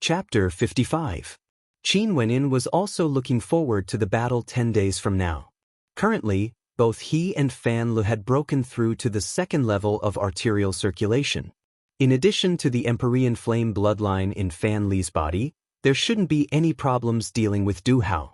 Chapter 55. Qin Wenin was also looking forward to the battle 10 days from now. Currently, both he and Fan Le had broken through to the second level of arterial circulation. In addition to the Empyrean flame bloodline in Fan Li's body, there shouldn't be any problems dealing with Du Hao.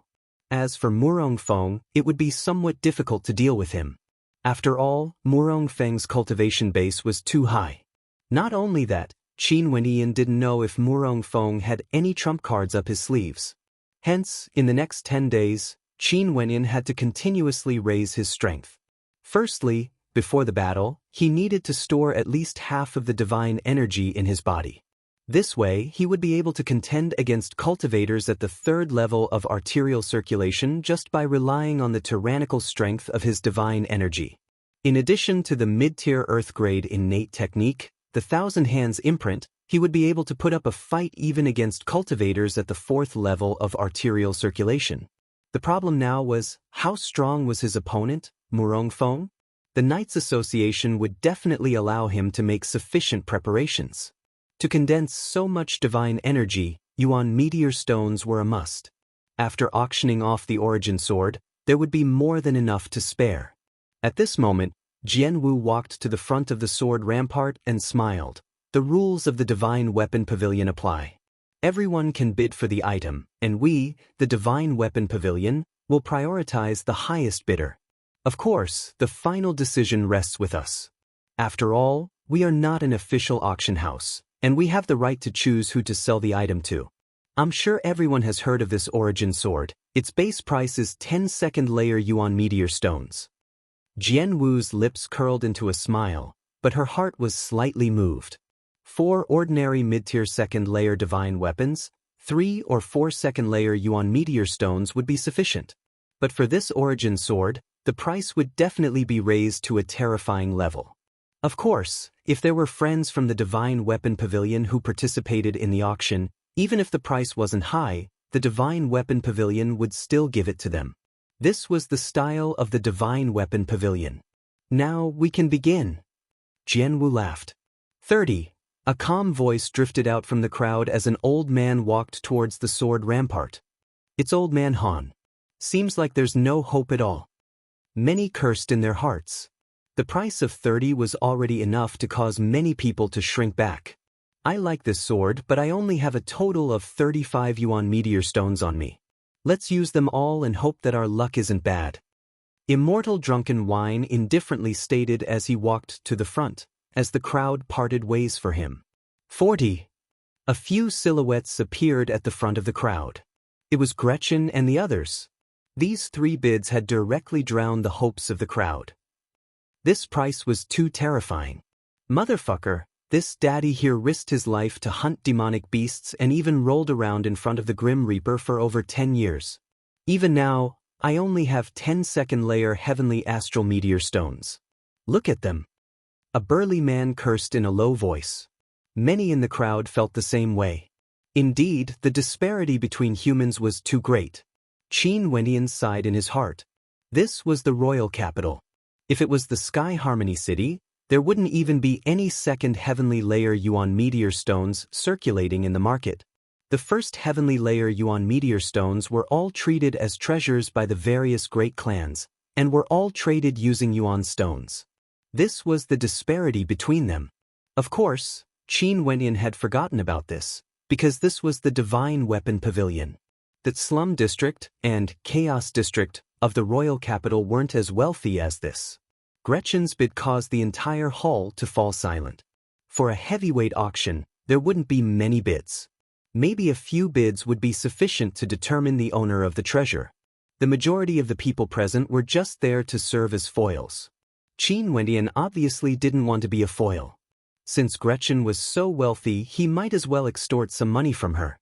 As for Murong Feng, it would be somewhat difficult to deal with him. After all, Murong Feng's cultivation base was too high. Not only that, Qin Wenin didn't know if Murong Feng had any trump cards up his sleeves. Hence, in the next 10 days, Qin Wenin had to continuously raise his strength. Firstly, before the battle, he needed to store at least half of the divine energy in his body. This way, he would be able to contend against cultivators at the third level of arterial circulation just by relying on the tyrannical strength of his divine energy. In addition to the mid-tier earth-grade innate technique, the Thousand Hands imprint, he would be able to put up a fight even against cultivators at the fourth level of arterial circulation. The problem now was, how strong was his opponent, Murong Feng? The Knights Association would definitely allow him to make sufficient preparations. To condense so much divine energy, Yuan meteor stones were a must. After auctioning off the origin sword, there would be more than enough to spare. At this moment, Jian Wu walked to the front of the sword rampart and smiled. The rules of the Divine Weapon Pavilion apply. Everyone can bid for the item, and we, the Divine Weapon Pavilion, will prioritize the highest bidder. Of course, the final decision rests with us. After all, we are not an official auction house, and we have the right to choose who to sell the item to. I'm sure everyone has heard of this origin sword. Its base price is 10 second-layer Yuan meteor stones. Jian Wu's lips curled into a smile, but her heart was slightly moved. 4 ordinary mid-tier second-layer divine weapons, 3 or 4 second-layer Yuan meteor stones would be sufficient. But for this origin sword, the price would definitely be raised to a terrifying level. Of course, if there were friends from the Divine Weapon Pavilion who participated in the auction, even if the price wasn't high, the Divine Weapon Pavilion would still give it to them. This was the style of the Divine Weapon Pavilion. Now we can begin. Jian Wu laughed. 30. A calm voice drifted out from the crowd as an old man walked towards the sword rampart. It's Old Man Han. Seems like there's no hope at all. Many cursed in their hearts. The price of 30 was already enough to cause many people to shrink back. I like this sword, but I only have a total of 35 Yuan meteor stones on me. Let's use them all and hope that our luck isn't bad. Immortal Drunken Wine indifferently stated as he walked to the front, as the crowd parted ways for him. 40. A few silhouettes appeared at the front of the crowd. It was Gretchen and the others. These 3 bids had directly drowned the hopes of the crowd. This price was too terrifying. Motherfucker, this daddy here risked his life to hunt demonic beasts and even rolled around in front of the Grim Reaper for over 10 years. Even now, I only have 10 second-layer heavenly astral meteor stones. Look at them. A burly man cursed in a low voice. Many in the crowd felt the same way. Indeed, the disparity between humans was too great. Qin Wenin sighed in his heart. This was the royal capital. If it was the Sky Harmony City, there wouldn't even be any second heavenly layer Yuan meteor stones circulating in the market. The first heavenly layer Yuan meteor stones were all treated as treasures by the various great clans, and were all traded using Yuan stones. This was the disparity between them. Of course, Qin Wenin had forgotten about this, because this was the Divine Weapon Pavilion. The Slum District and Chaos District of the royal capital weren't as wealthy as this. Gretchen's bid caused the entire hall to fall silent. For a heavyweight auction, there wouldn't be many bids. Maybe a few bids would be sufficient to determine the owner of the treasure. The majority of the people present were just there to serve as foils. Qin Wenin obviously didn't want to be a foil. Since Gretchen was so wealthy, he might as well extort some money from her.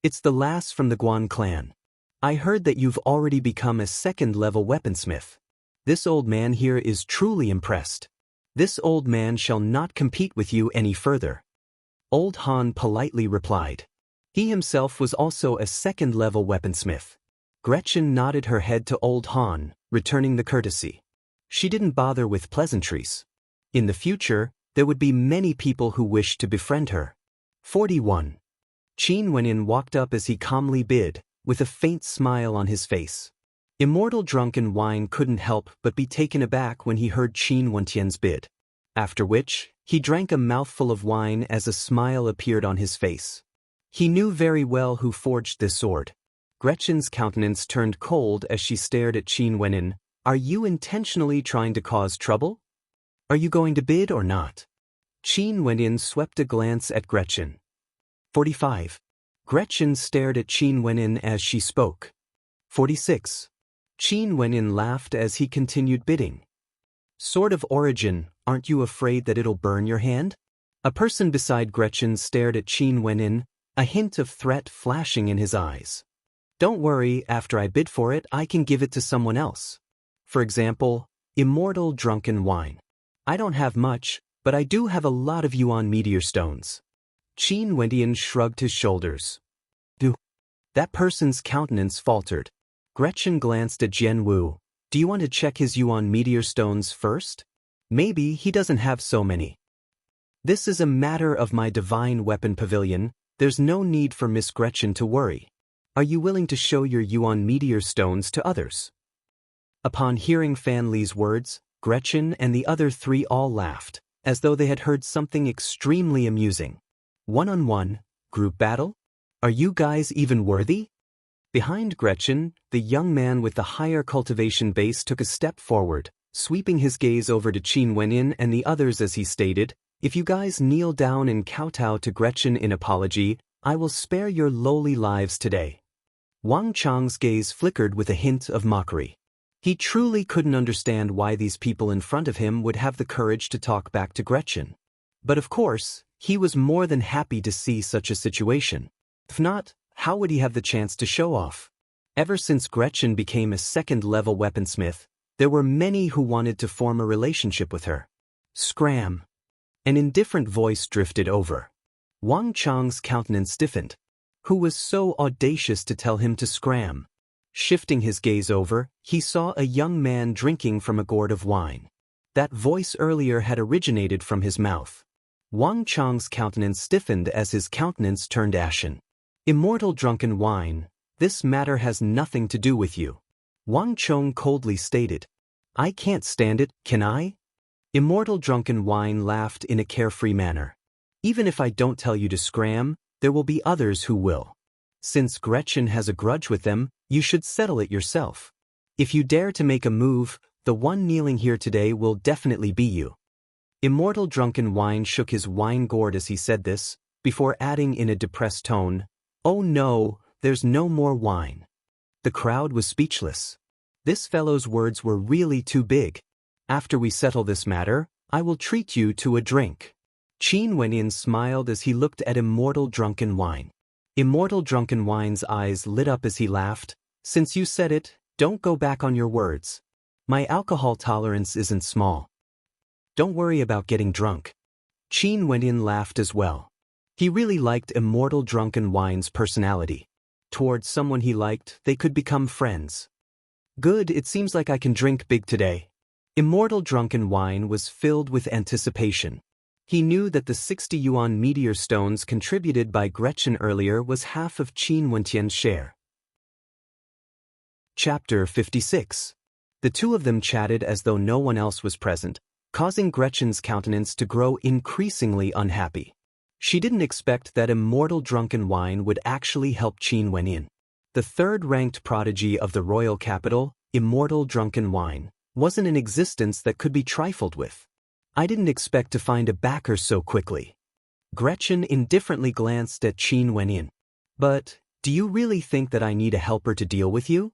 It's the last from the Guan clan. I heard that you've already become a second-level weaponsmith. This old man here is truly impressed. This old man shall not compete with you any further. Old Han politely replied. He himself was also a second-level weaponsmith. Gretchen nodded her head to Old Han, returning the courtesy. She didn't bother with pleasantries. In the future, there would be many people who wished to befriend her. 41. Qin Wenin walked up as he calmly bid, with a faint smile on his face. Immortal Drunken Wine couldn't help but be taken aback when he heard Qin Wentian's bid. After which, he drank a mouthful of wine as a smile appeared on his face. He knew very well who forged this sword. Gretchen's countenance turned cold as she stared at Qin Wenin. Are you intentionally trying to cause trouble? Are you going to bid or not? Qin Wenin swept a glance at Gretchen. 45. Gretchen stared at Qin Wenin as she spoke. 46. Qin Wenin laughed as he continued bidding. Sword of Origin, aren't you afraid that it'll burn your hand? A person beside Gretchen stared at Qin Wenin, a hint of threat flashing in his eyes. Don't worry, after I bid for it, I can give it to someone else. For example, Immortal Drunken Wine. I don't have much, but I do have a lot of Yuan meteor stones. Qin Wentian shrugged his shoulders. That person's countenance faltered. Gretchen glanced at Jian Wu. Do you want to check his Yuan meteor stones first? Maybe he doesn't have so many. This is a matter of my divine weapon pavilion. There's no need for Miss Gretchen to worry. Are you willing to show your Yuan meteor stones to others? Upon hearing Fan Li's words, Gretchen and the other three all laughed, as though they had heard something extremely amusing. One-on-one, group battle? Are you guys even worthy? Behind Gretchen, the young man with the higher cultivation base took a step forward, sweeping his gaze over to Qin Wenin and the others as he stated, if you guys kneel down and kowtow to Gretchen in apology, I will spare your lowly lives today. Wang Chang's gaze flickered with a hint of mockery. He truly couldn't understand why these people in front of him would have the courage to talk back to Gretchen. But of course, he was more than happy to see such a situation. If not, how would he have the chance to show off? Ever since Gretchen became a second-level weaponsmith, there were many who wanted to form a relationship with her. Scram. An indifferent voice drifted over. Wang Chang's countenance stiffened. Who was so audacious to tell him to scram? Shifting his gaze over, he saw a young man drinking from a gourd of wine. That voice earlier had originated from his mouth. Wang Chang's countenance stiffened as his countenance turned ashen. Immortal Drunken Wine, this matter has nothing to do with you. Wang Chong coldly stated. I can't stand it, can I? Immortal Drunken Wine laughed in a carefree manner. Even if I don't tell you to scram, there will be others who will. Since Gretchen has a grudge with them, you should settle it yourself. If you dare to make a move, the one kneeling here today will definitely be you. Immortal Drunken Wine shook his wine gourd as he said this, before adding in a depressed tone, oh no, there's no more wine. The crowd was speechless. This fellow's words were really too big. After we settle this matter, I will treat you to a drink. Qin Wenin smiled as he looked at Immortal Drunken Wine. Immortal Drunken Wine's eyes lit up as he laughed. Since you said it, don't go back on your words. My alcohol tolerance isn't small. Don't worry about getting drunk. Qin Wenin laughed as well. He really liked Immortal Drunken Wine's personality. Towards someone he liked, they could become friends. Good, it seems like I can drink big today. Immortal Drunken Wine was filled with anticipation. He knew that the 60 Yuan meteor stones contributed by Gretchen earlier was half of Qin Wentian's share. Chapter 56. The two of them chatted as though no one else was present, causing Gretchen's countenance to grow increasingly unhappy. She didn't expect that Immortal Drunken Wine would actually help Qin Wenin. The third-ranked prodigy of the royal capital, Immortal Drunken Wine, wasn't an existence that could be trifled with. I didn't expect to find a backer so quickly. Gretchen indifferently glanced at Qin Wenin. But, do you really think that I need a helper to deal with you?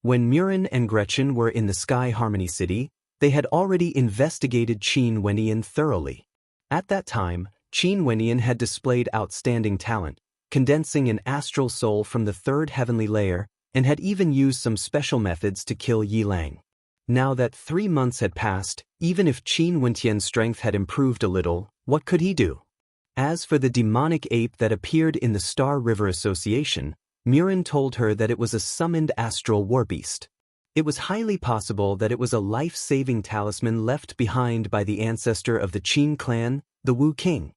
When Murin and Gretchen were in the Sky Harmony City, they had already investigated Qin Wenin thoroughly. At that time, Qin Wenin had displayed outstanding talent, condensing an astral soul from the third heavenly layer, and had even used some special methods to kill Yi Lang. Now that 3 months had passed, even if Qin Wentian's strength had improved a little, what could he do? As for the demonic ape that appeared in the Star River Association, Murin told her that it was a summoned astral warbeast. It was highly possible that it was a life-saving talisman left behind by the ancestor of the Qin clan, the Wu King.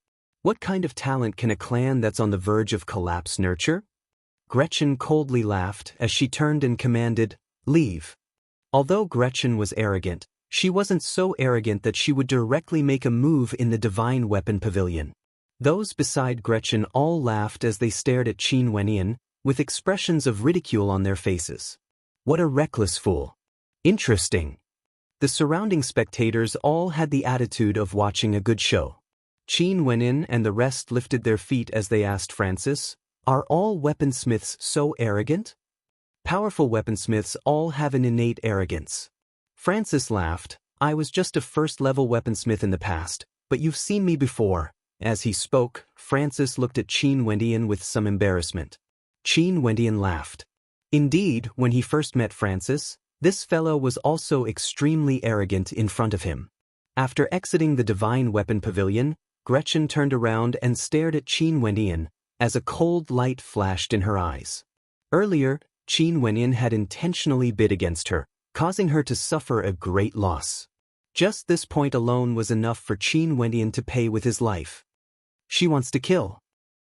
What kind of talent can a clan that's on the verge of collapse nurture? Gretchen coldly laughed as she turned and commanded, "Leave." Although Gretchen was arrogant, she wasn't so arrogant that she would directly make a move in the divine weapon pavilion. Those beside Gretchen all laughed as they stared at Qin Wenyan, with expressions of ridicule on their faces. What a reckless fool. Interesting. The surrounding spectators all had the attitude of watching a good show. Qin Wenyan and the rest lifted their feet as they asked Francis, "Are all weaponsmiths so arrogant?" Powerful weaponsmiths all have an innate arrogance. Francis laughed. "I was just a first-level weaponsmith in the past, but you've seen me before." As he spoke, Francis looked at Qin Wenyan with some embarrassment. Qin Wenyan laughed. Indeed, when he first met Francis, this fellow was also extremely arrogant in front of him. After exiting the divine weapon pavilion, Gretchen turned around and stared at Qin Wenyan, as a cold light flashed in her eyes. Earlier, Qin Wenyan had intentionally bid against her, causing her to suffer a great loss. Just this point alone was enough for Qin Wenyan to pay with his life. She wants to kill.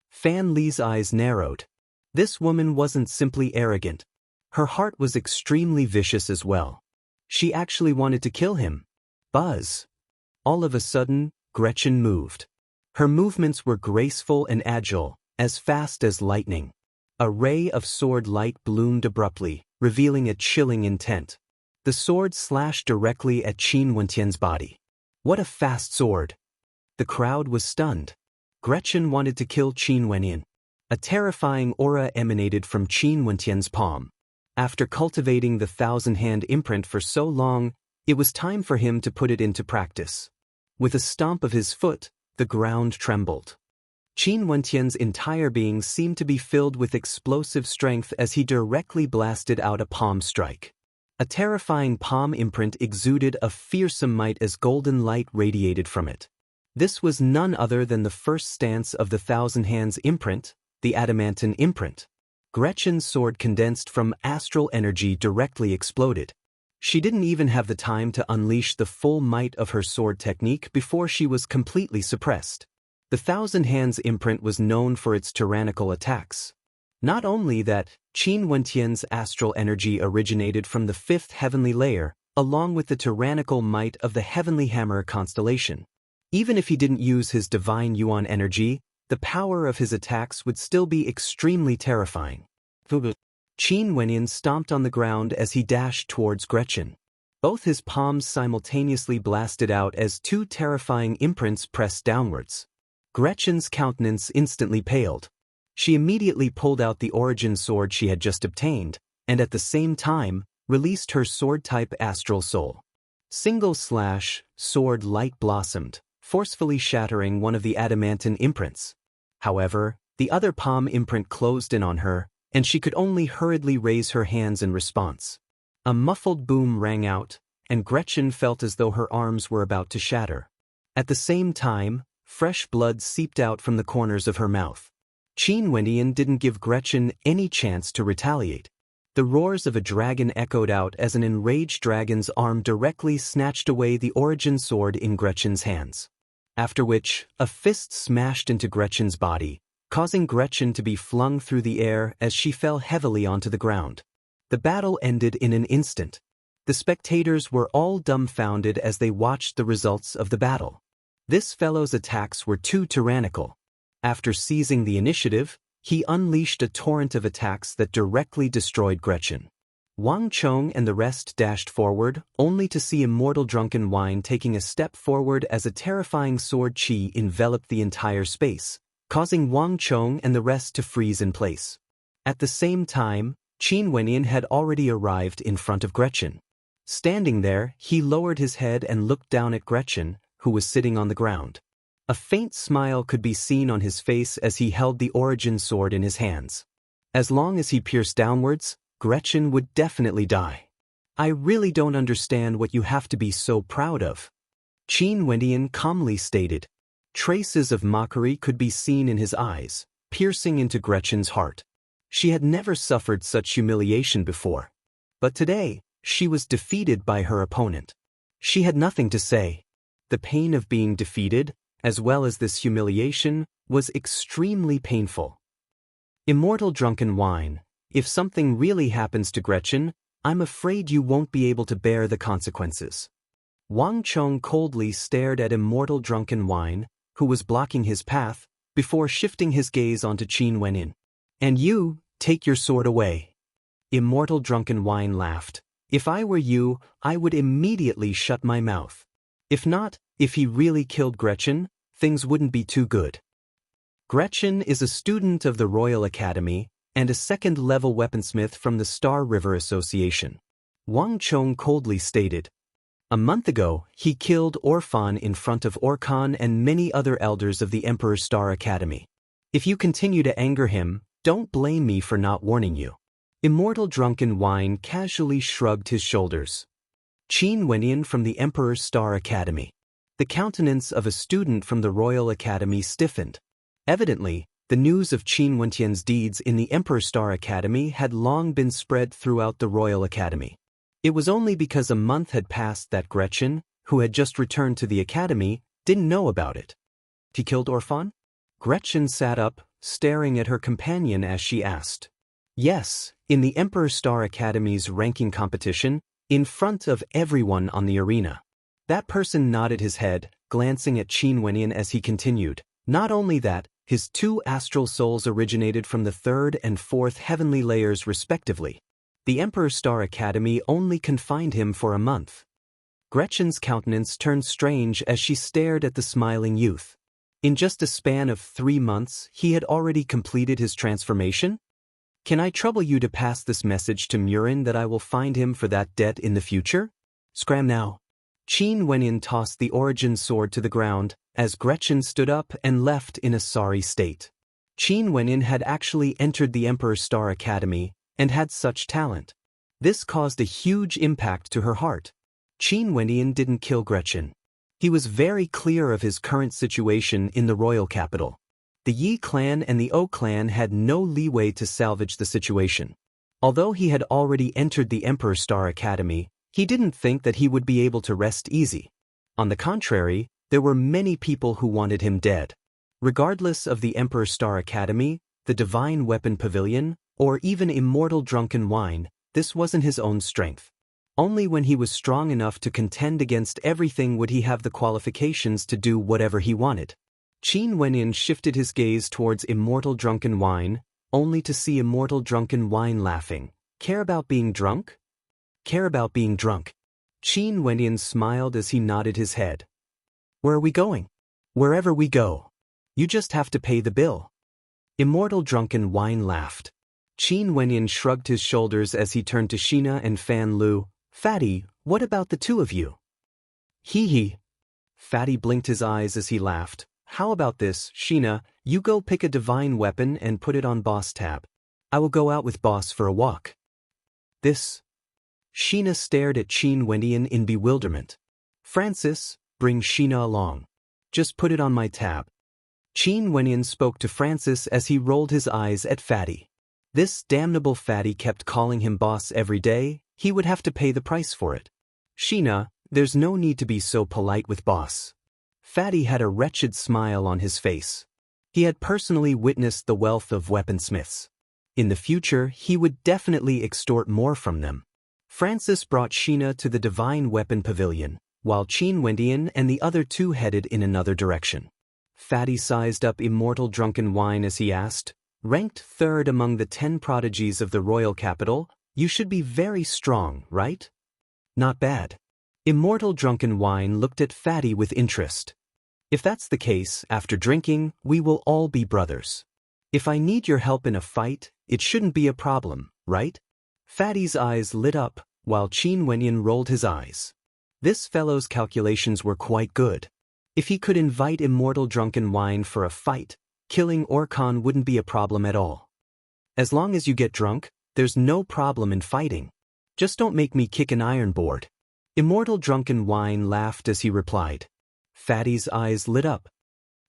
Fan Li's eyes narrowed. This woman wasn't simply arrogant. Her heart was extremely vicious as well. She actually wanted to kill him. Buzz. All of a sudden, Gretchen moved. Her movements were graceful and agile, as fast as lightning. A ray of sword light bloomed abruptly, revealing a chilling intent. The sword slashed directly at Qin Wenyan's body. What a fast sword! The crowd was stunned. Gretchen wanted to kill Qin Wenyan. A terrifying aura emanated from Qin Wenyan's palm. After cultivating the thousand-hand imprint for so long, it was time for him to put it into practice. With a stomp of his foot, the ground trembled. Qin Wenyan's entire being seemed to be filled with explosive strength as he directly blasted out a palm strike. A terrifying palm imprint exuded a fearsome might as golden light radiated from it. This was none other than the first stance of the Thousand Hands imprint, the adamantine imprint. Gretchen's sword condensed from astral energy directly exploded. She didn't even have the time to unleash the full might of her sword technique before she was completely suppressed. The Thousand Hands imprint was known for its tyrannical attacks. Not only that, Qin Wenyan's astral energy originated from the fifth heavenly layer, along with the tyrannical might of the Heavenly Hammer constellation. Even if he didn't use his divine Yuan energy, the power of his attacks would still be extremely terrifying. Qin Wenyan stomped on the ground as he dashed towards Gretchen. Both his palms simultaneously blasted out as two terrifying imprints pressed downwards. Gretchen's countenance instantly paled. She immediately pulled out the origin sword she had just obtained, and at the same time, released her sword-type astral soul. Single slash, sword light blossomed, forcefully shattering one of the adamantine imprints. However, the other palm imprint closed in on her, and she could only hurriedly raise her hands in response. A muffled boom rang out, and Gretchen felt as though her arms were about to shatter. At the same time, fresh blood seeped out from the corners of her mouth. Qin Wenyan didn't give Gretchen any chance to retaliate. The roars of a dragon echoed out as an enraged dragon's arm directly snatched away the origin sword in Gretchen's hands. After which, a fist smashed into Gretchen's body, causing Gretchen to be flung through the air as she fell heavily onto the ground. The battle ended in an instant. The spectators were all dumbfounded as they watched the results of the battle. This fellow's attacks were too tyrannical. After seizing the initiative, he unleashed a torrent of attacks that directly destroyed Gretchen. Wang Chong and the rest dashed forward, only to see Immortal Drunken Wine taking a step forward as a terrifying sword chi enveloped the entire space, causing Wang Chong and the rest to freeze in place. At the same time, Qin Wenyan had already arrived in front of Gretchen. Standing there, he lowered his head and looked down at Gretchen, who was sitting on the ground. A faint smile could be seen on his face as he held the origin sword in his hands. As long as he pierced downwards, Gretchen would definitely die. "I really don't understand what you have to be so proud of," Qin Wenyan calmly stated. Traces of mockery could be seen in his eyes, piercing into Gretchen's heart. She had never suffered such humiliation before. But today, she was defeated by her opponent. She had nothing to say. The pain of being defeated, as well as this humiliation, was extremely painful. Immortal drunken wine, if something really happens to Gretchen, I'm afraid you won't be able to bear the consequences. Wang Chong coldly stared at immortal drunken wine, who was blocking his path, before shifting his gaze onto Qin Wenin. And you, take your sword away. Immortal drunken wine laughed. If I were you, I would immediately shut my mouth. If not, if he really killed Gretchen, things wouldn't be too good. Gretchen is a student of the Royal Academy and a second-level weaponsmith from the Star River Association. Wang Chong coldly stated. A month ago, he killed Orphan in front of Orkan and many other elders of the Emperor's Star Academy. If you continue to anger him, don't blame me for not warning you. Immortal drunken wine casually shrugged his shoulders. Qin Wenin from the Emperor's Star Academy. The countenance of a student from the Royal Academy stiffened. Evidently, the news of Qin Wentian's deeds in the Emperor's Star Academy had long been spread throughout the Royal Academy. It was only because a month had passed that Gretchen, who had just returned to the academy, didn't know about it. He killed Orphan? Gretchen sat up, staring at her companion as she asked. Yes, in the Emperor's Star Academy's ranking competition, in front of everyone on the arena. That person nodded his head, glancing at Qin Wenin as he continued. Not only that, his two astral souls originated from the third and fourth heavenly layers respectively. The Emperor's Star Academy only confined him for a month. Gretchen's countenance turned strange as she stared at the smiling youth. In just a span of 3 months, he had already completed his transformation? Can I trouble you to pass this message to Murin that I will find him for that debt in the future? Scram now. Qin Wenin tossed the origin sword to the ground, as Gretchen stood up and left in a sorry state. Qin Wenin had actually entered the Emperor's Star Academy, and had such talent. This caused a huge impact to her heart. Qin Wenin didn't kill Gretchen. He was very clear of his current situation in the royal capital. The Yi clan and the O clan had no leeway to salvage the situation. Although he had already entered the Emperor's Star Academy, he didn't think that he would be able to rest easy. On the contrary, there were many people who wanted him dead. Regardless of the Emperor's Star Academy, the Divine Weapon Pavilion, or even immortal drunken wine, this wasn't his own strength. Only when he was strong enough to contend against everything would he have the qualifications to do whatever he wanted. Qin Wenin shifted his gaze towards immortal drunken wine, only to see immortal drunken wine laughing. Care about being drunk? Care about being drunk. Qin Wenin smiled as he nodded his head. Where are we going? Wherever we go. You just have to pay the bill. Immortal drunken wine laughed. Qin Wenin shrugged his shoulders as he turned to Sheena and Fan Lu. Fatty, what about the two of you? Hee. Fatty blinked his eyes as he laughed. How about this, Sheena, you go pick a divine weapon and put it on Boss tab. I will go out with Boss for a walk. This. Sheena stared at Qin Wenin in bewilderment. Francis, bring Sheena along. Just put it on my tab. Qin Wenin spoke to Francis as he rolled his eyes at Fatty. This damnable Fatty kept calling him boss every day, he would have to pay the price for it. Sheena, there's no need to be so polite with boss. Fatty had a wretched smile on his face. He had personally witnessed the wealth of weaponsmiths. In the future, he would definitely extort more from them. Francis brought Sheena to the Divine Weapon Pavilion, while Qin Wenin and the other two headed in another direction. Fatty sized up immortal drunken wine as he asked, ranked third among the 10 prodigies of the royal capital, you should be very strong, right? Not bad. Immortal drunken wine looked at Fatty with interest. If that's the case, after drinking, we will all be brothers. If I need your help in a fight, it shouldn't be a problem, right? Fatty's eyes lit up, while Qin Wenin rolled his eyes. This fellow's calculations were quite good. If he could invite immortal drunken wine for a fight, killing Orkan wouldn't be a problem at all. As long as you get drunk, there's no problem in fighting. Just don't make me kick an iron board. Immortal drunken wine laughed as he replied. Fatty's eyes lit up.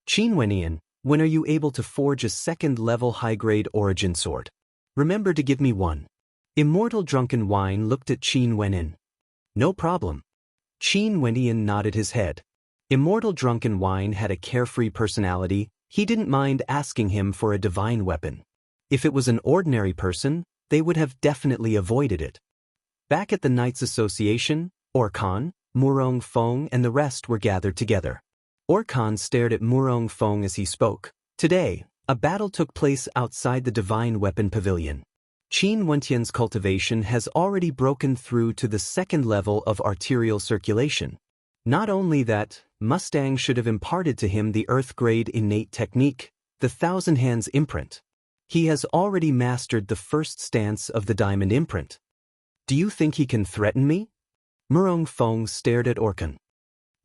Qin Wenin, when are you able to forge a second-level high-grade origin sword? Remember to give me one. Immortal drunken wine looked at Qin Wenin. No problem. Qin Wenin nodded his head. Immortal Drunken Wine had a carefree personality. He didn't mind asking him for a divine weapon. If it was an ordinary person, they would have definitely avoided it. Back at the Knights Association, Orkan, Murong Fong and the rest were gathered together. Orkan stared at Murong Fong as he spoke. Today, a battle took place outside the Divine Weapon Pavilion. Qin Wentian's cultivation has already broken through to the second level of arterial circulation. Not only that, Mustang should have imparted to him the Earth-grade innate technique, the Thousand Hands imprint. He has already mastered the first stance of the Diamond imprint. Do you think he can threaten me? Murong Fong stared at Orkan.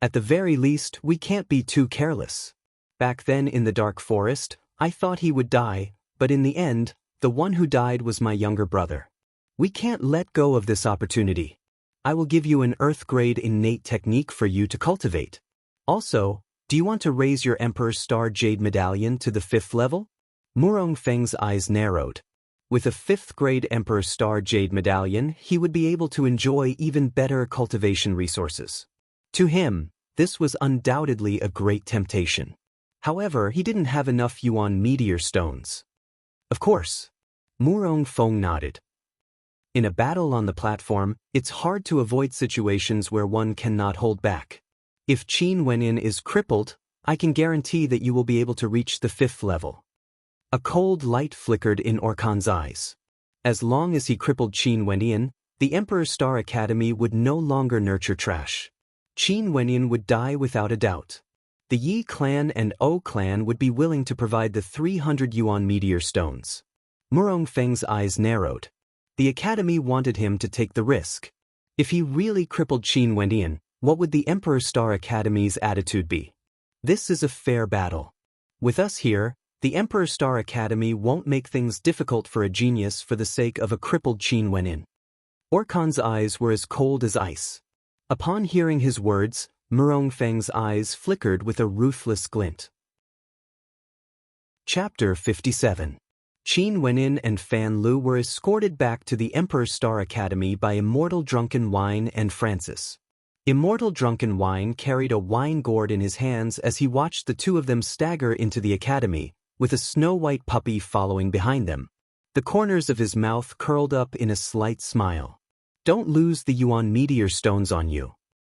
At the very least, we can't be too careless. Back then in the Dark Forest, I thought he would die, but in the end, the one who died was my younger brother. We can't let go of this opportunity. I will give you an Earth-grade innate technique for you to cultivate. Also, do you want to raise your Emperor's Star Jade Medallion to the 5th level? Murong Feng's eyes narrowed. With a 5th-grade Emperor's Star Jade Medallion, he would be able to enjoy even better cultivation resources. To him, this was undoubtedly a great temptation. However, he didn't have enough Yuan Meteor Stones. Of course. Murong Feng nodded. In a battle on the platform, it's hard to avoid situations where one cannot hold back. If Qin Wenyin is crippled, I can guarantee that you will be able to reach the 5th level. A cold light flickered in Orkan's eyes. As long as he crippled Qin Wenyin, the Emperor's Star Academy would no longer nurture trash. Qin Wenyin would die without a doubt. The Yi clan and O clan would be willing to provide the 300 Yuan Meteor Stones. Murong Feng's eyes narrowed. The Academy wanted him to take the risk. If he really crippled Qin Wenyan, what would the Emperor's Star Academy's attitude be? This is a fair battle. With us here, the Emperor's Star Academy won't make things difficult for a genius for the sake of a crippled Qin Wenyan. Orkan's eyes were as cold as ice. Upon hearing his words, Murong Feng's eyes flickered with a ruthless glint. Chapter 57. Qin Wenyin and Fan Lu were escorted back to the Emperor's Star Academy by Immortal Drunken Wine and Francis. Immortal Drunken Wine carried a wine gourd in his hands as he watched the two of them stagger into the academy, with a snow-white puppy following behind them. The corners of his mouth curled up in a slight smile. Don't lose the Yuan Meteor Stones on you.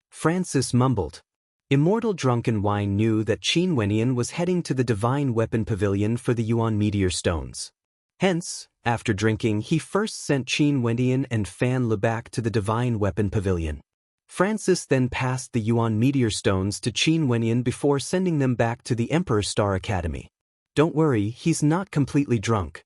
Francis mumbled. Immortal Drunken Wine knew that Qin Wenyin was heading to the Divine Weapon Pavilion for the Yuan Meteor Stones. Hence, after drinking, he first sent Qin Wenyin and Fan Lu back to the Divine Weapon Pavilion. Francis then passed the Yuan Meteor Stones to Qin Wenyin before sending them back to the Emperor's Star Academy. Don't worry, he's not completely drunk.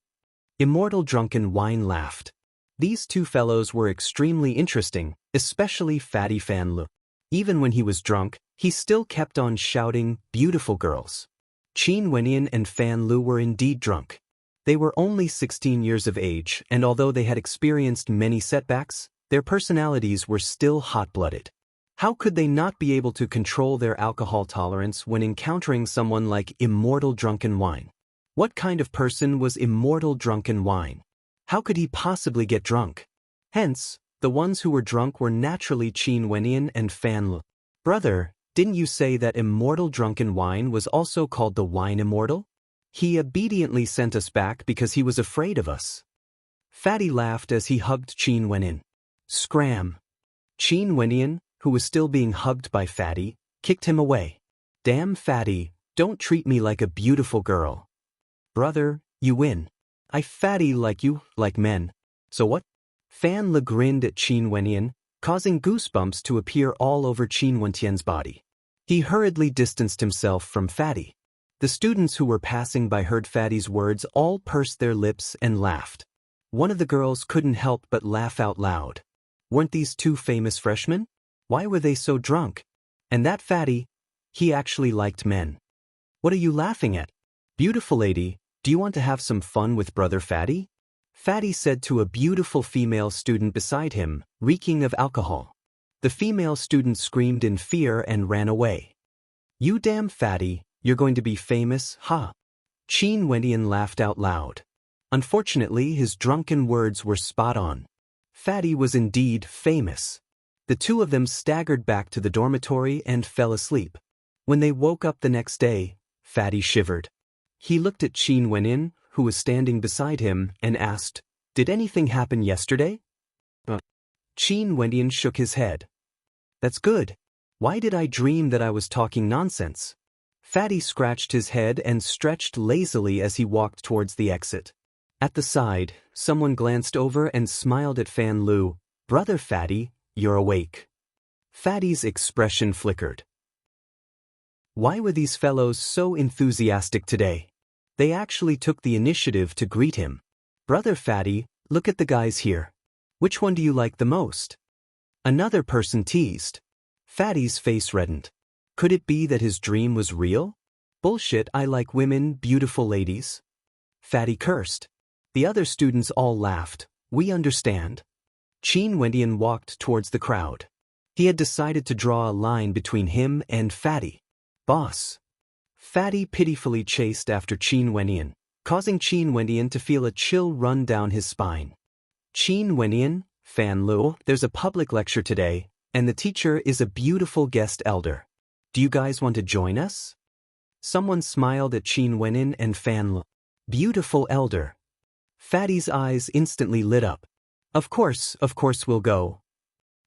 Immortal Drunken Wine laughed. These two fellows were extremely interesting, especially Fatty Fan Lu. Even when he was drunk, he still kept on shouting, "Beautiful girls." Qin Wenyin and Fan Lu were indeed drunk. They were only 16 years of age, and although they had experienced many setbacks, their personalities were still hot-blooded. How could they not be able to control their alcohol tolerance when encountering someone like Immortal Drunken Wine? What kind of person was Immortal Drunken Wine? How could he possibly get drunk? Hence, the ones who were drunk were naturally Qin Wenyin and Fan Lu. Brother, didn't you say that Immortal Drunken Wine was also called the Wine Immortal? He obediently sent us back because he was afraid of us. Fatty laughed as he hugged Qin Wenyin. Scram! Qin Wenyin, who was still being hugged by Fatty, kicked him away. Damn Fatty, don't treat me like a beautiful girl. Brother, you win. I Fatty like you, like men. So what? Fan Le grinned at Qin Wenyin, causing goosebumps to appear all over Qin Wentian's body. He hurriedly distanced himself from Fatty. The students who were passing by heard Fatty's words all pursed their lips and laughed. One of the girls couldn't help but laugh out loud. Weren't these two famous freshmen? Why were they so drunk? And that Fatty, he actually liked men. What are you laughing at? Beautiful lady, do you want to have some fun with Brother Fatty? Fatty said to a beautiful female student beside him, reeking of alcohol. The female student screamed in fear and ran away. You damn Fatty, you're going to be famous, huh? Qin Wenyin laughed out loud. Unfortunately, his drunken words were spot on. Fatty was indeed famous. The two of them staggered back to the dormitory and fell asleep. When they woke up the next day, Fatty shivered. He looked at Qin Wenin, who was standing beside him, and asked, "Did anything happen yesterday?" Qin Wenin shook his head. "That's good. Why did I dream that I was talking nonsense?" Fatty scratched his head and stretched lazily as he walked towards the exit. At the side, someone glanced over and smiled at Fan Lu. "Brother Fatty, you're awake." Fatty's expression flickered. Why were these fellows so enthusiastic today? They actually took the initiative to greet him. "Brother Fatty, look at the guys here. Which one do you like the most?" Another person teased. Fatty's face reddened. Could it be that his dream was real? "Bullshit, I like women, beautiful ladies." Fatty cursed. The other students all laughed. "We understand." Qin Wendian walked towards the crowd. He had decided to draw a line between him and Fatty. "Boss." Fatty pitifully chased after Qin Wendian, causing Qin Wendian to feel a chill run down his spine. "Qin Wendian, Fan Lu, there's a public lecture today, and the teacher is a beautiful guest elder. Do you guys want to join us?" Someone smiled at Qin Wendian and Fan Lu. "Beautiful elder." Fatty's eyes instantly lit up. Of course we'll go."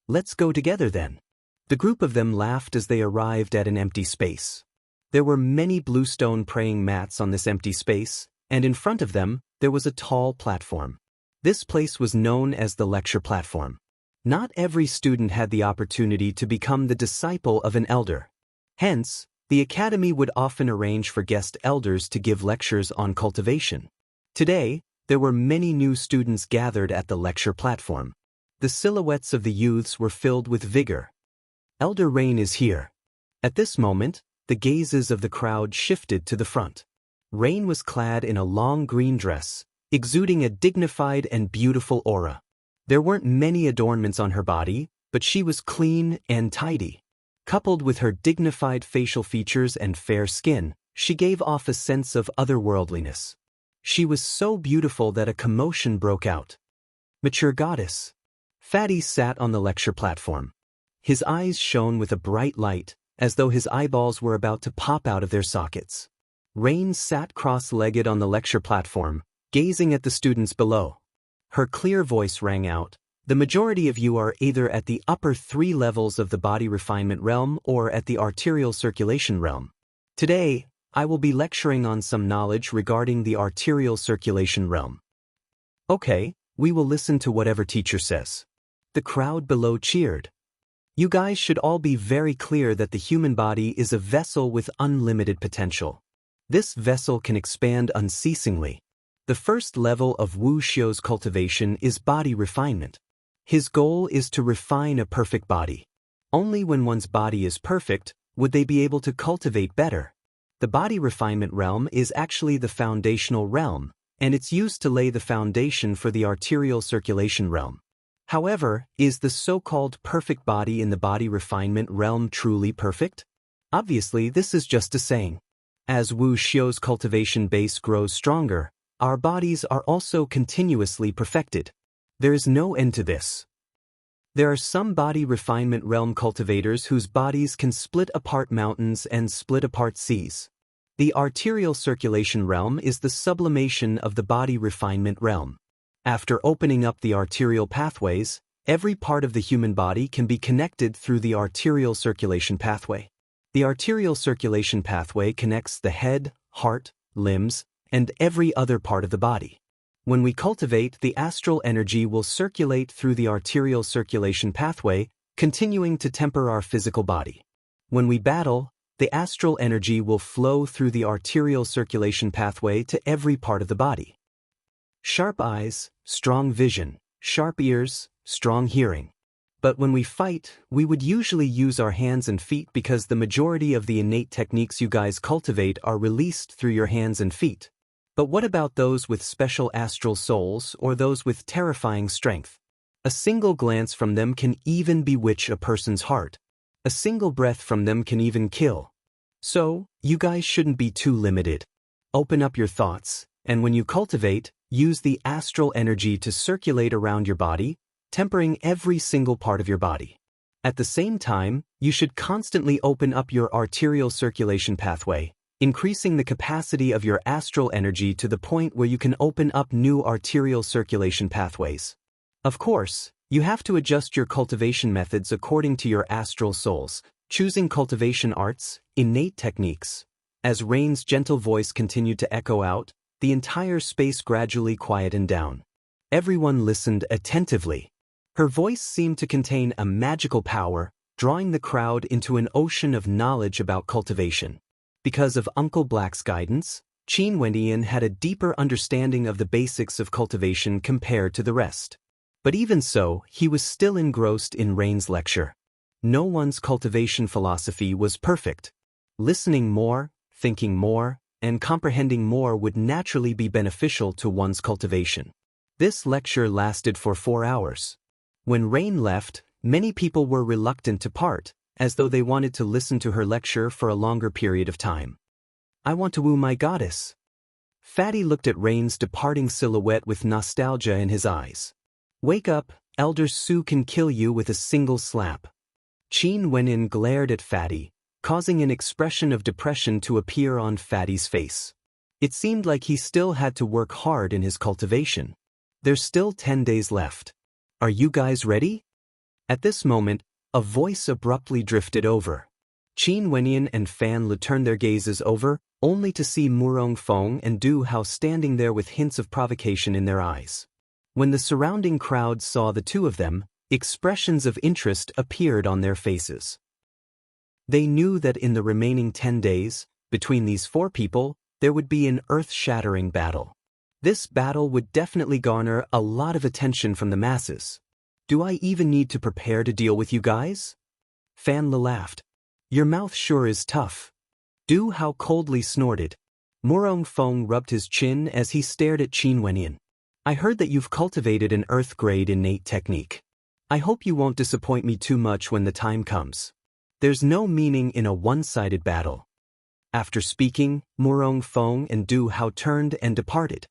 "Let's go together then." The group of them laughed as they arrived at an empty space. There were many bluestone praying mats on this empty space, and in front of them, there was a tall platform. This place was known as the lecture platform. Not every student had the opportunity to become the disciple of an elder. Hence, the academy would often arrange for guest elders to give lectures on cultivation. Today, there were many new students gathered at the lecture platform. The silhouettes of the youths were filled with vigor. "Elder Rain is here." At this moment, the gazes of the crowd shifted to the front. Rain was clad in a long green dress, exuding a dignified and beautiful aura. There weren't many adornments on her body, but she was clean and tidy. Coupled with her dignified facial features and fair skin, she gave off a sense of otherworldliness. She was so beautiful that a commotion broke out. "Mature goddess." Fatty sat on the lecture platform. His eyes shone with a bright light, as though his eyeballs were about to pop out of their sockets. Rain sat cross-legged on the lecture platform, gazing at the students below. Her clear voice rang out, "The majority of you are either at the upper 3 levels of the body refinement realm or at the arterial circulation realm. Today, I will be lecturing on some knowledge regarding the arterial circulation realm." "Okay, we will listen to whatever teacher says." The crowd below cheered. "You guys should all be very clear that the human body is a vessel with unlimited potential. This vessel can expand unceasingly. The first level of Wu Xiu's cultivation is body refinement. His goal is to refine a perfect body. Only when one's body is perfect would they be able to cultivate better. The body refinement realm is actually the foundational realm, and it's used to lay the foundation for the arterial circulation realm. However, is the so-called perfect body in the body refinement realm truly perfect? Obviously, this is just a saying. As Wu Xiu's cultivation base grows stronger, our bodies are also continuously perfected. There is no end to this. There are some body refinement realm cultivators whose bodies can split apart mountains and split apart seas. The arterial circulation realm is the sublimation of the body refinement realm. After opening up the arterial pathways, every part of the human body can be connected through the arterial circulation pathway. The arterial circulation pathway connects the head, heart, limbs, and every other part of the body. When we cultivate, the astral energy will circulate through the arterial circulation pathway, continuing to temper our physical body. When we battle, the astral energy will flow through the arterial circulation pathway to every part of the body. Sharp eyes, strong vision, sharp ears, strong hearing. But when we fight, we would usually use our hands and feet because the majority of the innate techniques you guys cultivate are released through your hands and feet. But what about those with special astral souls or those with terrifying strength? A single glance from them can even bewitch a person's heart. A single breath from them can even kill. So, you guys shouldn't be too limited. Open up your thoughts, and when you cultivate, use the astral energy to circulate around your body, tempering every single part of your body. At the same time, you should constantly open up your arterial circulation pathway, increasing the capacity of your astral energy to the point where you can open up new arterial circulation pathways. Of course, you have to adjust your cultivation methods according to your astral souls, choosing cultivation arts, innate techniques. As Rain's gentle voice continued to echo out, the entire space gradually quietened down. Everyone listened attentively. Her voice seemed to contain a magical power, drawing the crowd into an ocean of knowledge about cultivation. Because of Uncle Black's guidance, Qin Wenyan had a deeper understanding of the basics of cultivation compared to the rest. But even so, he was still engrossed in Rain's lecture. No one's cultivation philosophy was perfect. Listening more, thinking more, and comprehending more would naturally be beneficial to one's cultivation. This lecture lasted for 4 hours. When Rain left, many people were reluctant to part, as though they wanted to listen to her lecture for a longer period of time. I want to woo my goddess. Fatty looked at Rain's departing silhouette with nostalgia in his eyes. Wake up, Elder Su can kill you with a single slap. Qin Wenyan glared at Fatty, causing an expression of depression to appear on Fatty's face. It seemed like he still had to work hard in his cultivation. There's still 10 days left. Are you guys ready? At this moment, a voice abruptly drifted over. Qin Wenyan and Fan Le turned their gazes over, only to see Murong Feng and Du Hao standing there with hints of provocation in their eyes. When the surrounding crowd saw the two of them, expressions of interest appeared on their faces. They knew that in the remaining 10 days, between these 4 people, there would be an earth-shattering battle. This battle would definitely garner a lot of attention from the masses. Do I even need to prepare to deal with you guys? Fan Le laughed. Your mouth sure is tough. Du Hao coldly snorted. Murong Feng rubbed his chin as he stared at Qin Wenyan. I heard that you've cultivated an earth-grade innate technique. I hope you won't disappoint me too much when the time comes. There's no meaning in a one-sided battle. After speaking, Murong Feng and Du Hao turned and departed.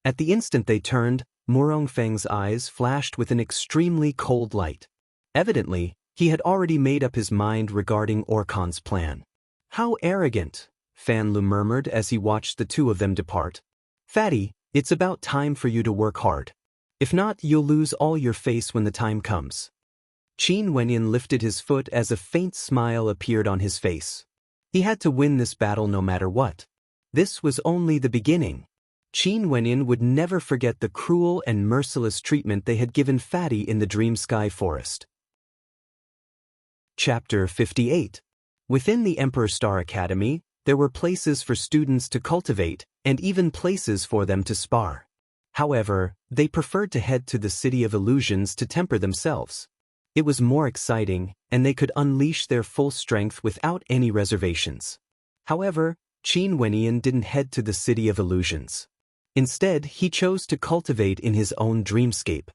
At the instant they turned, Murong Feng's eyes flashed with an extremely cold light. Evidently, he had already made up his mind regarding Orkan's plan. How arrogant, Fan Le murmured as he watched the two of them depart. Fatty, it's about time for you to work hard. If not, you'll lose all your face when the time comes. Qin Wenyan lifted his foot as a faint smile appeared on his face. He had to win this battle no matter what. This was only the beginning. Qin Wenyan would never forget the cruel and merciless treatment they had given Fatty in the Dream Sky Forest. Chapter 58. Within the Emperor Star Academy, there were places for students to cultivate, and even places for them to spar. However, they preferred to head to the City of Illusions to temper themselves. It was more exciting, and they could unleash their full strength without any reservations. However, Qin Wenyan didn't head to the City of Illusions. Instead, he chose to cultivate in his own dreamscape.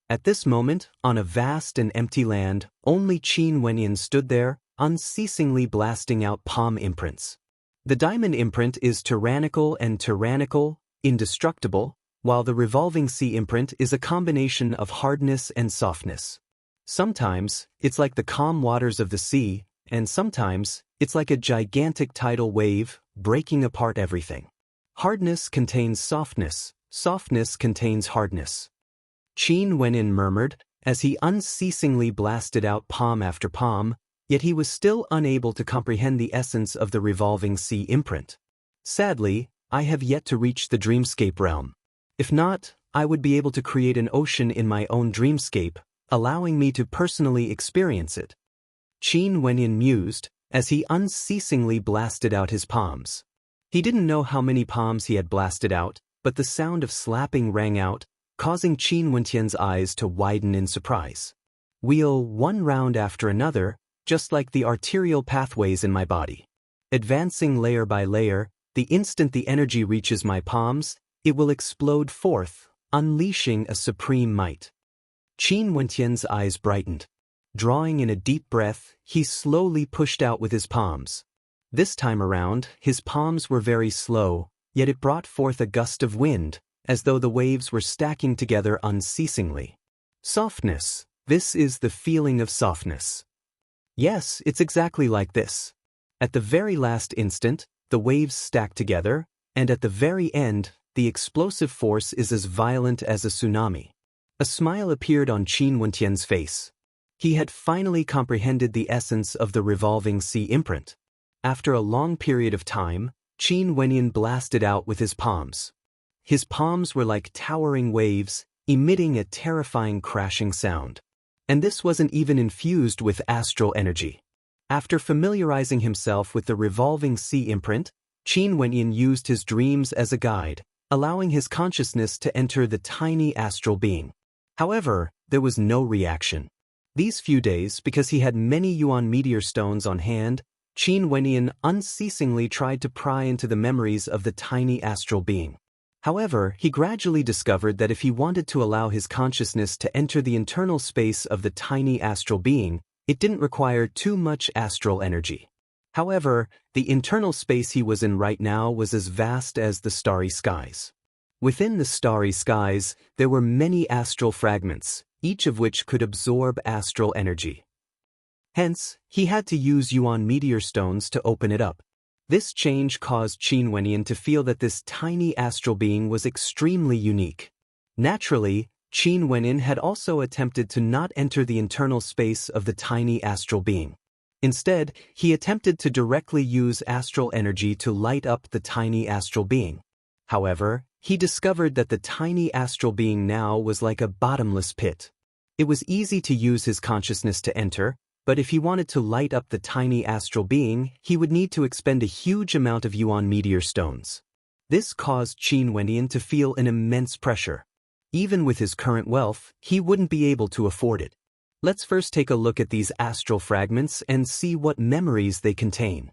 At this moment, on a vast and empty land, only Qin Wenyan stood there, unceasingly blasting out palm imprints. The diamond imprint is tyrannical and tyrannical, indestructible, while the revolving sea imprint is a combination of hardness and softness. Sometimes, it's like the calm waters of the sea, and sometimes, it's like a gigantic tidal wave, breaking apart everything. Hardness contains softness, softness contains hardness. Qin Wenyan murmured, as he unceasingly blasted out palm after palm, yet he was still unable to comprehend the essence of the revolving sea imprint. Sadly, I have yet to reach the dreamscape realm. If not, I would be able to create an ocean in my own dreamscape, allowing me to personally experience it. Qin Wenyan mused, as he unceasingly blasted out his palms. He didn't know how many palms he had blasted out, but the sound of slapping rang out, causing Qin Wenyan's eyes to widen in surprise. Wheel one round after another, just like the arterial pathways in my body. Advancing layer by layer, the instant the energy reaches my palms, it will explode forth, unleashing a supreme might. Qin Wenyan's eyes brightened. Drawing in a deep breath, he slowly pushed out with his palms. This time around, his palms were very slow, yet it brought forth a gust of wind, as though the waves were stacking together unceasingly. Softness. This is the feeling of softness. Yes, it's exactly like this. At the very last instant, the waves stack together, and at the very end, the explosive force is as violent as a tsunami. A smile appeared on Qin Wentian's face. He had finally comprehended the essence of the revolving sea imprint. After a long period of time, Qin Wenyan blasted out with his palms. His palms were like towering waves, emitting a terrifying crashing sound. And this wasn't even infused with astral energy. After familiarizing himself with the revolving sea imprint, Qin Wenyan used his dreams as a guide, allowing his consciousness to enter the tiny astral being. However, there was no reaction. These few days, because he had many Yuan meteor stones on hand, Qin Wenyan unceasingly tried to pry into the memories of the tiny astral being. However, he gradually discovered that if he wanted to allow his consciousness to enter the internal space of the tiny astral being, it didn't require too much astral energy. However, the internal space he was in right now was as vast as the starry skies. Within the starry skies, there were many astral fragments, each of which could absorb astral energy. Hence, he had to use Yuan meteor stones to open it up. This change caused Qin Wenyan to feel that this tiny astral being was extremely unique. Naturally, Qin Wenyan had also attempted to not enter the internal space of the tiny astral being. Instead, he attempted to directly use astral energy to light up the tiny astral being. However, he discovered that the tiny astral being now was like a bottomless pit. It was easy to use his consciousness to enter, but if he wanted to light up the tiny astral being, he would need to expend a huge amount of Yuan meteor stones. This caused Qin Wenyan to feel an immense pressure. Even with his current wealth, he wouldn't be able to afford it. Let's first take a look at these astral fragments and see what memories they contain.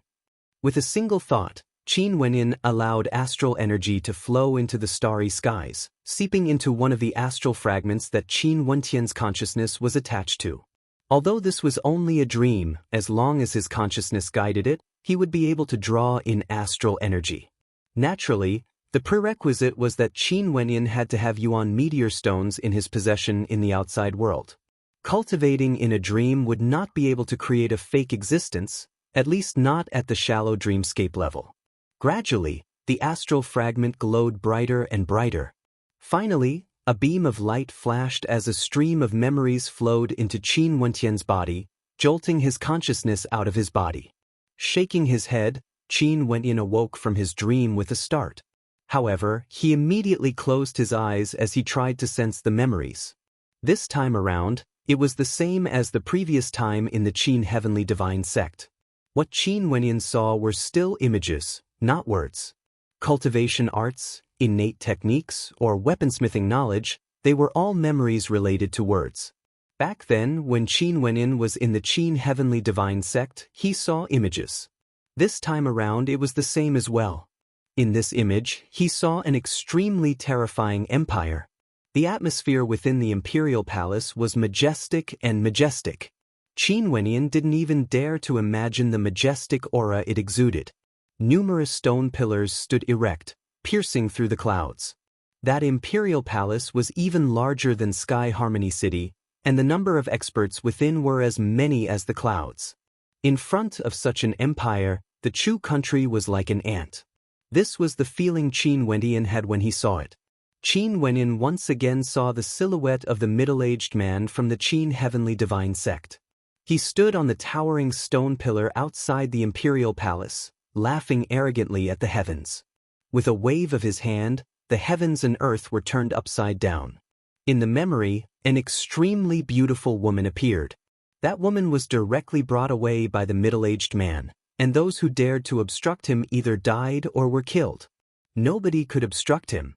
With a single thought, Qin Wenyan allowed astral energy to flow into the starry skies, seeping into one of the astral fragments that Qin Wentian's consciousness was attached to. Although this was only a dream, as long as his consciousness guided it, he would be able to draw in astral energy. Naturally, the prerequisite was that Qin Wenyan had to have Yuan meteor stones in his possession in the outside world. Cultivating in a dream would not be able to create a fake existence, at least not at the shallow dreamscape level. Gradually, the astral fragment glowed brighter and brighter. Finally, a beam of light flashed as a stream of memories flowed into Qin Wentian's body, jolting his consciousness out of his body. Shaking his head, Qin Wentian awoke from his dream with a start. However, he immediately closed his eyes as he tried to sense the memories. This time around, it was the same as the previous time in the Qin Heavenly Divine Sect. What Qin Wenyan saw were still images, not words. Cultivation arts, innate techniques, or weaponsmithing knowledge, they were all memories related to words. Back then, when Qin Wenyan was in the Qin Heavenly Divine Sect, he saw images. This time around it was the same as well. In this image, he saw an extremely terrifying empire. The atmosphere within the imperial palace was majestic and majestic. Qin Wenyan didn't even dare to imagine the majestic aura it exuded. Numerous stone pillars stood erect, piercing through the clouds. That imperial palace was even larger than Sky Harmony City, and the number of experts within were as many as the clouds. In front of such an empire, the Chu country was like an ant. This was the feeling Qin Wenyan had when he saw it. Qin Wenyan once again saw the silhouette of the middle-aged man from the Qin Heavenly Divine Sect. He stood on the towering stone pillar outside the imperial palace, laughing arrogantly at the heavens. With a wave of his hand, the heavens and earth were turned upside down. In the memory, an extremely beautiful woman appeared. That woman was directly brought away by the middle-aged man, and those who dared to obstruct him either died or were killed. Nobody could obstruct him.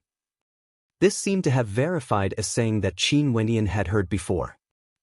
This seemed to have verified a saying that Qin Wenyan had heard before.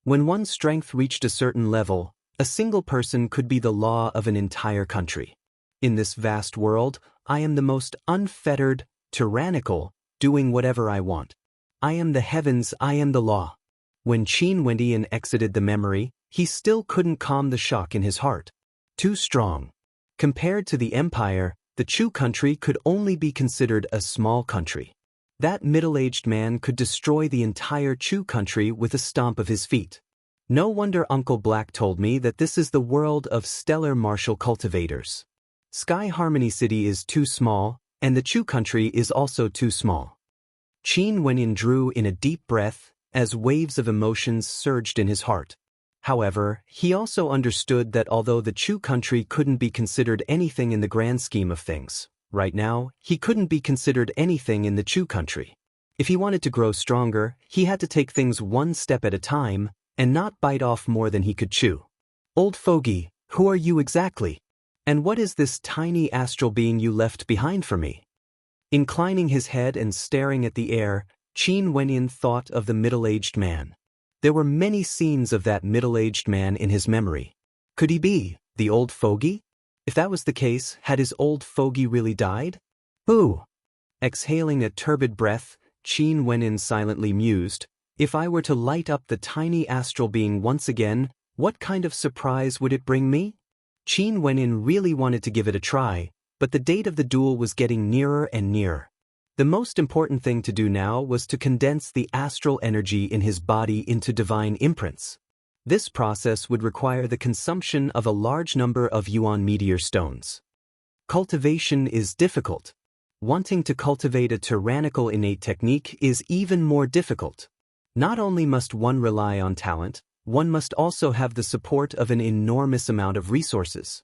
When one's strength reached a certain level, a single person could be the law of an entire country. In this vast world, I am the most unfettered, tyrannical, doing whatever I want. I am the heavens, I am the law. When Qin Wenyan exited the memory, he still couldn't calm the shock in his heart. Too strong. Compared to the empire, the Chu country could only be considered a small country. That middle-aged man could destroy the entire Chu country with a stomp of his feet. No wonder Uncle Black told me that this is the world of stellar martial cultivators. Sky Harmony City is too small, and the Chu country is also too small. Qin Wenyin drew in a deep breath as waves of emotions surged in his heart. However, he also understood that although the Chu country couldn't be considered anything in the grand scheme of things, right now, he couldn't be considered anything in the Chu country. If he wanted to grow stronger, he had to take things one step at a time and not bite off more than he could chew. Old fogey, who are you exactly? And what is this tiny astral being you left behind for me? Inclining his head and staring at the air, Qin Wenyin thought of the middle-aged man. There were many scenes of that middle-aged man in his memory. Could he be the old fogey? If that was the case, had his old fogey really died? Boo! Exhaling a turbid breath, Qin Wenyin silently mused, if I were to light up the tiny astral being once again, what kind of surprise would it bring me? Qin Wenyin really wanted to give it a try, but the date of the duel was getting nearer and nearer. The most important thing to do now was to condense the astral energy in his body into divine imprints. This process would require the consumption of a large number of Yuan meteor stones. Cultivation is difficult. Wanting to cultivate a tyrannical innate technique is even more difficult. Not only must one rely on talent, one must also have the support of an enormous amount of resources.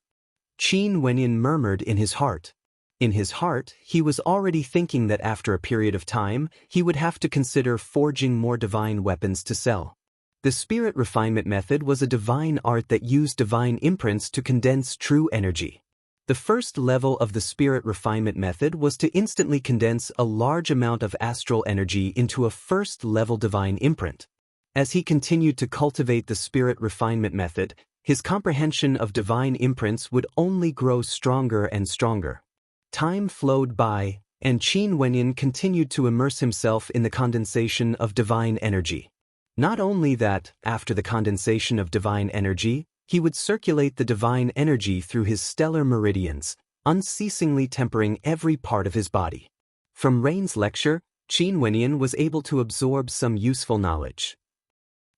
Qin Wenyin murmured in his heart. In his heart, he was already thinking that after a period of time, he would have to consider forging more divine weapons to sell. The spirit refinement method was a divine art that used divine imprints to condense true energy. The first level of the spirit refinement method was to instantly condense a large amount of astral energy into a first-level divine imprint. As he continued to cultivate the spirit refinement method, his comprehension of divine imprints would only grow stronger and stronger. Time flowed by, and Qin Wenyin continued to immerse himself in the condensation of divine energy. Not only that, after the condensation of divine energy, he would circulate the divine energy through his stellar meridians, unceasingly tempering every part of his body. From Rain's lecture, Qin Wenyin was able to absorb some useful knowledge.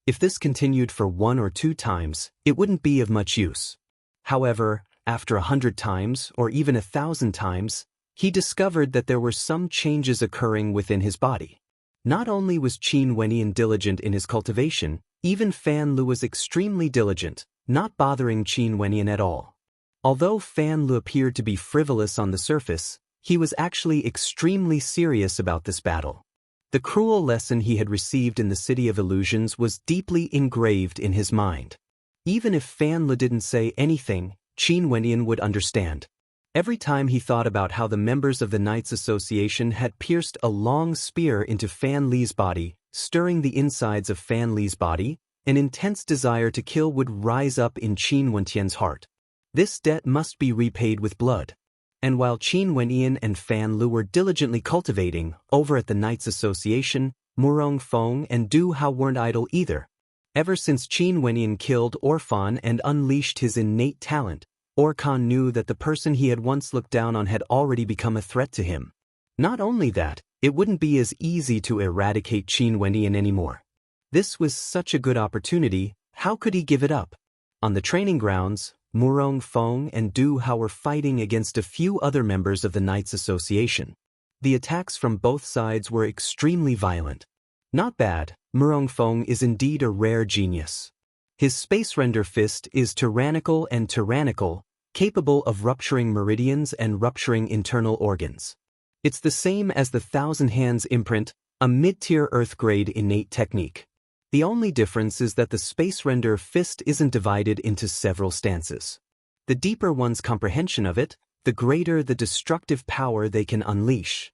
If this continued for 1 or 2 times, it wouldn't be of much use. However, after 100 times, or even 1,000 times, he discovered that there were some changes occurring within his body. Not only was Qin Wenyin diligent in his cultivation, even Fan Lu was extremely diligent, not bothering Qin Wenyin at all. Although Fan Lu appeared to be frivolous on the surface, he was actually extremely serious about this battle. The cruel lesson he had received in the City of Illusions was deeply engraved in his mind. Even if Fan Lu didn't say anything, Qin Wenyin would understand. Every time he thought about how the members of the Knights Association had pierced a long spear into Fan Li's body, stirring the insides of Fan Li's body, an intense desire to kill would rise up in Qin Wenyan's heart. This debt must be repaid with blood. And while Qin Wenyan and Fan Lu were diligently cultivating, over at the Knights Association, Murong Feng and Du Hao weren't idle either. Ever since Qin Wenyan killed Orphan and unleashed his innate talent, Orphan knew that the person he had once looked down on had already become a threat to him. Not only that, it wouldn't be as easy to eradicate Qin Wenyan anymore. This was such a good opportunity, how could he give it up? On the training grounds, Murong Feng and Du Hao were fighting against a few other members of the Knights Association. The attacks from both sides were extremely violent. Not bad, Murong Feng is indeed a rare genius. His Space Render Fist is tyrannical and tyrannical, capable of rupturing meridians and rupturing internal organs. It's the same as the Thousand Hands imprint, a mid-tier Earth-grade innate technique. The only difference is that the Space Render Fist isn't divided into several stances. The deeper one's comprehension of it, the greater the destructive power they can unleash.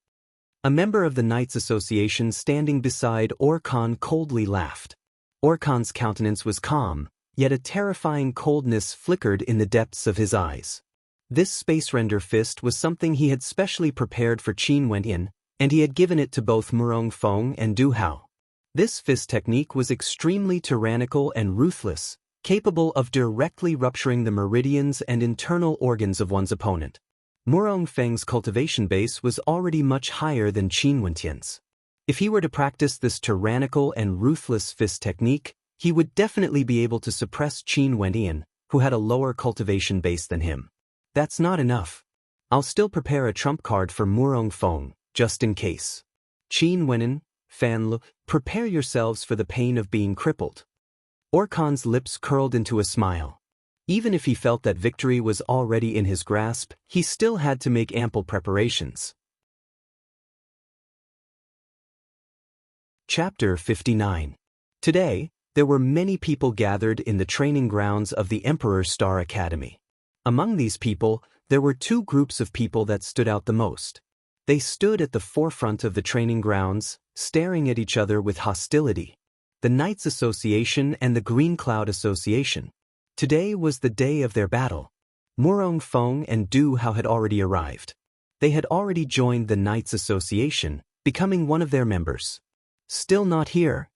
A member of the Knights Association standing beside Orphan coldly laughed. Orphan's countenance was calm, yet a terrifying coldness flickered in the depths of his eyes. This Space Render Fist was something he had specially prepared for Qin Wenyan, and he had given it to both Murong Feng and Du Hao. This fist technique was extremely tyrannical and ruthless, capable of directly rupturing the meridians and internal organs of one's opponent. Murong Feng's cultivation base was already much higher than Qin Wenyan's. If he were to practice this tyrannical and ruthless fist technique, he would definitely be able to suppress Qin Wendian, who had a lower cultivation base than him. That's not enough. I'll still prepare a trump card for Murong Feng, just in case. Qin Wendian, Fan Lu, prepare yourselves for the pain of being crippled. Orkan's lips curled into a smile. Even if he felt that victory was already in his grasp, he still had to make ample preparations. Chapter 59. Today, there were many people gathered in the training grounds of the Emperor's Star Academy. Among these people, there were two groups of people that stood out the most. They stood at the forefront of the training grounds, staring at each other with hostility. The Knights Association and the Green Cloud Association. Today was the day of their battle. Murong Feng and Du Hao had already arrived. They had already joined the Knights Association, becoming one of their members. Still not here.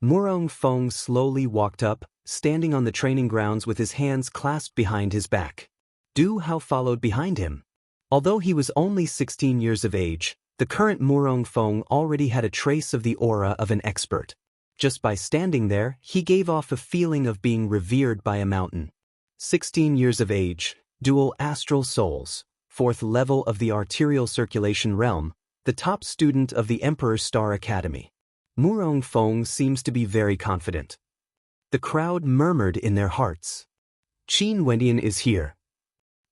Murong Feng slowly walked up, standing on the training grounds with his hands clasped behind his back. Du Hao followed behind him. Although he was only 16 years of age, the current Murong Feng already had a trace of the aura of an expert. Just by standing there, he gave off a feeling of being revered by a mountain. 16 years of age, dual astral souls, 4th level of the arterial circulation realm, the top student of the Emperor's Star Academy. Murong Feng seems to be very confident. The crowd murmured in their hearts. Qin Wendian is here.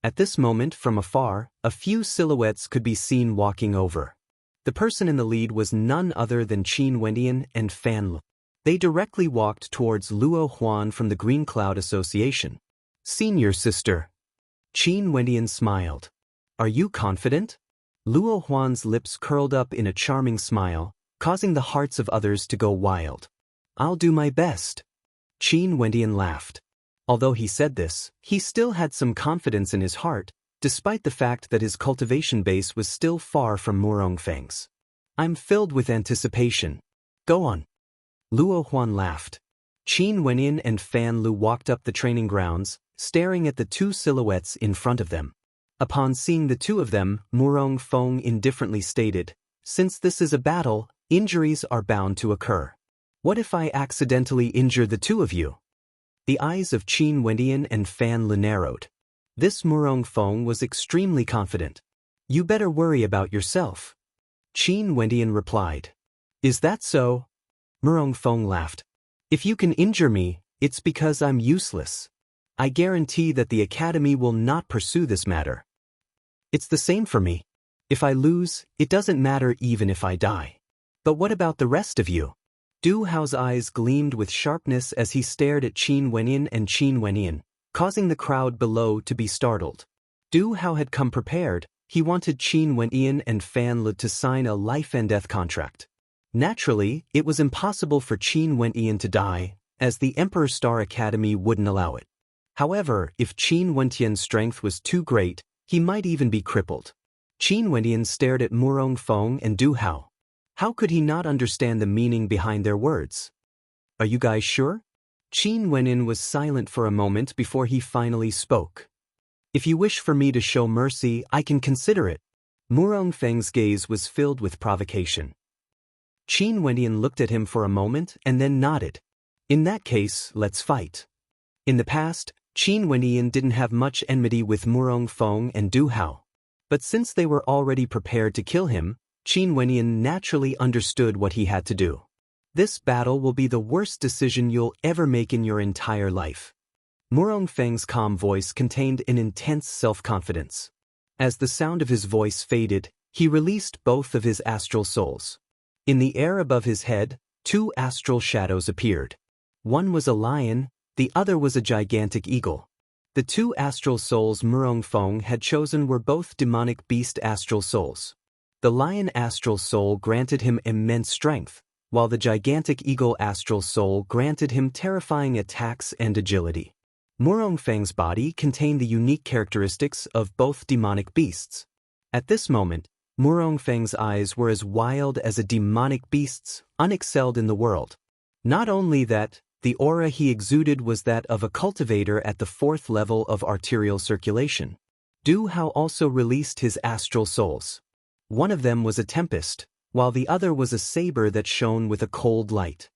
At this moment, from afar, a few silhouettes could be seen walking over. The person in the lead was none other than Qin Wendian and Fan Lu. They directly walked towards Luo Huan from the Green Cloud Association. Senior sister. Qin Wendian smiled. Are you confident? Luo Huan's lips curled up in a charming smile, causing the hearts of others to go wild. I'll do my best. Qin Wendian laughed. Although he said this, he still had some confidence in his heart, despite the fact that his cultivation base was still far from Murong Feng's. I'm filled with anticipation. Go on. Luo Huan laughed. Qin Wendian and Fan Lu walked up the training grounds, staring at the two silhouettes in front of them. Upon seeing the two of them, Murong Feng indifferently stated, since this is a battle, injuries are bound to occur. What if I accidentally injure the two of you? The eyes of Qin Wendian and Fan Lu narrowed. This Murong Feng was extremely confident. You better worry about yourself. Qin Wendian replied. Is that so? Murong Feng laughed. If you can injure me, it's because I'm useless. I guarantee that the Academy will not pursue this matter. It's the same for me. If I lose, it doesn't matter even if I die. But what about the rest of you? Du Hao's eyes gleamed with sharpness as he stared at Qin Wendian and Qin Wendian, causing the crowd below to be startled. Du Hao had come prepared. He wanted Qin Wendian and Fan Lu to sign a life-and-death contract. Naturally, it was impossible for Qin Wendian to die, as the Emperor's Star Academy wouldn't allow it. However, if Qin Wendian's strength was too great, he might even be crippled. Qin Wendian stared at Murong Feng and Du Hao. How could he not understand the meaning behind their words? Are you guys sure? Qin Wendian was silent for a moment before he finally spoke. If you wish for me to show mercy, I can consider it. Murong Feng's gaze was filled with provocation. Qin Wendian looked at him for a moment and then nodded. In that case, let's fight. In the past, Qin Wendian didn't have much enmity with Murong Feng and Du Hao. But since they were already prepared to kill him, Qin Wendian naturally understood what he had to do. This battle will be the worst decision you'll ever make in your entire life. Murong Feng's calm voice contained an intense self-confidence. As the sound of his voice faded, he released both of his astral souls. In the air above his head, two astral shadows appeared. One was a lion, the other was a gigantic eagle. The two astral souls Murong Feng had chosen were both demonic beast astral souls. The lion astral soul granted him immense strength, while the gigantic eagle astral soul granted him terrifying attacks and agility. Murong Feng's body contained the unique characteristics of both demonic beasts. At this moment, Murong Feng's eyes were as wild as a demonic beast's, unexcelled in the world. Not only that, the aura he exuded was that of a cultivator at the 4th level of arterial circulation. Du Hao also released his astral souls. One of them was a tempest, while the other was a saber that shone with a cold light.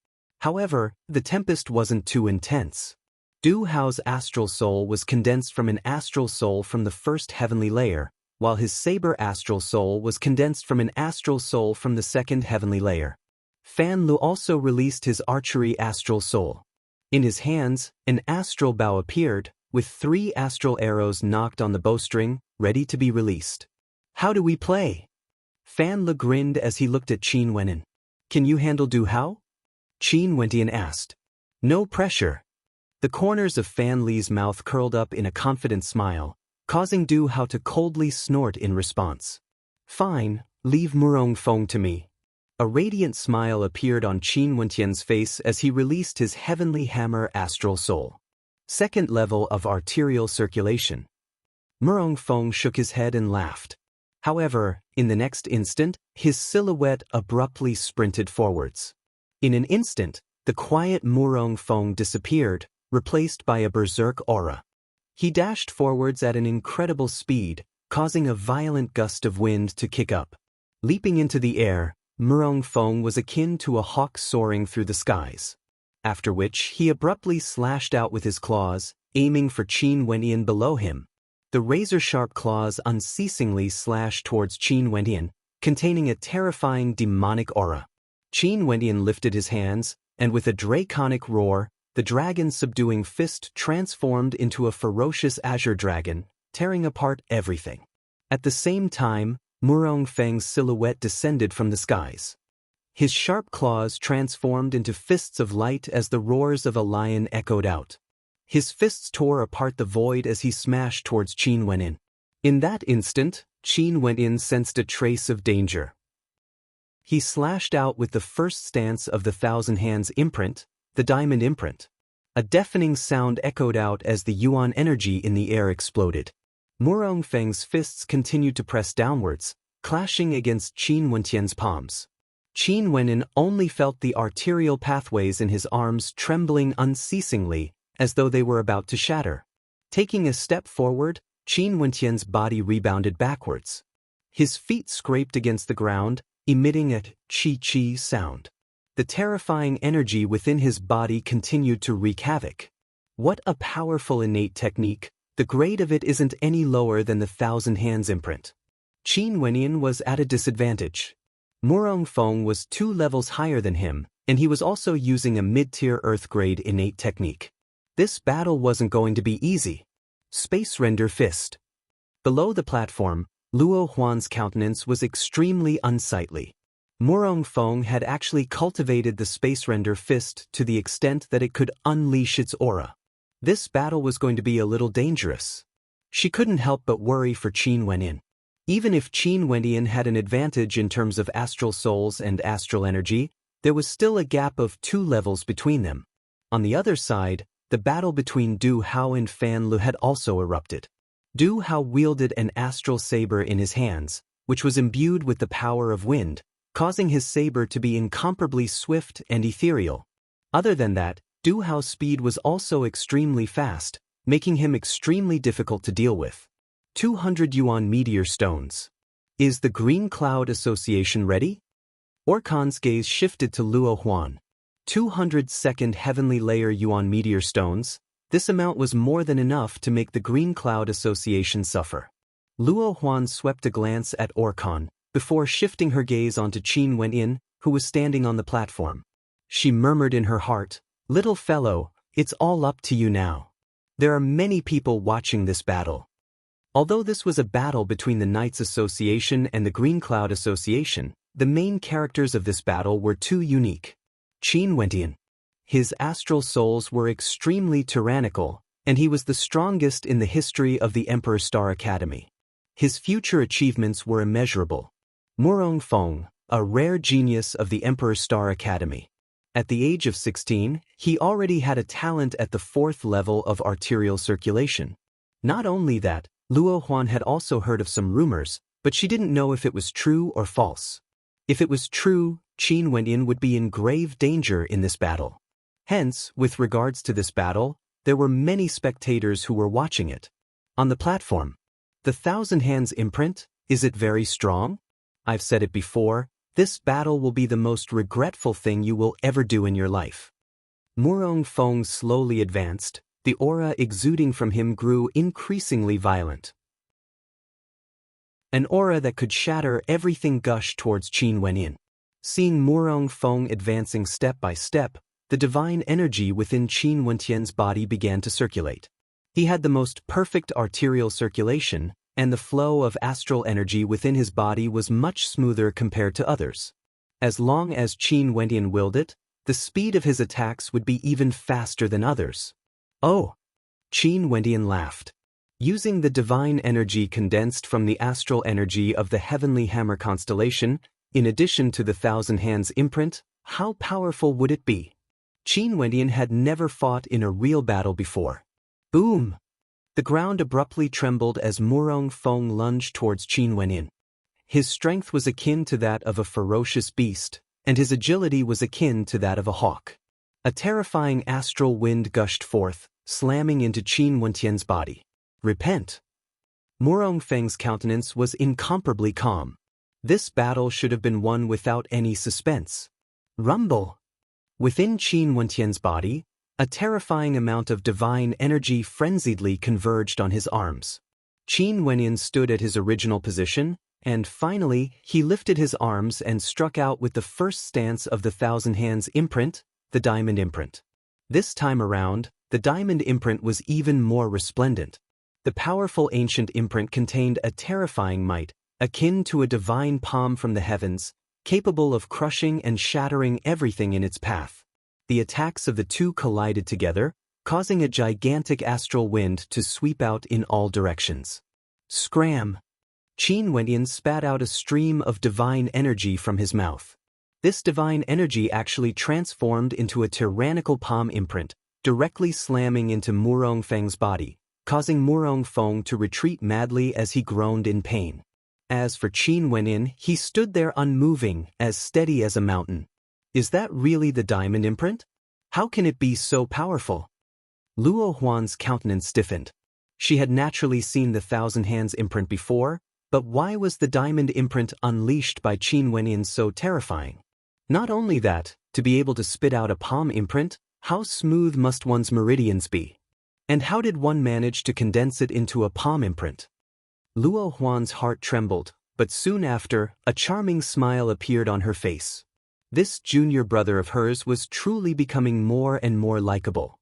However, the tempest wasn't too intense. Du Hao's astral soul was condensed from an astral soul from the first heavenly layer, while his saber astral soul was condensed from an astral soul from the second heavenly layer. Fan Lu also released his archery astral soul. In his hands, an astral bow appeared, with 3 astral arrows knocked on the bowstring, ready to be released. How do we play? Fan Lu grinned as he looked at Qin Wenin. Can you handle Du Hao? Qin Wentian asked. No pressure. The corners of Fan Li's mouth curled up in a confident smile, causing Du Hao to coldly snort in response. Fine, leave Murong Feng to me. A radiant smile appeared on Qin Wentian's face as he released his heavenly hammer astral soul. Second level of arterial circulation. Murong Feng shook his head and laughed. However, in the next instant, his silhouette abruptly sprinted forwards. In an instant, the quiet Murong Feng disappeared, replaced by a berserk aura. He dashed forwards at an incredible speed, causing a violent gust of wind to kick up. Leaping into the air, Murong Feng was akin to a hawk soaring through the skies. After which he abruptly slashed out with his claws, aiming for Qin Wentian below him. The razor-sharp claws unceasingly slashed towards Qin Wentian, containing a terrifying demonic aura. Qin Wentian lifted his hands, and with a draconic roar, the dragon's subduing fist transformed into a ferocious azure dragon, tearing apart everything. At the same time, Murong Feng's silhouette descended from the skies. His sharp claws transformed into fists of light as the roars of a lion echoed out. His fists tore apart the void as he smashed towards Qin Wenin. In that instant, Qin Wenin sensed a trace of danger. He slashed out with the first stance of the Thousand Hands imprint, the diamond imprint. A deafening sound echoed out as the yuan energy in the air exploded. Murong Feng's fists continued to press downwards, clashing against Qin Wentian's palms. Qin Wenin only felt the arterial pathways in his arms trembling unceasingly, as though they were about to shatter. Taking a step forward, Qin Wentian's body rebounded backwards. His feet scraped against the ground, emitting a chi-chi sound. The terrifying energy within his body continued to wreak havoc. What a powerful innate technique! The grade of it isn't any lower than the Thousand Hands imprint. Qin Wentian was at a disadvantage. Murong Feng was 2 levels higher than him, and he was also using a mid-tier Earth-grade innate technique. This battle wasn't going to be easy. Space Render Fist. Below the platform, Luo Huan's countenance was extremely unsightly. Murong Feng had actually cultivated the Space Render Fist to the extent that it could unleash its aura. This battle was going to be a little dangerous. She couldn't help but worry for Qin Wenin. Even if Qin Wentian had an advantage in terms of astral souls and astral energy, there was still a gap of 2 levels between them. On the other side, the battle between Du Hao and Fan Lu had also erupted. Du Hao wielded an astral saber in his hands, which was imbued with the power of wind, causing his saber to be incomparably swift and ethereal. Other than that, Du Hao's speed was also extremely fast, making him extremely difficult to deal with. 200 yuan meteor stones. Is the Green Cloud Association ready? Orkan's gaze shifted to Luo Huan. 200 second heavenly layer yuan meteor stones. This amount was more than enough to make the Green Cloud Association suffer. Luo Huan swept a glance at Orkan, before shifting her gaze onto Qin Wentian, who was standing on the platform. She murmured in her heart, "Little fellow, it's all up to you now. There are many people watching this battle." Although this was a battle between the Knights Association and the Green Cloud Association, the main characters of this battle were 2 unique. Qin Wentian. His astral souls were extremely tyrannical, and he was the strongest in the history of the Emperor Star Academy. His future achievements were immeasurable. Murong Feng, a rare genius of the Emperor Star Academy. At the age of 16, he already had a talent at the 4th level of arterial circulation. Not only that, Luo Huan had also heard of some rumors, but she didn't know if it was true or false. If it was true, Qin Wentian would be in grave danger in this battle. Hence, with regards to this battle, there were many spectators who were watching it. On the platform, the Thousand Hands imprint, is it very strong? I've said it before, this battle will be the most regretful thing you will ever do in your life. Murong Feng slowly advanced, the aura exuding from him grew increasingly violent. An aura that could shatter everything gushed towards Qin Wenyin. Seeing Murong Feng advancing step by step, the divine energy within Qin Wentian's body began to circulate. He had the most perfect arterial circulation, and the flow of astral energy within his body was much smoother compared to others. As long as Qin Wentian willed it, the speed of his attacks would be even faster than others. Oh! Qin Wentian laughed. Using the divine energy condensed from the astral energy of the Heavenly Hammer constellation, in addition to the Thousand Hands imprint, how powerful would it be? Qin Wentian had never fought in a real battle before. Boom! The ground abruptly trembled as Murong Feng lunged towards Qin Wenyin. His strength was akin to that of a ferocious beast, and his agility was akin to that of a hawk. A terrifying astral wind gushed forth, slamming into Qin Wentian's body. Repent! Murong Feng's countenance was incomparably calm. This battle should have been won without any suspense. Rumble! Within Qin Wentian's body, a terrifying amount of divine energy frenziedly converged on his arms. Qin Wenyin stood at his original position, and finally he lifted his arms and struck out with the first stance of the Thousand Hands imprint, the diamond imprint. This time around, the diamond imprint was even more resplendent. The powerful ancient imprint contained a terrifying might, akin to a divine palm from the heavens, capable of crushing and shattering everything in its path. The attacks of the two collided together, causing a gigantic astral wind to sweep out in all directions. Scram! Qin Wenyin spat out a stream of divine energy from his mouth. This divine energy actually transformed into a tyrannical palm imprint, directly slamming into Murong Feng's body, causing Murong Feng to retreat madly as he groaned in pain. As for Qin Wenyin, he stood there unmoving, as steady as a mountain. Is that really the diamond imprint? How can it be so powerful? Luo Huan's countenance stiffened. She had naturally seen the Thousand Hands imprint before, but why was the diamond imprint unleashed by Qin Wenyin so terrifying? Not only that, to be able to spit out a palm imprint, how smooth must one's meridians be? And how did one manage to condense it into a palm imprint? Luo Huan's heart trembled, but soon after, a charming smile appeared on her face. This junior brother of hers was truly becoming more and more likable.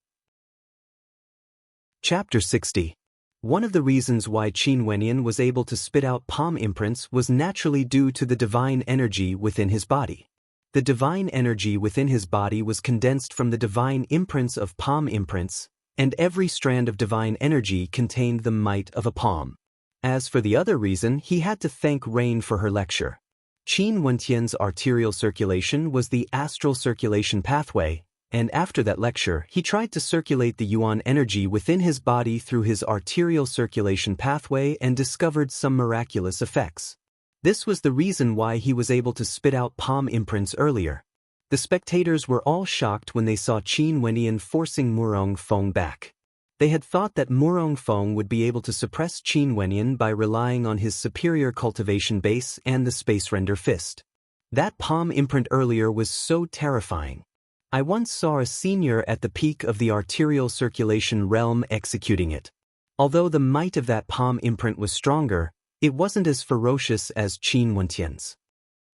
Chapter 60. One of the reasons why Qin Wenyin was able to spit out palm imprints was naturally due to the divine energy within his body. The divine energy within his body was condensed from the divine imprints of palm imprints, and every strand of divine energy contained the might of a palm. As for the other reason, he had to thank Rain for her lecture. Qin Wentian's arterial circulation was the astral circulation pathway, and after that lecture, he tried to circulate the Yuan energy within his body through his arterial circulation pathway and discovered some miraculous effects. This was the reason why he was able to spit out palm imprints earlier. The spectators were all shocked when they saw Qin Wenyin forcing Murong Feng back. They had thought that Murong Feng would be able to suppress Qin Wenyin by relying on his superior cultivation base and the space render fist. That palm imprint earlier was so terrifying. I once saw a senior at the peak of the arterial circulation realm executing it. Although the might of that palm imprint was stronger, it wasn't as ferocious as Qin Wentian's.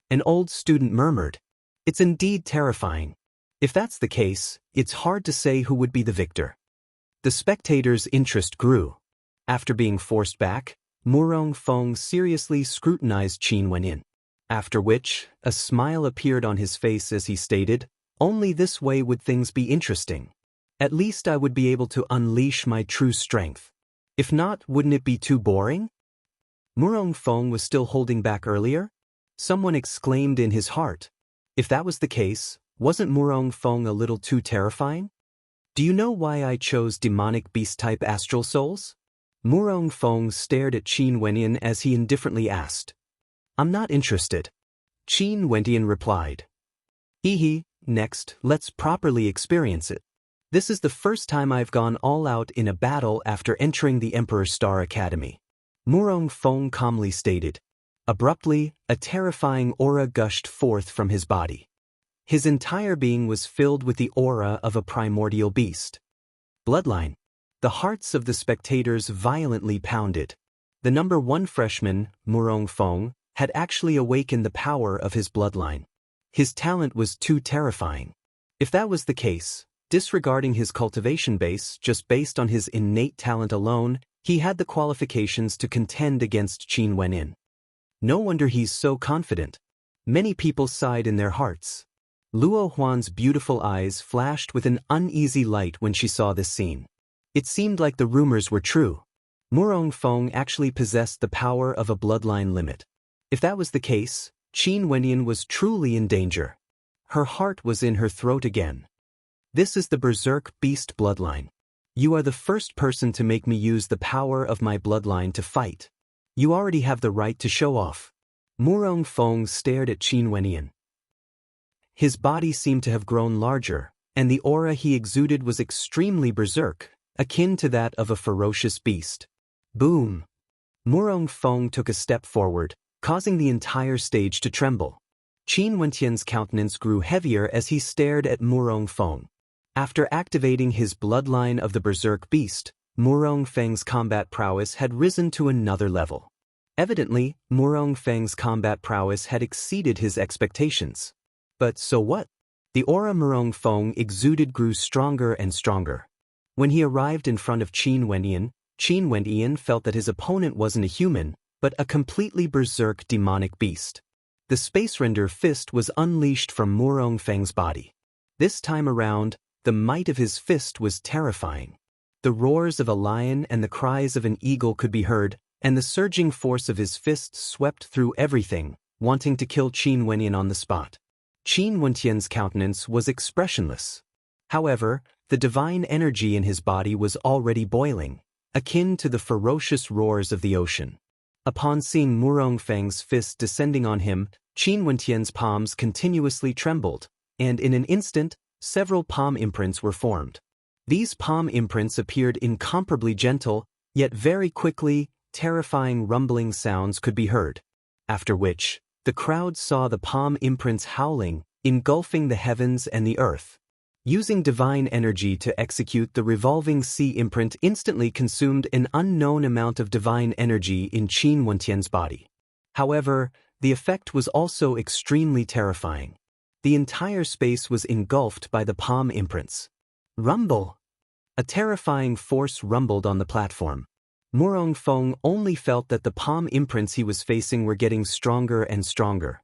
An old student murmured, "It's indeed terrifying. If that's the case, it's hard to say who would be the victor." The spectators' interest grew. After being forced back, Murong Feng seriously scrutinized Qin Wenyin. After which, a smile appeared on his face as he stated, "Only this way would things be interesting. At least I would be able to unleash my true strength. If not, wouldn't it be too boring?" Murong Feng was still holding back earlier? Someone exclaimed in his heart. If that was the case, wasn't Murong Feng a little too terrifying? Do you know why I chose demonic beast-type astral souls? Murong Feng stared at Qin Wenyin as he indifferently asked. "I'm not interested." Qin Wenyin replied. "Hee, next, let's properly experience it. This is the first time I've gone all out in a battle after entering the Emperor's Star Academy." Murong Feng calmly stated. Abruptly, a terrifying aura gushed forth from his body. His entire being was filled with the aura of a primordial beast. Bloodline. The hearts of the spectators violently pounded. The number 1 freshman, Murong Feng, had actually awakened the power of his bloodline. His talent was too terrifying. If that was the case, disregarding his cultivation base just based on his innate talent alone, he had the qualifications to contend against Qin Wenin. No wonder he's so confident. Many people sighed in their hearts. Luo Huan's beautiful eyes flashed with an uneasy light when she saw this scene. It seemed like the rumors were true. Murong Feng actually possessed the power of a bloodline limit. If that was the case, Qin Wenin was truly in danger. Her heart was in her throat again. This is the Berserk Beast bloodline. You are the first person to make me use the power of my bloodline to fight. You already have the right to show off. Murong Feng stared at Qin Wenin. His body seemed to have grown larger, and the aura he exuded was extremely berserk, akin to that of a ferocious beast. Boom! Murong Feng took a step forward, causing the entire stage to tremble. Qin Wentian's countenance grew heavier as he stared at Murong Feng. After activating his bloodline of the berserk beast, Murong Feng's combat prowess had risen to another level. Evidently, Murong Feng's combat prowess had exceeded his expectations. But so what? The aura Murong Feng exuded grew stronger and stronger. When he arrived in front of Qin Wendian felt that his opponent wasn't a human, but a completely berserk demonic beast. The Space Render fist was unleashed from Murong Feng's body. This time around, the might of his fist was terrifying. The roars of a lion and the cries of an eagle could be heard, and the surging force of his fist swept through everything, wanting to kill Qin Wenyan on the spot. Qin Wentian's countenance was expressionless. However, the divine energy in his body was already boiling, akin to the ferocious roars of the ocean. Upon seeing Murong Feng's fist descending on him, Qin Wentian's palms continuously trembled, and in an instant, several palm imprints were formed. These palm imprints appeared incomparably gentle, yet very quickly, terrifying rumbling sounds could be heard. After which, the crowd saw the palm imprints howling, engulfing the heavens and the earth. Using divine energy to execute the revolving sea imprint instantly consumed an unknown amount of divine energy in Qin Wentian's body. However, the effect was also extremely terrifying. The entire space was engulfed by the palm imprints. Rumble! A terrifying force rumbled on the platform. Murong Feng only felt that the palm imprints he was facing were getting stronger and stronger.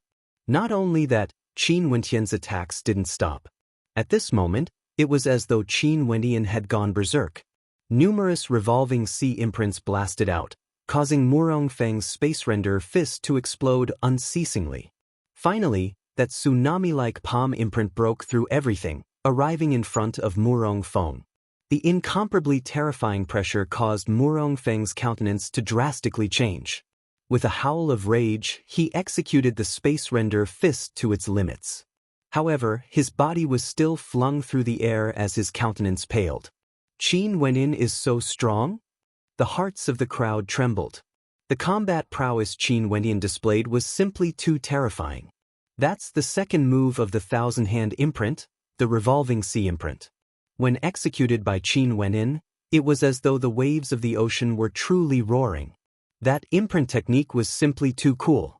Not only that, Qin Wentian's attacks didn't stop. At this moment, it was as though Qin Wentian had gone berserk. Numerous revolving sea imprints blasted out, causing Murong Feng's Space Render fist to explode unceasingly. Finally, that tsunami-like palm imprint broke through everything, arriving in front of Murong Feng. The incomparably terrifying pressure caused Murong Feng's countenance to drastically change. With a howl of rage, he executed the Space Render fist to its limits. However, his body was still flung through the air as his countenance paled. Qin Wenin is so strong? The hearts of the crowd trembled. The combat prowess Qin Wenin displayed was simply too terrifying. That's the second move of the thousand-hand imprint, the revolving sea imprint. When executed by Qin Wenin, it was as though the waves of the ocean were truly roaring. That imprint technique was simply too cool.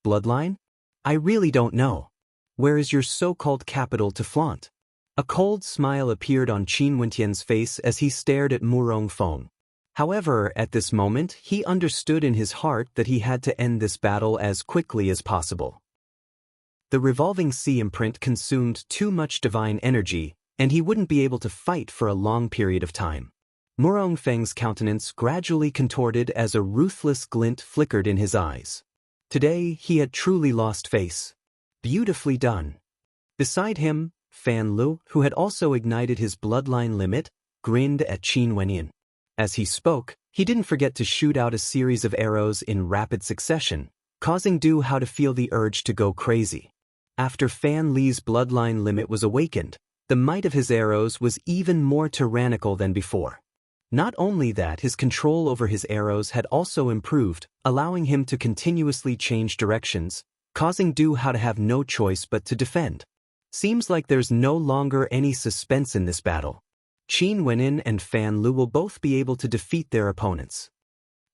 Bloodline? I really don't know. Where is your so-called capital to flaunt? A cold smile appeared on Qin Wentian's face as he stared at Murong Feng. However, at this moment, he understood in his heart that he had to end this battle as quickly as possible. The revolving sea imprint consumed too much divine energy, and he wouldn't be able to fight for a long period of time. Murong Feng's countenance gradually contorted as a ruthless glint flickered in his eyes. Today, he had truly lost face. Beautifully done. Beside him, Fan Lu, who had also ignited his bloodline limit, grinned at Qin Wenin. As he spoke, he didn't forget to shoot out a series of arrows in rapid succession, causing Du Hao to feel the urge to go crazy. After Fan Li's bloodline limit was awakened, the might of his arrows was even more tyrannical than before. Not only that, his control over his arrows had also improved, allowing him to continuously change directions, causing Du Hao to have no choice but to defend. Seems like there's no longer any suspense in this battle. Qin Wenin and Fan Lu will both be able to defeat their opponents.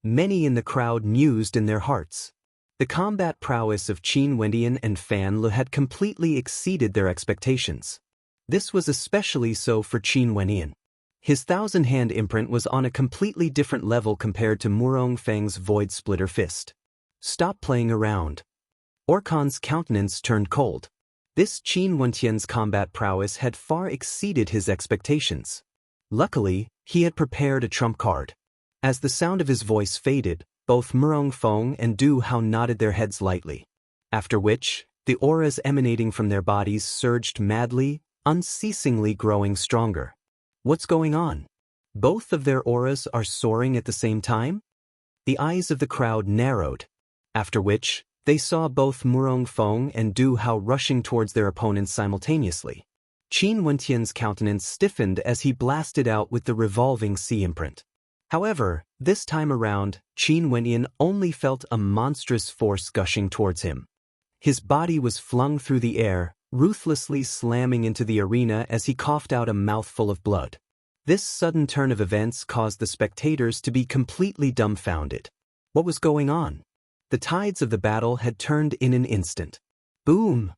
Many in the crowd mused in their hearts. The combat prowess of Qin Wenin and Fan Lu had completely exceeded their expectations. This was especially so for Qin Wenin. His thousand-hand imprint was on a completely different level compared to Murong Feng's Void Splitter Fist. Stop playing around. Orkan's countenance turned cold. This Qin Wentian's combat prowess had far exceeded his expectations. Luckily, he had prepared a trump card. As the sound of his voice faded, both Murong Feng and Du Hao nodded their heads lightly. After which, the auras emanating from their bodies surged madly, unceasingly growing stronger. What's going on? Both of their auras are soaring at the same time? The eyes of the crowd narrowed. After which, they saw both Murong Feng and Du Hao rushing towards their opponents simultaneously. Qin Wentian's countenance stiffened as he blasted out with the revolving sea imprint. However, this time around, Qin Wentian only felt a monstrous force gushing towards him. His body was flung through the air, ruthlessly slamming into the arena as he coughed out a mouthful of blood. This sudden turn of events caused the spectators to be completely dumbfounded. What was going on? The tides of the battle had turned in an instant. Boom!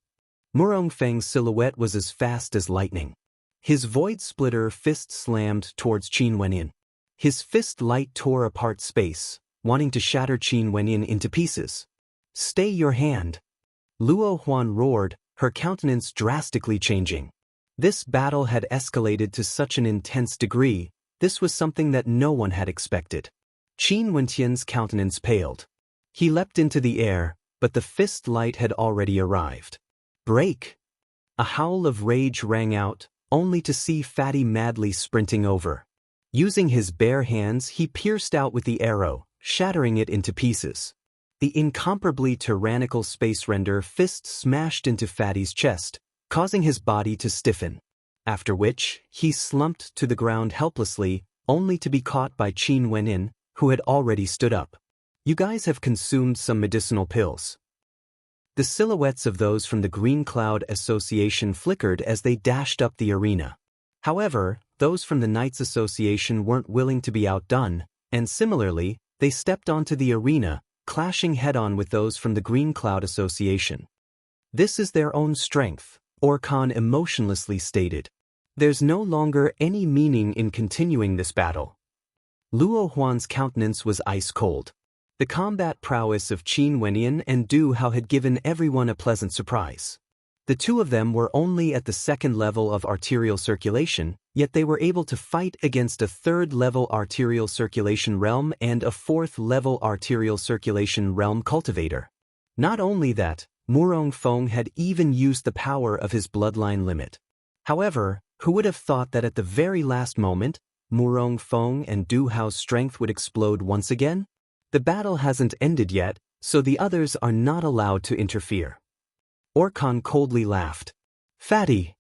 Murong Feng's silhouette was as fast as lightning. His Void Splitter fist slammed towards Qin Wenin. His fist light tore apart space, wanting to shatter Qin Wenin into pieces. Stay your hand! Luo Huan roared, her countenance drastically changing. This battle had escalated to such an intense degree, this was something that no one had expected. Qin Wentian's countenance paled. He leapt into the air, but the fist light had already arrived. Break! A howl of rage rang out, only to see Fatty madly sprinting over. Using his bare hands, he pierced out with the arrow, shattering it into pieces. The incomparably tyrannical Space Render fist smashed into Fatty's chest, causing his body to stiffen. After which, he slumped to the ground helplessly, only to be caught by Qin Wenin, who had already stood up. You guys have consumed some medicinal pills. The silhouettes of those from the Green Cloud Association flickered as they dashed up the arena. However, those from the Knights Association weren't willing to be outdone, and similarly, they stepped onto the arena, clashing head-on with those from the Green Cloud Association. This is their own strength, Orkan emotionlessly stated. There's no longer any meaning in continuing this battle. Luo Huan's countenance was ice-cold. The combat prowess of Qin Wenin and Du Hao had given everyone a pleasant surprise. The two of them were only at the second level of arterial circulation, yet they were able to fight against a third-level arterial circulation realm and a fourth-level arterial circulation realm cultivator. Not only that, Murong Feng had even used the power of his bloodline limit. However, who would have thought that at the very last moment, Murong Feng and Du Hao's strength would explode once again? The battle hasn't ended yet, so the others are not allowed to interfere. Orkan coldly laughed. Fatty!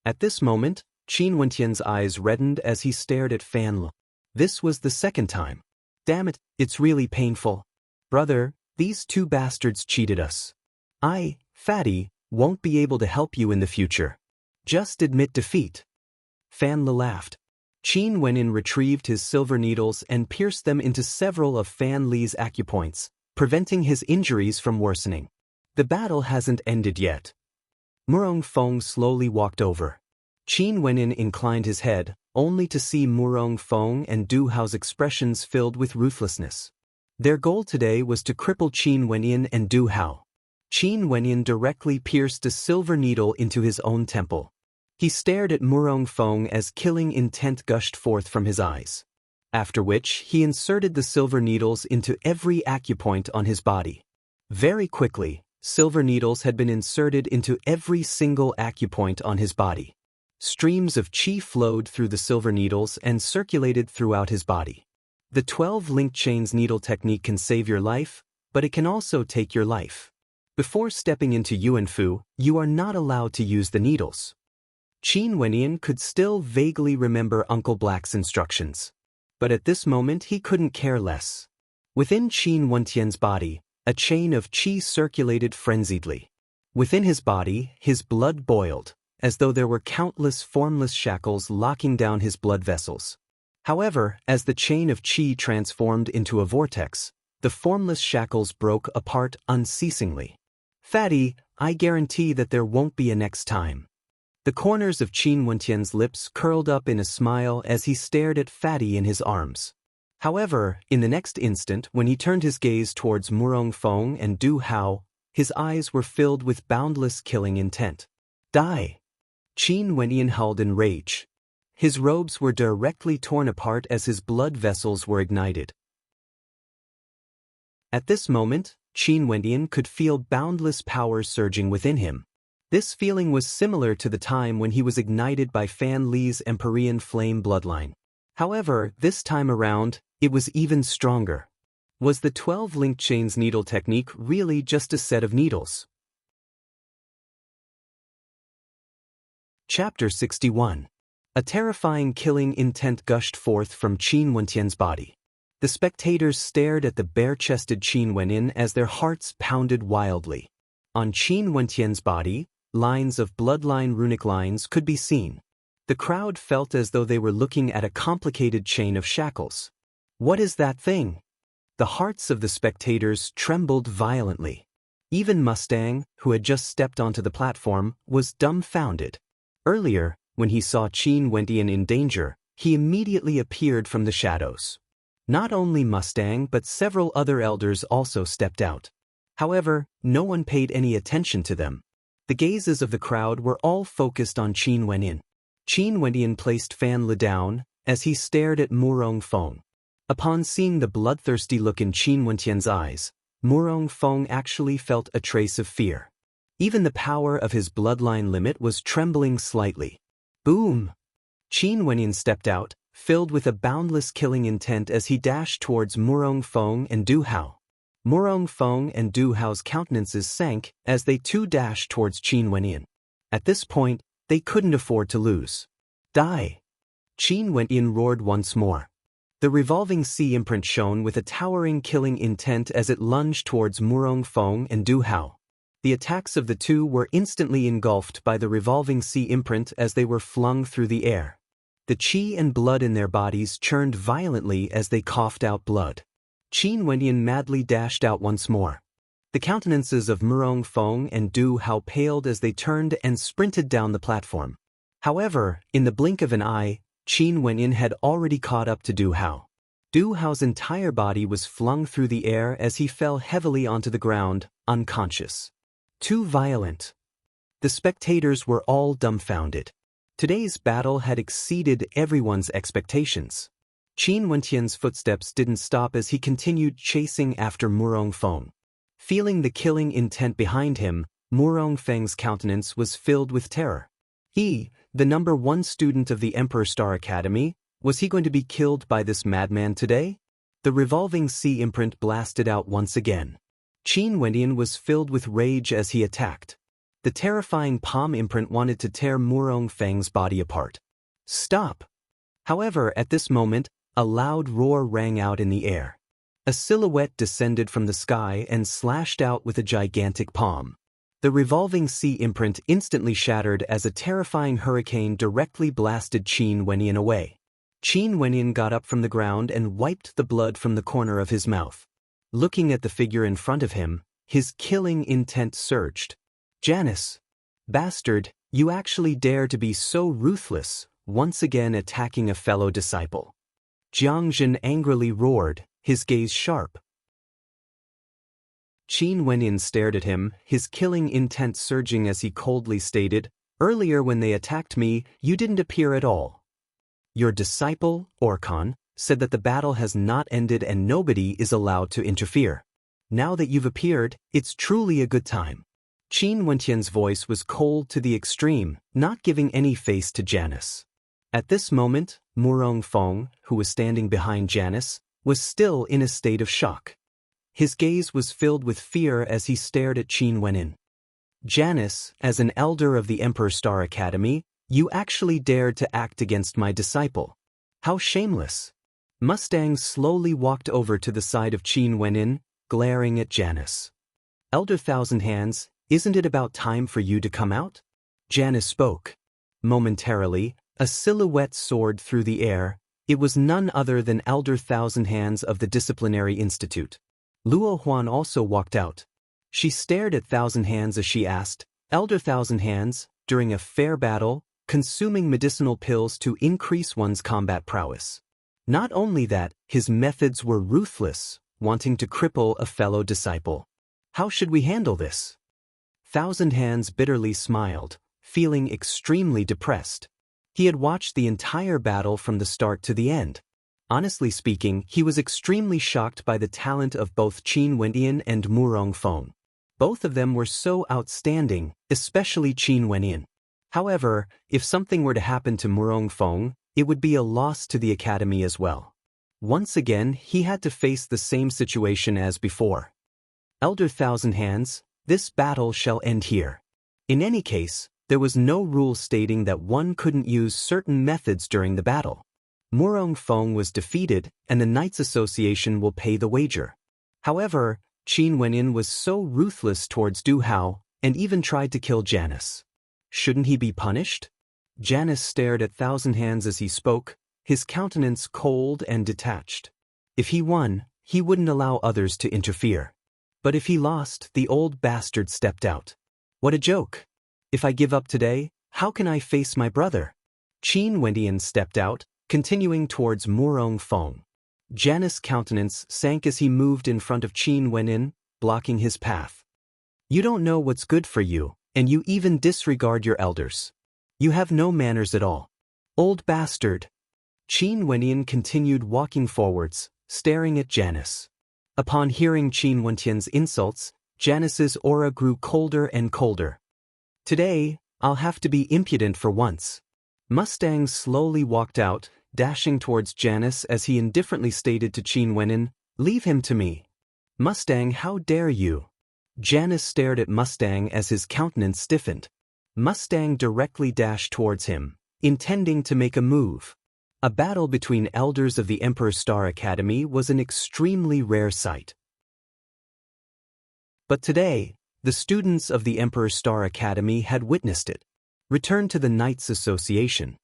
At this moment, Qin Wentian's eyes reddened as he stared at Fan Lu. This was the second time. Damn it, it's really painful. Brother, these two bastards cheated us. I, Fatty, won't be able to help you in the future. Just admit defeat. Fan Lu laughed. Qin Wenin retrieved his silver needles and pierced them into several of Fan Li's acupoints, preventing his injuries from worsening. The battle hasn't ended yet. Murong Feng slowly walked over. Qin Wenin inclined his head, only to see Murong Feng and Du Hao's expressions filled with ruthlessness. Their goal today was to cripple Qin Wenin and Du Hao. Qin Wenin directly pierced a silver needle into his own temple. He stared at Murong Feng as killing intent gushed forth from his eyes. After which, he inserted the silver needles into every acupoint on his body. Very quickly, silver needles had been inserted into every single acupoint on his body. Streams of qi flowed through the silver needles and circulated throughout his body. The 12 linked chains needle technique can save your life, but it can also take your life. Before stepping into Yuanfu, you are not allowed to use the needles. Qin Wenin could still vaguely remember Uncle Black's instructions. But at this moment he couldn't care less. Within Qin Wentian's body, a chain of qi circulated frenziedly. Within his body, his blood boiled, as though there were countless formless shackles locking down his blood vessels. However, as the chain of qi transformed into a vortex, the formless shackles broke apart unceasingly. Fatty, I guarantee that there won't be a next time. The corners of Qin Wentian's lips curled up in a smile as he stared at Fatty in his arms. However, in the next instant when he turned his gaze towards Murong Feng and Du Hao, his eyes were filled with boundless killing intent. Die! Qin Wentian howled in rage. His robes were directly torn apart as his blood vessels were ignited. At this moment, Qin Wentian could feel boundless power surging within him. This feeling was similar to the time when he was ignited by Fan Li's Empyrean flame bloodline. However, this time around, it was even stronger. Was the 12 link chains needle technique really just a set of needles? Chapter 61. A terrifying killing intent gushed forth from Qin Wentian's body. The spectators stared at the bare-chested Qin Wentian as their hearts pounded wildly. On Qin Wentian's body, lines of bloodline runic lines could be seen. The crowd felt as though they were looking at a complicated chain of shackles. What is that thing? The hearts of the spectators trembled violently. Even Mustang, who had just stepped onto the platform, was dumbfounded. Earlier, when he saw Qin Wentian in danger, he immediately appeared from the shadows. Not only Mustang but several other elders also stepped out. However, no one paid any attention to them. The gazes of the crowd were all focused on Qin Wentian. Qin Wentian placed Fan Li down as he stared at Murong Feng. Upon seeing the bloodthirsty look in Qin Wentian's eyes, Murong Feng actually felt a trace of fear. Even the power of his bloodline limit was trembling slightly. Boom! Qin Wentian stepped out, filled with a boundless killing intent as he dashed towards Murong Feng and Du Hao. Murong Feng and Du Hao's countenances sank as they too dashed towards Qin Wentian. At this point, they couldn't afford to lose. Die! Qin Wentian roared once more. The revolving sea imprint shone with a towering killing intent as it lunged towards Murong Feng and Du Hao. The attacks of the two were instantly engulfed by the revolving sea imprint as they were flung through the air. The qi and blood in their bodies churned violently as they coughed out blood. Qin Wentian madly dashed out once more. The countenances of Murong Feng and Du Hao paled as they turned and sprinted down the platform. However, in the blink of an eye, Qin Wentian had already caught up to Du Hao. Du Hao's entire body was flung through the air as he fell heavily onto the ground, unconscious. Too violent. The spectators were all dumbfounded. Today's battle had exceeded everyone's expectations. Qin Wentian's footsteps didn't stop as he continued chasing after Murong Feng. Feeling the killing intent behind him, Murong Feng's countenance was filled with terror. He, the #1 student of the Emperor Star Academy, was he going to be killed by this madman today? The revolving sea imprint blasted out once again. Qin Wentian was filled with rage as he attacked. The terrifying palm imprint wanted to tear Murong Feng's body apart. Stop! However, at this moment, a loud roar rang out in the air. A silhouette descended from the sky and slashed out with a gigantic palm. The revolving sea imprint instantly shattered as a terrifying hurricane directly blasted Qin Wentian away. Qin Wentian got up from the ground and wiped the blood from the corner of his mouth. Looking at the figure in front of him, his killing intent surged. Janice! Bastard, you actually dare to be so ruthless, once again attacking a fellow disciple. Jiang Zhen angrily roared, his gaze sharp. Qin Wentian stared at him, his killing intent surging as he coldly stated, "Earlier when they attacked me, you didn't appear at all. Your disciple, Orkan, said that the battle has not ended and nobody is allowed to interfere. Now that you've appeared, it's truly a good time." Qin Wentian's voice was cold to the extreme, not giving any face to Janice. At this moment, Murong Feng, who was standing behind Janice, was still in a state of shock. His gaze was filled with fear as he stared at Qin Wentian. Janice, as an elder of the Emperor Star Academy, you actually dared to act against my disciple. How shameless! Mustang slowly walked over to the side of Qin Wentian, glaring at Janice. Elder Thousand Hands, isn't it about time for you to come out? Janice spoke. Momentarily, a silhouette soared through the air. It was none other than Elder Thousand Hands of the Disciplinary Institute. Luo Huan also walked out. She stared at Thousand Hands as she asked, "Elder Thousand Hands, during a fair battle, consuming medicinal pills to increase one's combat prowess. Not only that, his methods were ruthless, wanting to cripple a fellow disciple. How should we handle this?" Thousand Hands bitterly smiled, feeling extremely depressed. He had watched the entire battle from the start to the end. Honestly speaking, he was extremely shocked by the talent of both Qin Wenyan and Murong Feng. Both of them were so outstanding, especially Qin Wenyan. However, if something were to happen to Murong Feng, it would be a loss to the academy as well. Once again, he had to face the same situation as before. "Elder Thousand Hands, this battle shall end here." In any case, there was no rule stating that one couldn't use certain methods during the battle. Murong Feng was defeated, and the Knights Association will pay the wager. However, Qin Wenyan was so ruthless towards Du Hao, and even tried to kill Janice. Shouldn't he be punished? Janice stared at Thousand Hands as he spoke, his countenance cold and detached. If he won, he wouldn't allow others to interfere. But if he lost, the old bastard stepped out. What a joke! If I give up today, how can I face my brother? Qin Wenyan stepped out, continuing towards Murong Feng. Janice's countenance sank as he moved in front of Qin Wenyan, blocking his path. "You don't know what's good for you, and you even disregard your elders. You have no manners at all. Old bastard." Qin Wenyan continued walking forwards, staring at Janice. Upon hearing Qin Wenyan's insults, Janice's aura grew colder and colder. "Today, I'll have to be impudent for once." Mustang slowly walked out, dashing towards Janice as he indifferently stated to Qin Wenyan, "Leave him to me." "Mustang, how dare you?" Janice stared at Mustang as his countenance stiffened. Mustang directly dashed towards him, intending to make a move. A battle between elders of the Emperor Star Academy was an extremely rare sight. But today, the students of the Emperor Star Academy had witnessed it. "Return to the Knights Association."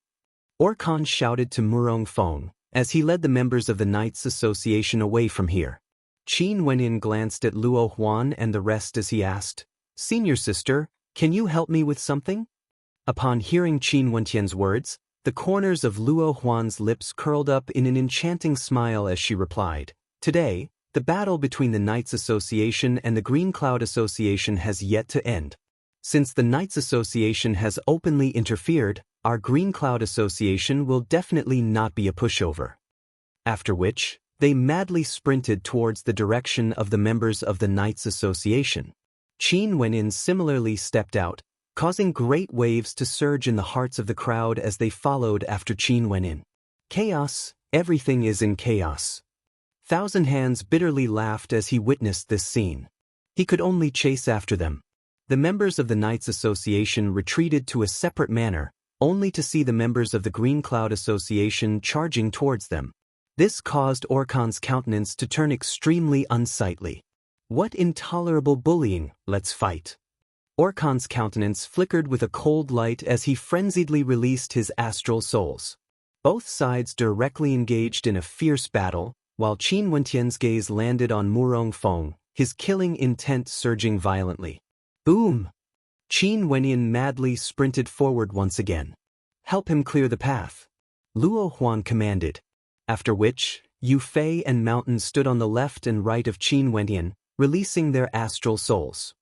Orkan shouted to Murong Feng, as he led the members of the Knights Association away from here. Qin Wenyan glanced at Luo Huan and the rest as he asked, "Senior sister, can you help me with something?" Upon hearing Qin Wenyan's words, the corners of Luo Huan's lips curled up in an enchanting smile as she replied, "Today, the battle between the Knights Association and the Green Cloud Association has yet to end. Since the Knights Association has openly interfered, our Green Cloud Association will definitely not be a pushover." After which, they madly sprinted towards the direction of the members of the Knights Association. Qin Wenyan similarly stepped out, causing great waves to surge in the hearts of the crowd as they followed after Qin Wenyan. Chaos, everything is in chaos. Thousand Hands bitterly laughed as he witnessed this scene. He could only chase after them. The members of the Knights Association retreated to a separate manner, only to see the members of the Green Cloud Association charging towards them. This caused Orkan's countenance to turn extremely unsightly. "What intolerable bullying, let's fight." Orkan's countenance flickered with a cold light as he frenziedly released his astral souls. Both sides directly engaged in a fierce battle, while Qin Wenyan's gaze landed on Murong Feng, his killing intent surging violently. Boom! Qin Wenyan madly sprinted forward once again. "Help him clear the path," Luo Huan commanded. After which, Yu Fei and Mountain stood on the left and right of Qin Wenyan, releasing their astral souls.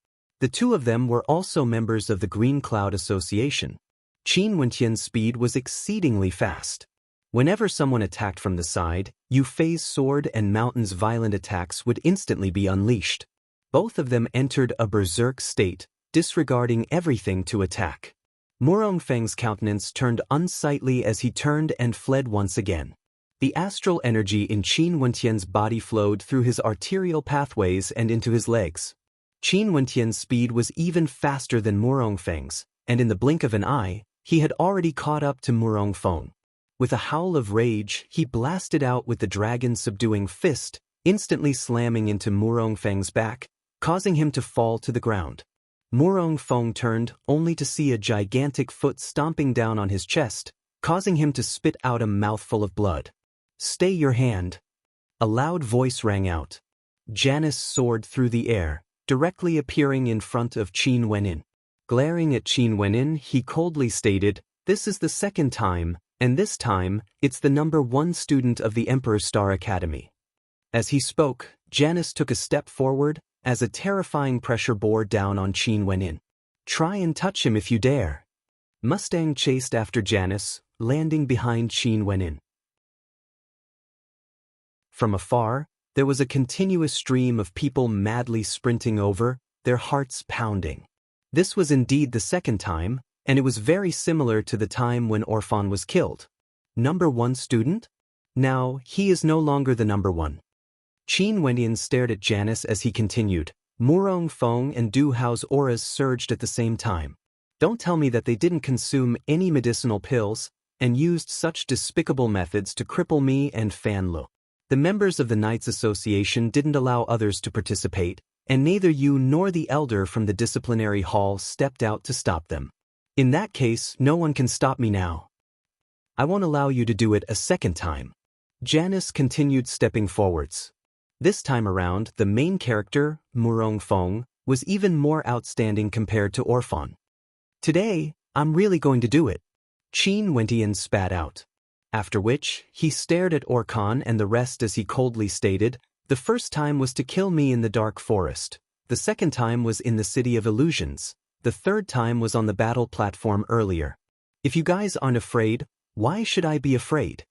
The two of them were also members of the Green Cloud Association. Qin Wenyan's speed was exceedingly fast. Whenever someone attacked from the side, Yu Fei's sword and Mountain's violent attacks would instantly be unleashed. Both of them entered a berserk state, disregarding everything to attack. Murong Feng's countenance turned unsightly as he turned and fled once again. The astral energy in Qin Wenyan's body flowed through his arterial pathways and into his legs. Qin Wenyan's speed was even faster than Murong Feng's, and in the blink of an eye, he had already caught up to Murong Feng. With a howl of rage, he blasted out with the dragon-subduing fist, instantly slamming into Murong Feng's back, causing him to fall to the ground. Murong Feng turned only to see a gigantic foot stomping down on his chest, causing him to spit out a mouthful of blood. "Stay your hand." A loud voice rang out. Janice soared through the air, directly appearing in front of Qin Wenin. Glaring at Qin Wenin, he coldly stated, "This is the second time, and this time, it's the #1 student of the Emperor Star Academy." As he spoke, Janice took a step forward, as a terrifying pressure bore down on Qin Wenin. "Try and touch him if you dare." Mustang chased after Janice, landing behind Qin Wenin. From afar, there was a continuous stream of people madly sprinting over, their hearts pounding. This was indeed the second time, and it was very similar to the time when Orphan was killed. #1 student? Now, he is no longer the #1. Qin Wenin stared at Janice as he continued. Murong Feng and Du Hao's auras surged at the same time. Don't tell me that they didn't consume any medicinal pills, and used such despicable methods to cripple me and Fan Lu. The members of the Knights Association didn't allow others to participate, and neither you nor the elder from the disciplinary hall stepped out to stop them. In that case, no one can stop me now. I won't allow you to do it a second time. Janice continued stepping forwards. This time around, the main character, Murong Feng, was even more outstanding compared to Orphan. "Today, I'm really going to do it," Qin Wenin spat out. After which, he stared at Orkan and the rest as he coldly stated, "The first time was to kill me in the dark forest. The second time was in the City of Illusions. The third time was on the battle platform earlier. If you guys aren't afraid, why should I be afraid?"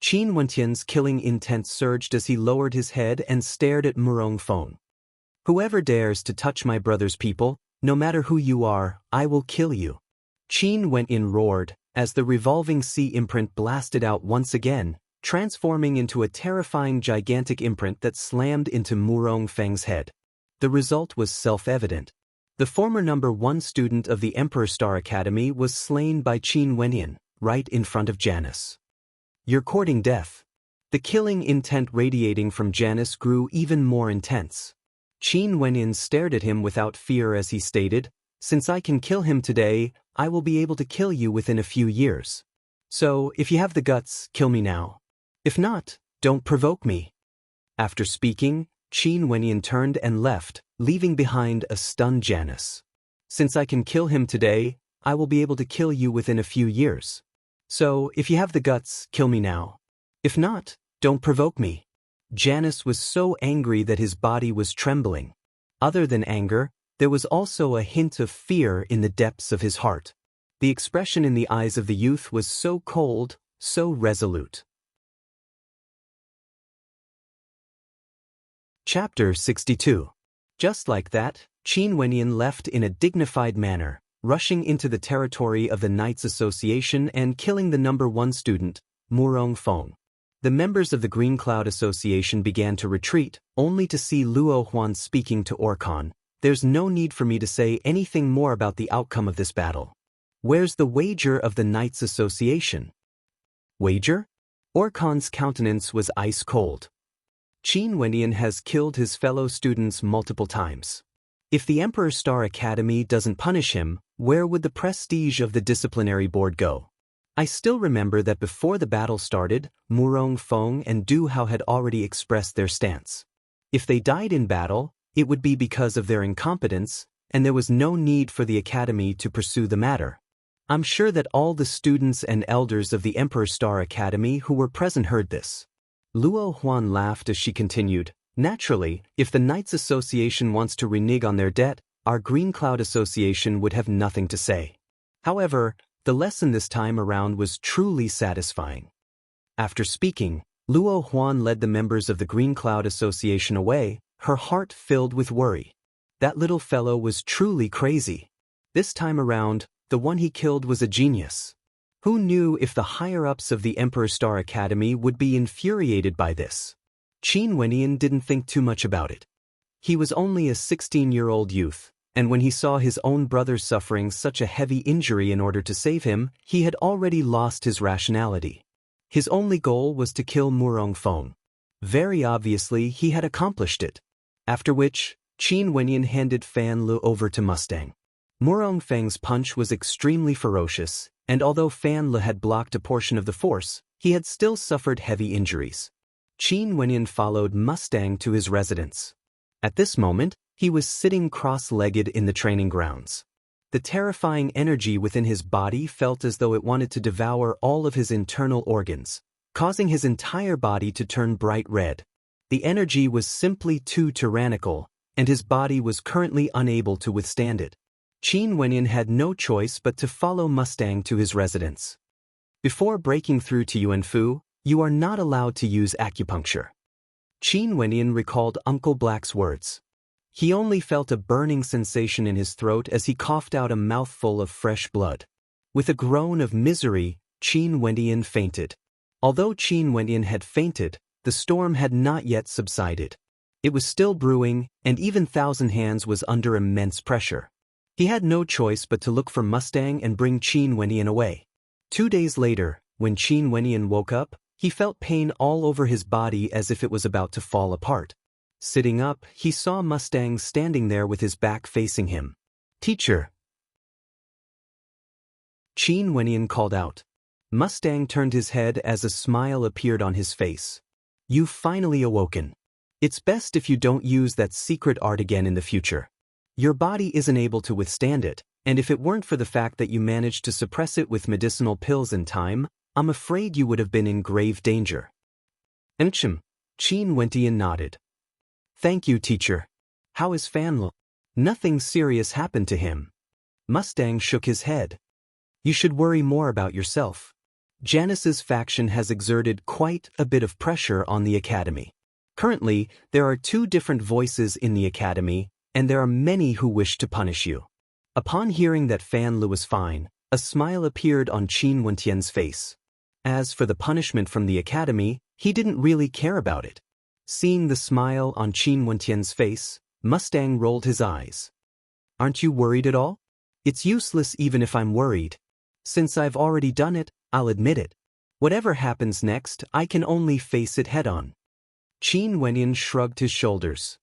Qin Wenin's killing intent surged as he lowered his head and stared at Murong Feng. "Whoever dares to touch my brother's people, no matter who you are, I will kill you." Qin Wenin roared, as the revolving sea imprint blasted out once again, transforming into a terrifying gigantic imprint that slammed into Murong Feng's head. The result was self-evident. The former #1 student of the Emperor Star Academy was slain by Qin Wenin, right in front of Janice. "You're courting death." The killing intent radiating from Janice grew even more intense. Qin Wenin stared at him without fear as he stated, "Since I can kill him today, I will be able to kill you within a few years. So, if you have the guts, kill me now. If not, don't provoke me." After speaking, Qin Wenin turned and left, leaving behind a stunned Janice. "Since I can kill him today, I will be able to kill you within a few years. So, if you have the guts, kill me now. If not, don't provoke me." Janice was so angry that his body was trembling. Other than anger, there was also a hint of fear in the depths of his heart. The expression in the eyes of the youth was so cold, so resolute. Chapter 62. Just like that, Qin Wenin left in a dignified manner, rushing into the territory of the Knights Association and killing the #1 student, Murong Feng. The members of the Green Cloud Association began to retreat, only to see Luo Huan speaking to Orkan. "There's no need for me to say anything more about the outcome of this battle. Where's the wager of the Knights Association?" "Wager?" Orkan's countenance was ice cold. Qin Wenin has killed his fellow students multiple times. If the Emperor Star Academy doesn't punish him, where would the prestige of the disciplinary board go? I still remember that before the battle started, Murong Feng and Du Hao had already expressed their stance. If they died in battle, it would be because of their incompetence, and there was no need for the Academy to pursue the matter. I'm sure that all the students and elders of the Emperor Star Academy who were present heard this. Luo Huan laughed as she continued, "Naturally, if the Knights Association wants to renege on their debt, our Green Cloud Association would have nothing to say. However, the lesson this time around was truly satisfying." After speaking, Luo Huan led the members of the Green Cloud Association away, her heart filled with worry. That little fellow was truly crazy. This time around, the one he killed was a genius. Who knew if the higher-ups of the Emperor Star Academy would be infuriated by this? Qin Wenin didn't think too much about it. He was only a 16-year-old youth, and when he saw his own brother suffering such a heavy injury in order to save him, he had already lost his rationality. His only goal was to kill Murong Feng. Very obviously, he had accomplished it. After which, Qin Wenyan handed Fan Lu over to Mustang. Murong Feng's punch was extremely ferocious, and although Fan Lu had blocked a portion of the force, he had still suffered heavy injuries. Qin Wenyan followed Mustang to his residence. At this moment, he was sitting cross-legged in the training grounds. The terrifying energy within his body felt as though it wanted to devour all of his internal organs, causing his entire body to turn bright red. The energy was simply too tyrannical, and his body was currently unable to withstand it. Qin Wenyan had no choice but to follow Mustang to his residence. Before breaking through to Yuanfu, you are not allowed to use acupuncture. Qin Wenyan recalled Uncle Black's words. He only felt a burning sensation in his throat as he coughed out a mouthful of fresh blood. With a groan of misery, Qin Wenyan fainted. Although Qin Wenyan had fainted, the storm had not yet subsided. It was still brewing, and even Thousand Hands was under immense pressure. He had no choice but to look for Mustang and bring Qin Wenyan away. 2 days later, when Qin Wenyan woke up, he felt pain all over his body as if it was about to fall apart. Sitting up, he saw Mustang standing there with his back facing him. "Teacher!" Qin Wenyan called out. Mustang turned his head as a smile appeared on his face. "You've finally awoken. It's best if you don't use that secret art again in the future. Your body isn't able to withstand it, and if it weren't for the fact that you managed to suppress it with medicinal pills in time, I'm afraid you would have been in grave danger." Qin Wenyan nodded. "Thank you, teacher. How is Fan Lu?" "Nothing serious happened to him." Mustang shook his head. "You should worry more about yourself. Janice's faction has exerted quite a bit of pressure on the academy. Currently, there are 2 different voices in the academy, and there are many who wish to punish you." Upon hearing that Fan Lu was fine, a smile appeared on Qin Wenyan's face. As for the punishment from the academy, he didn't really care about it. Seeing the smile on Qin Wenyan's face, Mustang rolled his eyes. "Aren't you worried at all?" "It's useless even if I'm worried. Since I've already done it, I'll admit it. Whatever happens next, I can only face it head-on." Qin Wenyan shrugged his shoulders.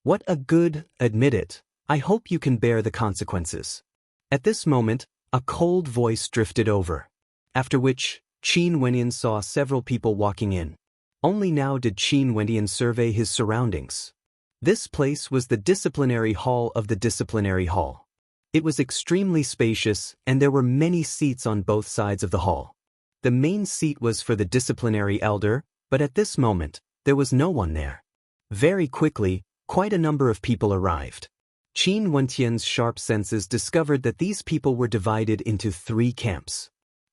"What a good, admit it. I hope you can bear the consequences." At this moment, a cold voice drifted over. After which, Qin Wenyan saw several people walking in. Only now did Qin Wenyan survey his surroundings. This place was the disciplinary hall of the disciplinary hall. It was extremely spacious, and there were many seats on both sides of the hall. The main seat was for the disciplinary elder, but at this moment, there was no one there. Very quickly, quite a number of people arrived. Qin Wenyan's sharp senses discovered that these people were divided into 3 camps.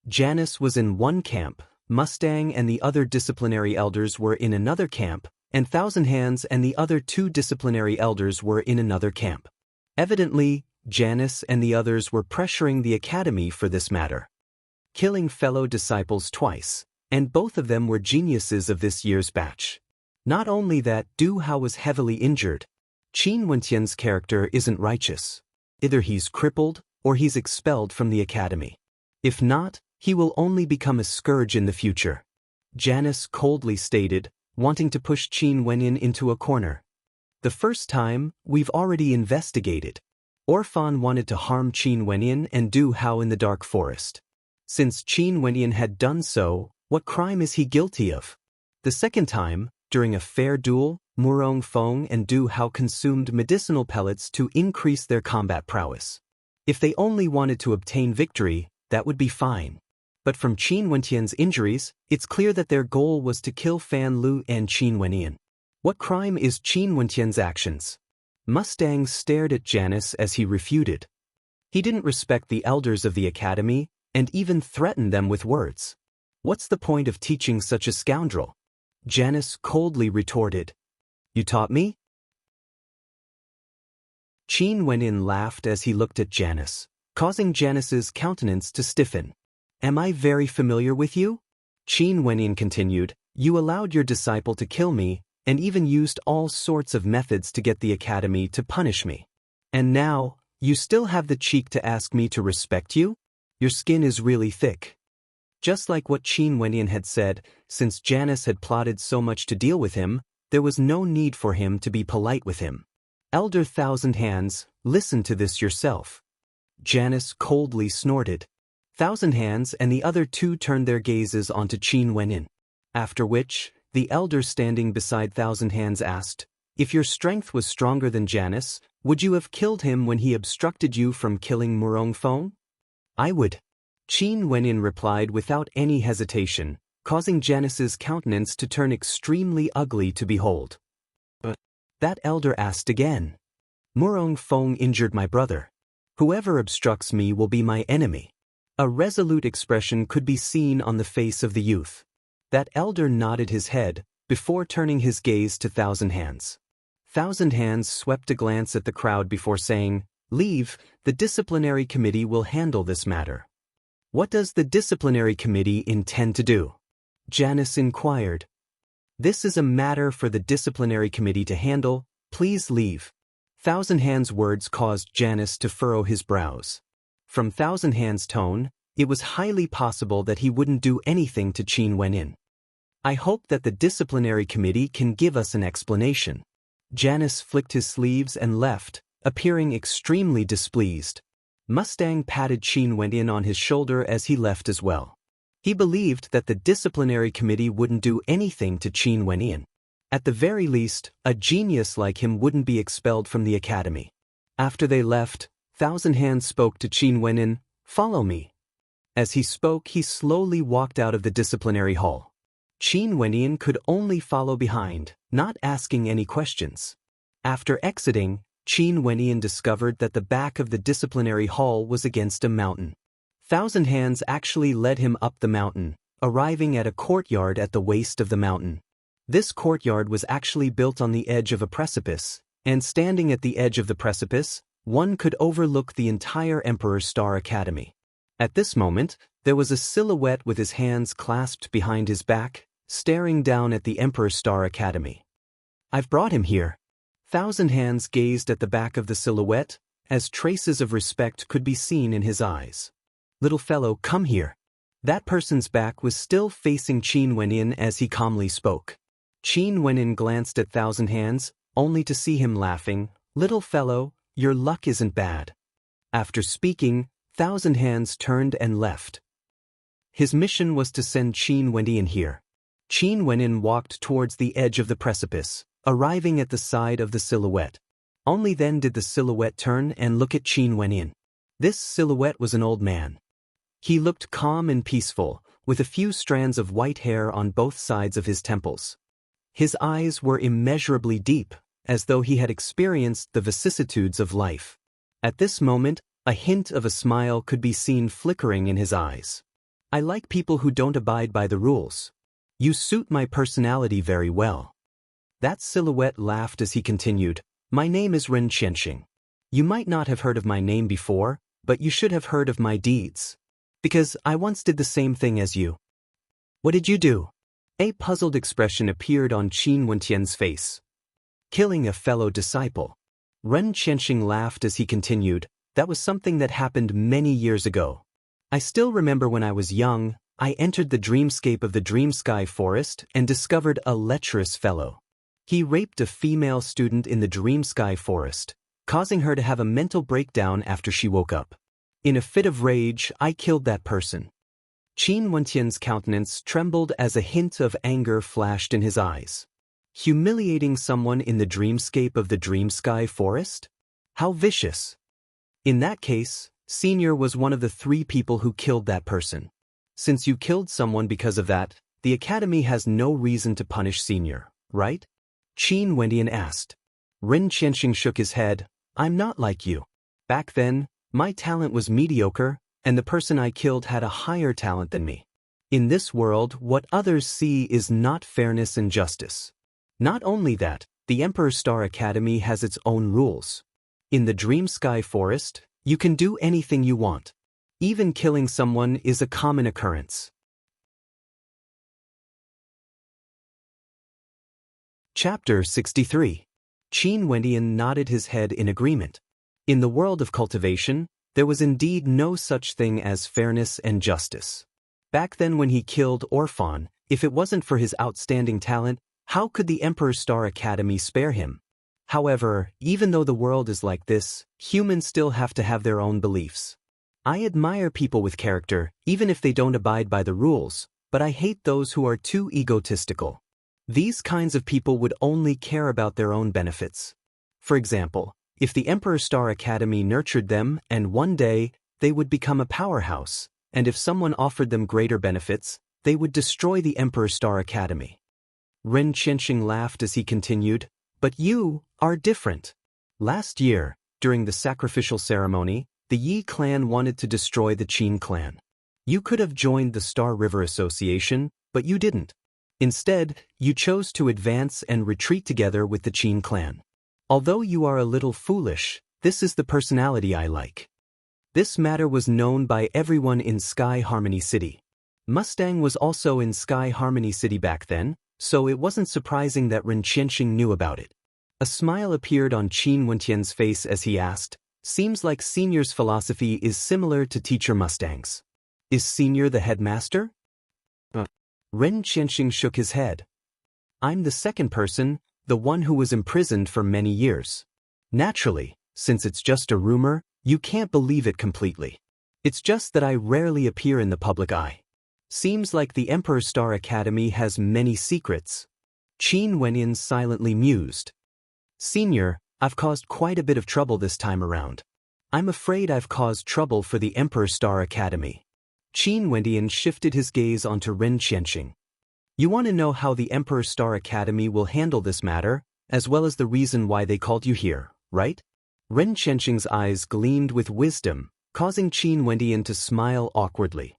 Janice was in one camp, Mustang and the other disciplinary elders were in another camp, and Thousand Hands and the other 2 disciplinary elders were in another camp. Evidently, Janice and the others were pressuring the academy for this matter. Killing fellow disciples twice, and both of them were geniuses of this year's batch. Not only that, Du Hao was heavily injured. Qin Wenyan's character isn't righteous. Either he's crippled, or he's expelled from the academy. If not, he will only become a scourge in the future. Janice coldly stated, wanting to push Qin Wenyan into a corner. "The first time, we've already investigated. Orphan wanted to harm Qin Wenyan and Du Hao in the Dark Forest. Since Qin Wenyan had done so, what crime is he guilty of? The second time, during a fair duel, Murong Feng and Du Hao consumed medicinal pellets to increase their combat prowess. If they only wanted to obtain victory, that would be fine. But from Qin Wenyan's injuries, it's clear that their goal was to kill Fan Lu and Qin Wenyan. What crime is Qin Wenyan's actions?" Mustang stared at Janice as he refuted. He didn't respect the elders of the academy, and even threatened them with words. "What's the point of teaching such a scoundrel?" Janice coldly retorted. "You taught me?" Qin Wenyan laughed as he looked at Janice, causing Janice's countenance to stiffen. "Am I very familiar with you?" Qin Wenyan continued, "You allowed your disciple to kill me, and even used all sorts of methods to get the academy to punish me. And now, you still have the cheek to ask me to respect you? Your skin is really thick." Just like what Qin Wenyan had said, since Janice had plotted so much to deal with him, there was no need for him to be polite with him. Elder Thousand Hands, listen to this yourself. Janice coldly snorted. Thousand Hands and the other two turned their gazes onto Qin Wenin. After which, the elder standing beside Thousand Hands asked, "If your strength was stronger than Janice, would you have killed him when he obstructed you from killing Murong Feng?" "I would," Qin Wenin replied without any hesitation, causing Janice's countenance to turn extremely ugly to behold. "But," that elder asked again. "Murong Feng injured my brother. Whoever obstructs me will be my enemy." A resolute expression could be seen on the face of the youth. That elder nodded his head, before turning his gaze to Thousand Hands. Thousand Hands swept a glance at the crowd before saying, "Leave, the disciplinary committee will handle this matter." "What does the disciplinary committee intend to do?" Janice inquired. "This is a matter for the disciplinary committee to handle, please leave." Thousand Hands' words caused Janice to furrow his brows. From Thousand Hands' tone, it was highly possible that he wouldn't do anything to Qin Wenin. "I hope that the disciplinary committee can give us an explanation." Janice flicked his sleeves and left, appearing extremely displeased. Mustang patted Qin Wenin on his shoulder as he left as well. He believed that the disciplinary committee wouldn't do anything to Qin Wenin. At the very least, a genius like him wouldn't be expelled from the academy. After they left, Thousand Hands spoke to Qin Wenin, "Follow me." As he spoke, he slowly walked out of the disciplinary hall. Qin Wenin could only follow behind, not asking any questions. After exiting, Qin Wenin discovered that the back of the disciplinary hall was against a mountain. Thousand Hands actually led him up the mountain, arriving at a courtyard at the waist of the mountain. This courtyard was actually built on the edge of a precipice, and standing at the edge of the precipice, one could overlook the entire Emperor Star Academy. At this moment, there was a silhouette with his hands clasped behind his back, staring down at the Emperor Star Academy. "I've brought him here." Thousand Hands gazed at the back of the silhouette, as traces of respect could be seen in his eyes. "Little fellow, come here." That person's back was still facing Qin Wenin as he calmly spoke. Qin Wenin glanced at Thousand Hands, only to see him laughing. "Little fellow, your luck isn't bad." After speaking, Thousand Hands turned and left. His mission was to send Qin Wenin here. Qin Wenin walked towards the edge of the precipice, arriving at the side of the silhouette. Only then did the silhouette turn and look at Qin Wenin. This silhouette was an old man. He looked calm and peaceful, with a few strands of white hair on both sides of his temples. His eyes were immeasurably deep, as though he had experienced the vicissitudes of life. At this moment, a hint of a smile could be seen flickering in his eyes. "I like people who don't abide by the rules. You suit my personality very well." That silhouette laughed as he continued, "My name is Ren Qianxing. You might not have heard of my name before, but you should have heard of my deeds. Because I once did the same thing as you." "What did you do?" A puzzled expression appeared on Qin Wentian's face. "Killing a fellow disciple." Ren Qianxing laughed as he continued, "That was something that happened many years ago. I still remember when I was young, I entered the dreamscape of the Dream Sky Forest and discovered a lecherous fellow. He raped a female student in the Dream Sky Forest, causing her to have a mental breakdown after she woke up. In a fit of rage, I killed that person." Qin Wentian's countenance trembled as a hint of anger flashed in his eyes. Humiliating someone in the dreamscape of the Dream Sky Forest? How vicious! In that case, Senior was one of the 3 people who killed that person. Since you killed someone because of that, the Academy has no reason to punish Senior, right? Qin Wentian asked. Ren Qianxing shook his head. "I'm not like you. Back then, my talent was mediocre, and the person I killed had a higher talent than me. In this world, what others see is not fairness and justice. Not only that, the Emperor Star Academy has its own rules. In the Dream Sky Forest, you can do anything you want. Even killing someone is a common occurrence." Chapter 63. Qin Wentian nodded his head in agreement. In the world of cultivation, there was indeed no such thing as fairness and justice. Back then when he killed Orphan, if it wasn't for his outstanding talent, how could the Emperor Star Academy spare him? However, even though the world is like this, humans still have to have their own beliefs. I admire people with character, even if they don't abide by the rules, but I hate those who are too egotistical. These kinds of people would only care about their own benefits. For example, if the Emperor Star Academy nurtured them and one day, they would become a powerhouse, and if someone offered them greater benefits, they would destroy the Emperor Star Academy. Ren Qianxing laughed as he continued, "But you are different. Last year, during the sacrificial ceremony, the Yi clan wanted to destroy the Qin clan. You could have joined the Star River Association, but you didn't. Instead, you chose to advance and retreat together with the Qin clan. Although you are a little foolish, this is the personality I like." This matter was known by everyone in Sky Harmony City. Mustang was also in Sky Harmony City back then, so it wasn't surprising that Ren Qianxing knew about it. A smile appeared on Qin Wentian's face as he asked, "Seems like Senior's philosophy is similar to Teacher Mustang's. Is Senior the headmaster?" Ren Qianxing shook his head. "I'm the second person, the one who was imprisoned for many years. Naturally, since it's just a rumor, you can't believe it completely. It's just that I rarely appear in the public eye. Seems like the Emperor Star Academy has many secrets." Qin Wenyan silently mused. "Senior, I've caused quite a bit of trouble this time around. I'm afraid I've caused trouble for the Emperor Star Academy." Qin Wenyan shifted his gaze onto Ren Qianxing. "You want to know how the Emperor Star Academy will handle this matter, as well as the reason why they called you here, right?" Ren Qianxing's eyes gleamed with wisdom, causing Qin Wenyan to smile awkwardly.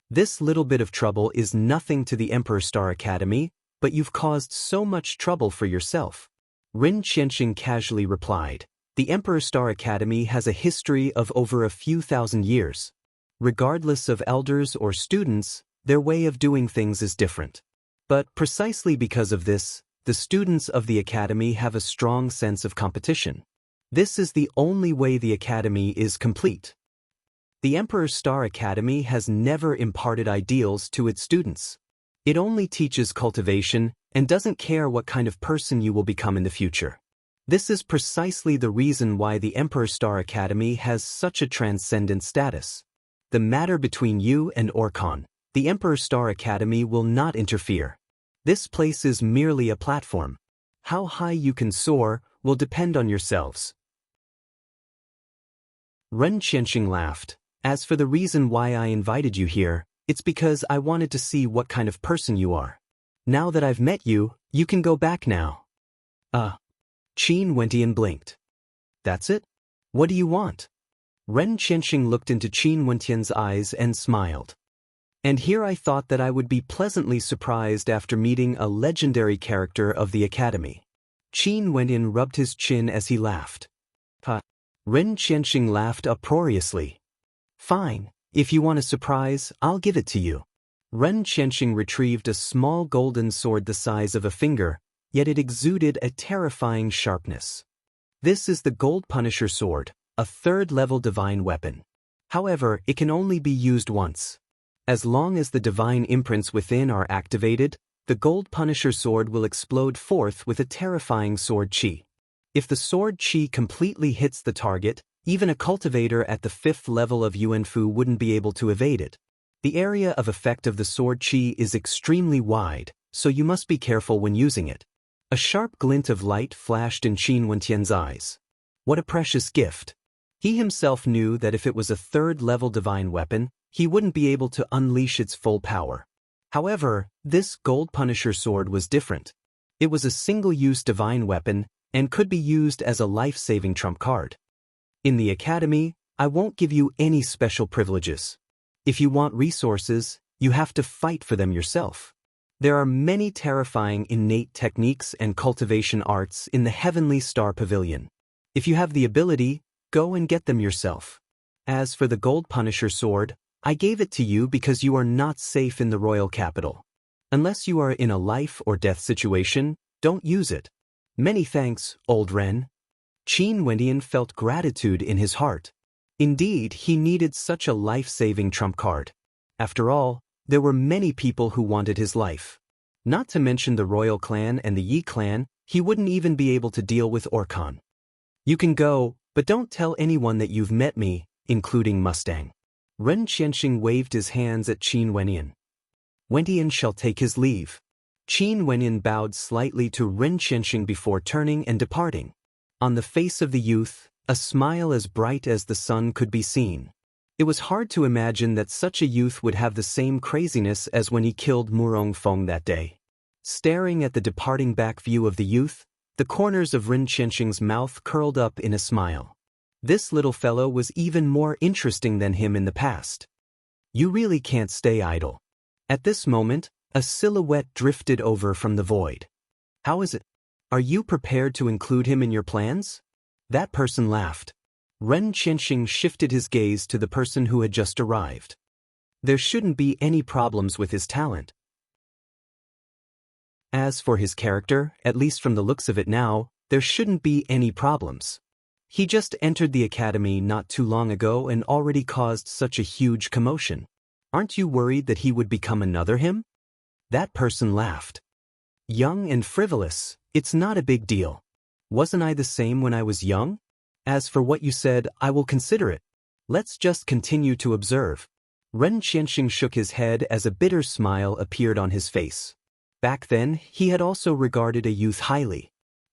"This little bit of trouble is nothing to the Emperor Star Academy, but you've caused so much trouble for yourself." Ren Qianxing casually replied, "The Emperor Star Academy has a history of over a few thousand years. Regardless of elders or students, their way of doing things is different. But precisely because of this, the students of the Academy have a strong sense of competition. This is the only way the Academy is complete. The Emperor Star Academy has never imparted ideals to its students. It only teaches cultivation and doesn't care what kind of person you will become in the future. This is precisely the reason why the Emperor Star Academy has such a transcendent status. The matter between you and Orkhan, the Emperor Star Academy will not interfere. This place is merely a platform. How high you can soar will depend on yourselves." Ren Qianxing laughed. "As for the reason why I invited you here, it's because I wanted to see what kind of person you are. Now that I've met you, you can go back now." Qin Wentian blinked. "That's it? What do you want?" Ren Qianxing looked into Qin Wentian's eyes and smiled. "And here I thought that I would be pleasantly surprised after meeting a legendary character of the Academy." Qin Wentian rubbed his chin as he laughed. Ren Qianxing laughed uproariously. "Fine, if you want a surprise, I'll give it to you." Ren Qianxing retrieved a small golden sword the size of a finger, yet it exuded a terrifying sharpness. This is the Gold Punisher Sword, a third-level divine weapon. However, it can only be used once. As long as the divine imprints within are activated, the Gold Punisher Sword will explode forth with a terrifying sword chi. If the sword chi completely hits the target, even a cultivator at the 5th level of Yuanfu wouldn't be able to evade it. The area of effect of the sword chi is extremely wide, so you must be careful when using it. A sharp glint of light flashed in Qin Wentian's eyes. What a precious gift. He himself knew that if it was a third-level divine weapon, he wouldn't be able to unleash its full power. However, this Gold Punisher Sword was different. It was a single-use divine weapon and could be used as a life-saving trump card. In the Academy, I won't give you any special privileges. If you want resources, you have to fight for them yourself. There are many terrifying innate techniques and cultivation arts in the Heavenly Star Pavilion. If you have the ability, go and get them yourself. As for the Gold Punisher Sword, I gave it to you because you are not safe in the royal capital. Unless you are in a life or death situation, don't use it. Many thanks, old Ren. Qin Wentian felt gratitude in his heart. Indeed, he needed such a life-saving trump card. After all, there were many people who wanted his life. Not to mention the royal clan and the Yi clan, He wouldn't even be able to deal with Orkan. You can go, but don't tell anyone that you've met me, including Mustang. Ren Qianxing waved his hands at Qin Wenyan. Wenyan shall take his leave. Qin Wenyan bowed slightly to Ren Qianxing before turning and departing. On the face of the youth, a smile as bright as the sun could be seen. It was hard to imagine that such a youth would have the same craziness as when he killed Murong Feng that day. Staring at the departing back view of the youth, the corners of Ren Qianxing's mouth curled up in a smile. This little fellow was even more interesting than him in the past. You really can't stay idle. At this moment, a silhouette drifted over from the void. How is it? Are you prepared to include him in your plans? That person laughed. Ren Qianxing shifted his gaze to the person who had just arrived. There shouldn't be any problems with his talent. As for his character, at least from the looks of it now, there shouldn't be any problems. He just entered the academy not too long ago and already caused such a huge commotion. Aren't you worried that he would become another him? That person laughed. Young and frivolous, it's not a big deal. Wasn't I the same when I was young? As for what you said, I will consider it. Let's just continue to observe. Ren Qianxing shook his head as a bitter smile appeared on his face. Back then, he had also regarded a youth highly.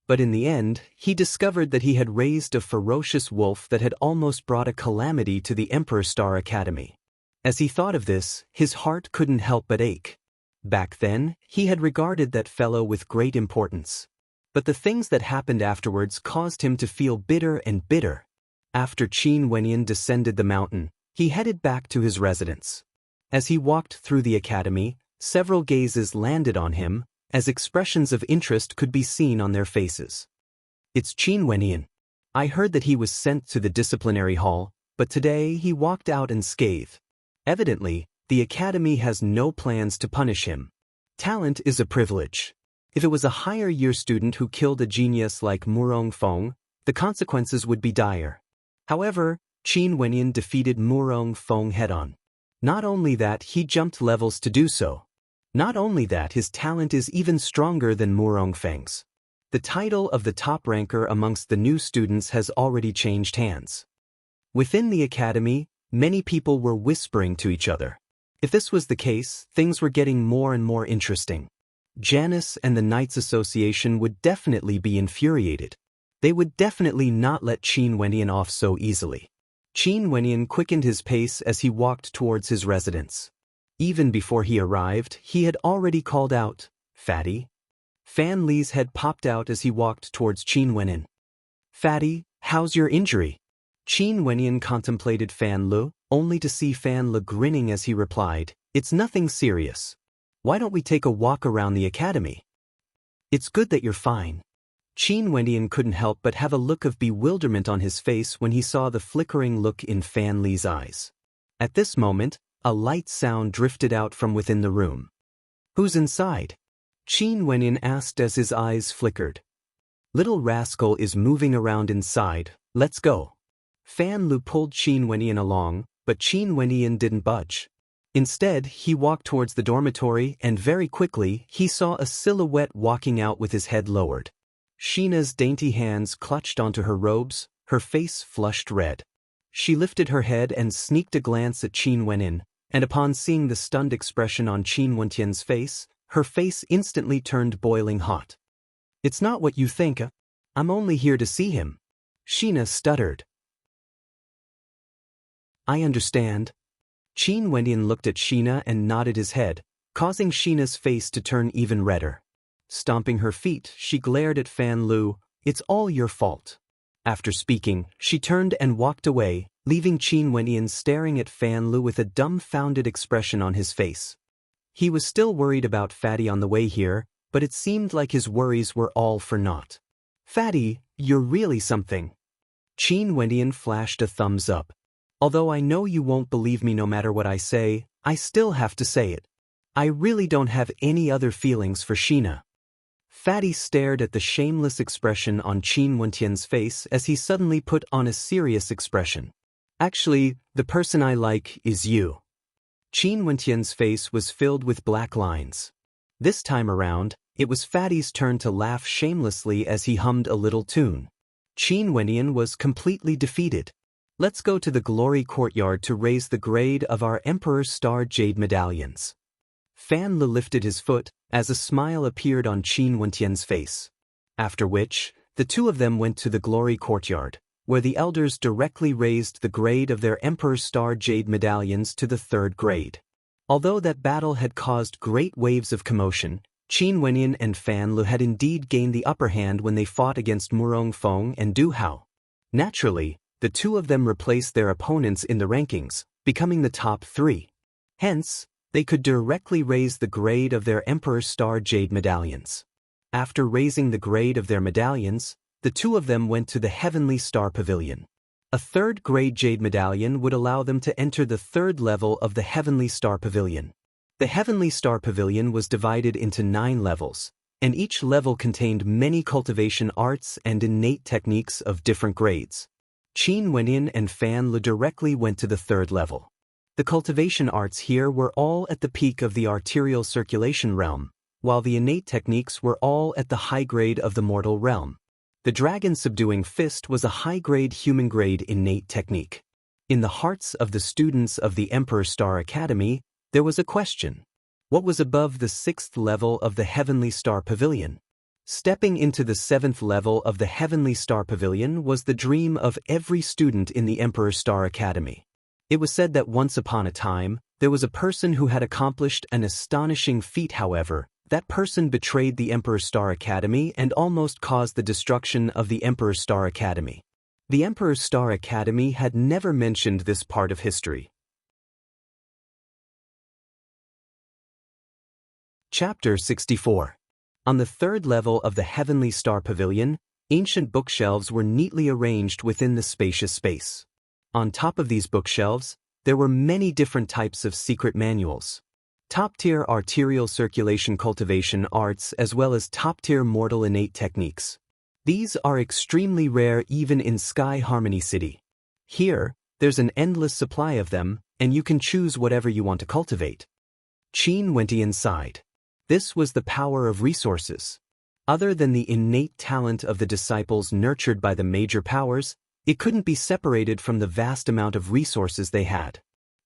But in the end, he discovered that he had raised a ferocious wolf that had almost brought a calamity to the Emperor Star Academy. As he thought of this, his heart couldn't help but ache. Back then, he had regarded that fellow with great importance. But the things that happened afterwards caused him to feel bitter and bitter. After Qin Wenyan descended the mountain, he headed back to his residence. As he walked through the academy, several gazes landed on him, as expressions of interest could be seen on their faces. It's Qin Wenyan. I heard that he was sent to the disciplinary hall, but today he walked out unscathed. Evidently, the academy has no plans to punish him. Talent is a privilege. If it was a higher-year student who killed a genius like Murong Feng, the consequences would be dire. However, Qin Wenyan defeated Murong Feng head-on. Not only that, he jumped levels to do so. Not only that, his talent is even stronger than Murong Feng's. The title of the top ranker amongst the new students has already changed hands. Within the academy, many people were whispering to each other. If this was the case, things were getting more and more interesting. Janus and the Knights Association would definitely be infuriated. They would definitely not let Qin Wenyan off so easily. Qin Wenyan quickened his pace as he walked towards his residence. Even before he arrived, he had already called out, "Fatty." Fan Li's head popped out as he walked towards Qin Wenyan. "Fatty, how's your injury?" Qin Wenyan contemplated Fan Li, only to see Fan Li grinning as he replied, "It's nothing serious. Why don't we take a walk around the academy?" "It's good that you're fine." Qin Wenyan couldn't help but have a look of bewilderment on his face when he saw the flickering look in Fan Li's eyes. At this moment, a light sound drifted out from within the room. "Who's inside?" Qin Wenyan asked as his eyes flickered. "Little rascal is moving around inside, let's go." Fan Li pulled Qin Wenyan along, but Qin Wenyan didn't budge. Instead, he walked towards the dormitory and very quickly he saw a silhouette walking out with his head lowered. Sheena's dainty hands clutched onto her robes, her face flushed red. She lifted her head and sneaked a glance at Qin Wenyan, and upon seeing the stunned expression on Qin Wenyan's face, her face instantly turned boiling hot. "It's not what you think. I'm only here to see him." Sheena stuttered. "I understand." Qin Wenyan looked at Sheena and nodded his head, causing Sheena's face to turn even redder. Stomping her feet, she glared at Fan Li. "It's all your fault." After speaking, she turned and walked away, leaving Qin Wenyan staring at Fan Li with a dumbfounded expression on his face. He was still worried about Fatty on the way here, but it seemed like his worries were all for naught. "Fatty, you're really something." Qin Wenyan flashed a thumbs up. "Although I know you won't believe me no matter what I say, I still have to say it. I really don't have any other feelings for Sheena." Fatty stared at the shameless expression on Qin Wenyan's face as he suddenly put on a serious expression. "Actually, the person I like is you." Qin Wenyan's face was filled with black lines. This time around, It was Fatty's turn to laugh shamelessly as he hummed a little tune. Qin Wenyan was completely defeated. Let's go to the glory courtyard to raise the grade of our Emperor's Star Jade medallions. Fan Le lifted his foot as a smile appeared on Qin Wenyan's face. After which, the two of them went to the glory courtyard, where the elders directly raised the grade of their Emperor's Star Jade medallions to the 3rd grade. Although that battle had caused great waves of commotion, Qin Wenyan and Fan Le had indeed gained the upper hand when they fought against Murong Feng and Du Hao. Naturally, the two of them replaced their opponents in the rankings, becoming the top 3. Hence, they could directly raise the grade of their Emperor's Star Jade medallions. After raising the grade of their medallions, the two of them went to the Heavenly Star Pavilion. A 3rd grade Jade medallion would allow them to enter the 3rd level of the Heavenly Star Pavilion. The Heavenly Star Pavilion was divided into 9 levels, and each level contained many cultivation arts and innate techniques of different grades. Qin Wenyan and Fan Le directly went to the 3rd level. The cultivation arts here were all at the peak of the arterial circulation realm, while the innate techniques were all at the high grade of the mortal realm. The dragon subduing fist was a high-grade human-grade innate technique. In the hearts of the students of the Emperor Star Academy, there was a question. What was above the 6th level of the Heavenly Star Pavilion? Stepping into the 7th level of the Heavenly Star Pavilion was the dream of every student in the Emperor Star Academy. It was said that once upon a time, there was a person who had accomplished an astonishing feat. However, that person betrayed the Emperor Star Academy and almost caused the destruction of the Emperor Star Academy. The Emperor Star Academy had never mentioned this part of history. Chapter 64. On the 3rd level of the Heavenly Star Pavilion, ancient bookshelves were neatly arranged within the spacious space. On top of these bookshelves, there were many different types of secret manuals. Top-tier arterial circulation cultivation arts as well as top-tier mortal innate techniques. These are extremely rare even in Sky Harmony City. Here, there's an endless supply of them, and you can choose whatever you want to cultivate. Qin Wenyan sighed. This was the power of resources. Other than the innate talent of the disciples nurtured by the major powers, it couldn't be separated from the vast amount of resources they had.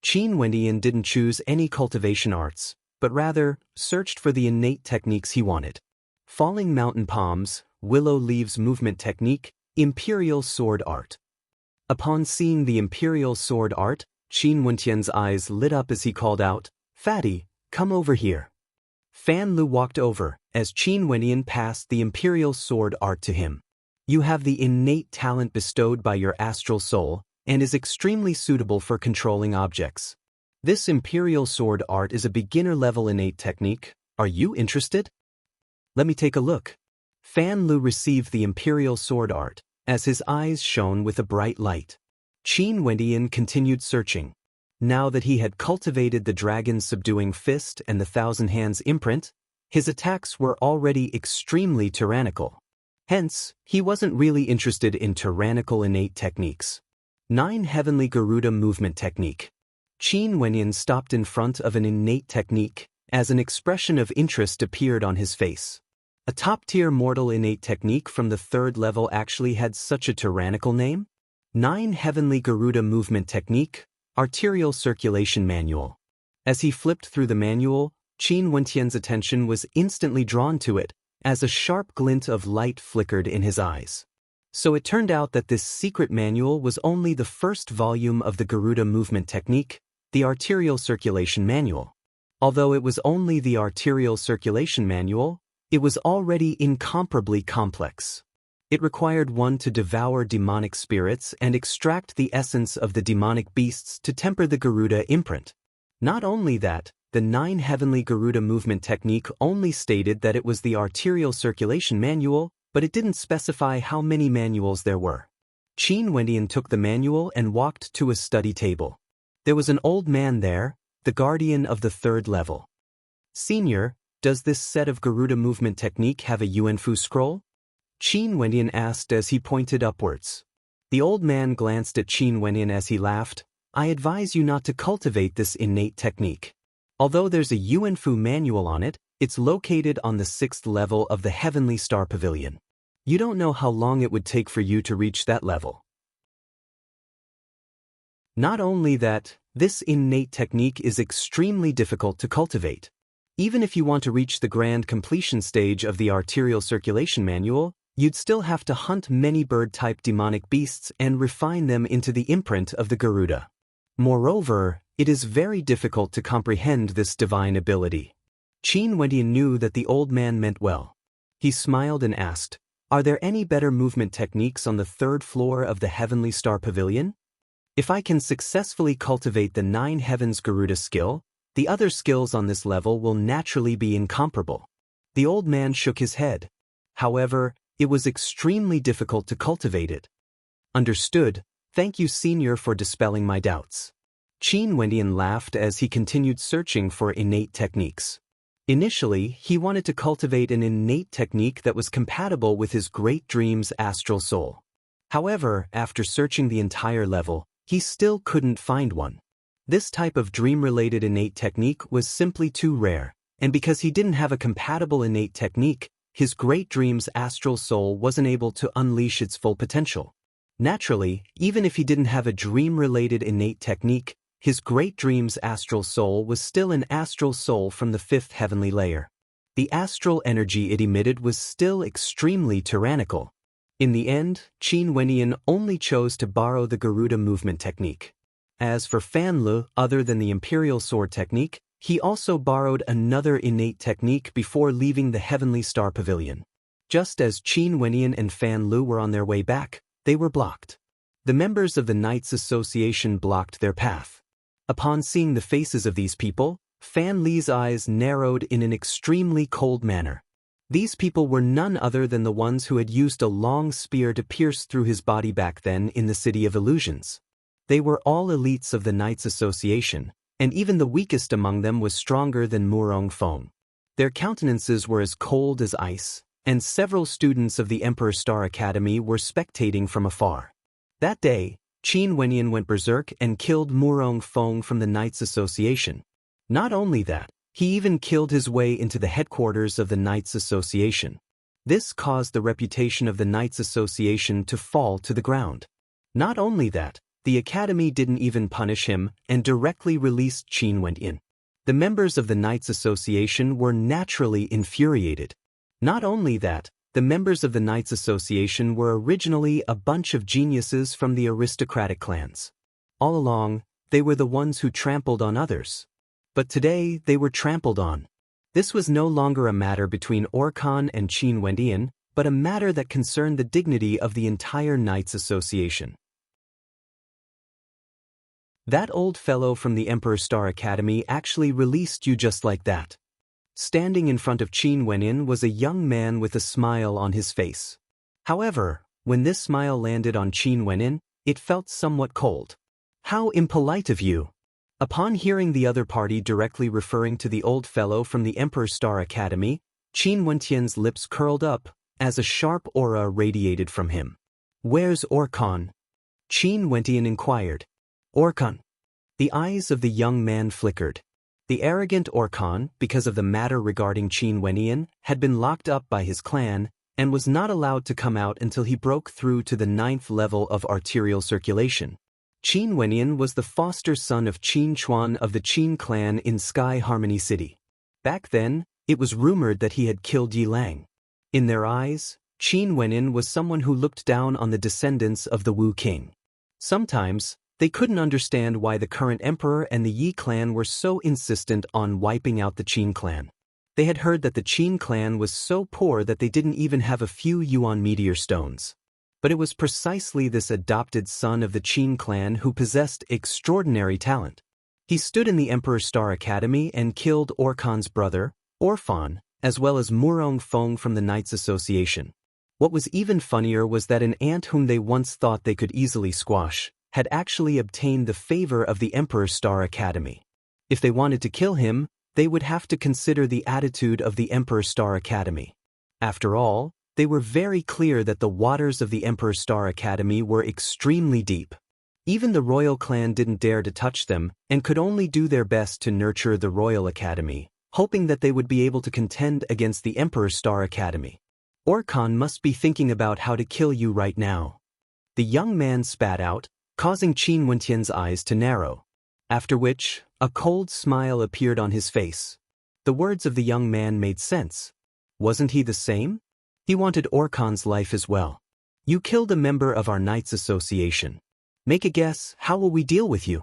Qin Wenyan didn't choose any cultivation arts, but rather searched for the innate techniques he wanted. Falling mountain palms, willow leaves movement technique, imperial sword art. Upon seeing the imperial sword art, Qin Wenyan's eyes lit up as he called out, "Fatty, come over here." Fan Le walked over, as Qin Wenyan passed the imperial sword art to him. You have the innate talent bestowed by your astral soul, and is extremely suitable for controlling objects. This imperial sword art is a beginner-level innate technique. Are you interested? Let me take a look. Fan Le received the imperial sword art, as his eyes shone with a bright light. Qin Wenyan continued searching. Now that he had cultivated the dragon's subduing fist and the Thousand Hands imprint, his attacks were already extremely tyrannical. Hence, he wasn't really interested in tyrannical innate techniques. 9 Heavenly Garuda Movement Technique. Qin Wenyan stopped in front of an innate technique, as an expression of interest appeared on his face. A top-tier mortal innate technique from the 3rd level actually had such a tyrannical name? 9 Heavenly Garuda Movement Technique, Arterial Circulation Manual. As he flipped through the manual, Qin Wenyan's attention was instantly drawn to it, as a sharp glint of light flickered in his eyes. So it turned out that this secret manual was only the first volume of the Garuda Movement Technique, the Arterial Circulation Manual. Although it was only the Arterial Circulation Manual, it was already incomparably complex. It required one to devour demonic spirits and extract the essence of the demonic beasts to temper the Garuda imprint. Not only that, the 9 Heavenly Garuda Movement Technique only stated that it was the Arterial Circulation Manual, but it didn't specify how many manuals there were. Qin Wenyan took the manual and walked to a study table. There was an old man there, the guardian of the 3rd level. "Senior, does this set of Garuda Movement Technique have a Yuanfu scroll?" Qin Wenyan asked as he pointed upwards. The old man glanced at Qin Wenyan as he laughed. "I advise you not to cultivate this innate technique. Although there's a Yuanfu manual on it, It's located on the 6th level of the Heavenly Star Pavilion. You don't know how long it would take for you to reach that level. Not only that, this innate technique is extremely difficult to cultivate. Even if you want to reach the grand completion stage of the arterial circulation manual, you'd still have to hunt many bird-type demonic beasts and refine them into the imprint of the Garuda. Moreover, it is very difficult to comprehend this divine ability. Qin Wendian knew that the old man meant well. He smiled and asked, "Are there any better movement techniques on the 3rd floor of the Heavenly Star Pavilion? If I can successfully cultivate the 9 Heavens Garuda skill, the other skills on this level will naturally be incomparable." The old man shook his head. However, it was extremely difficult to cultivate it. Understood. Thank you, Senior, for dispelling my doubts. Qin Wendian laughed as he continued searching for innate techniques. Initially, he wanted to cultivate an innate technique that was compatible with his great dream's astral soul. However, after searching the entire level, he still couldn't find one. This type of dream-related innate technique was simply too rare, and because he didn't have a compatible innate technique, his great dream's astral soul wasn't able to unleash its full potential. Naturally, even if he didn't have a dream-related innate technique, his great dream's astral soul was still an astral soul from the 5th heavenly layer. The astral energy it emitted was still extremely tyrannical. In the end, Qin Wendian only chose to borrow the Garuda movement technique. As for Fan Lu, other than the Imperial Sword technique, he also borrowed another innate technique before leaving the Heavenly Star Pavilion. Just as Qin Wendian and Fan Lu were on their way back, they were blocked. The members of the Knights Association blocked their path. Upon seeing the faces of these people, Fan Li's eyes narrowed in an extremely cold manner. These people were none other than the ones who had used a long spear to pierce through his body back then in the City of Illusions. They were all elites of the Knights Association, and even the weakest among them was stronger than Murong Feng. Their countenances were as cold as ice, and several students of the Emperor Star Academy were spectating from afar. That day, Qin Wendian went berserk and killed Murong Feng from the Knights Association. Not only that, he even killed his way into the headquarters of the Knights Association. This caused the reputation of the Knights Association to fall to the ground. Not only that, the Academy didn't even punish him and directly released Qin Wendian. The members of the Knights Association were naturally infuriated. Not only that, the members of the Knights Association were originally a bunch of geniuses from the aristocratic clans. All along, they were the ones who trampled on others. But today, they were trampled on. This was no longer a matter between Orkan and Qin Wendian, but a matter that concerned the dignity of the entire Knights Association. That old fellow from the Emperor Star Academy actually released you just like that. Standing in front of Qin Wendian was a young man with a smile on his face. However, when this smile landed on Qin Wendian, it felt somewhat cold. How impolite of you! Upon hearing the other party directly referring to the old fellow from the Emperor Star Academy, Qin Wendian's lips curled up, as a sharp aura radiated from him. "Where's Orkan?" Qin Wendian inquired. "Orkan." The eyes of the young man flickered. The arrogant Orkan, because of the matter regarding Qin Wendian, had been locked up by his clan, and was not allowed to come out until he broke through to the 9th level of arterial circulation. Qin Wendian was the foster son of Qin Chuan of the Qin clan in Sky Harmony City. Back then, it was rumored that he had killed Yi Lang. In their eyes, Qin Wendian was someone who looked down on the descendants of the Wu King. Sometimes, they couldn't understand why the current emperor and the Yi clan were so insistent on wiping out the Qin clan. They had heard that the Qin clan was so poor that they didn't even have a few Yuan meteor stones. But it was precisely this adopted son of the Qin clan who possessed extraordinary talent. He stood in the Emperor Star Academy and killed Orkan's brother, Orphan, as well as Murong Feng from the Knights Association. What was even funnier was that an ant whom they once thought they could easily squash had actually obtained the favor of the Emperor Star Academy. If they wanted to kill him, they would have to consider the attitude of the Emperor Star Academy. After all, they were very clear that the waters of the Emperor Star Academy were extremely deep. Even the royal clan didn't dare to touch them, and could only do their best to nurture the Royal Academy, hoping that they would be able to contend against the Emperor Star Academy. Orkan must be thinking about how to kill you right now. The young man spat out, causing Qin Wentian's eyes to narrow. After which, a cold smile appeared on his face. The words of the young man made sense. Wasn't he the same? He wanted Orkan's life as well. You killed a member of our Knights Association. Make a guess, how will we deal with you?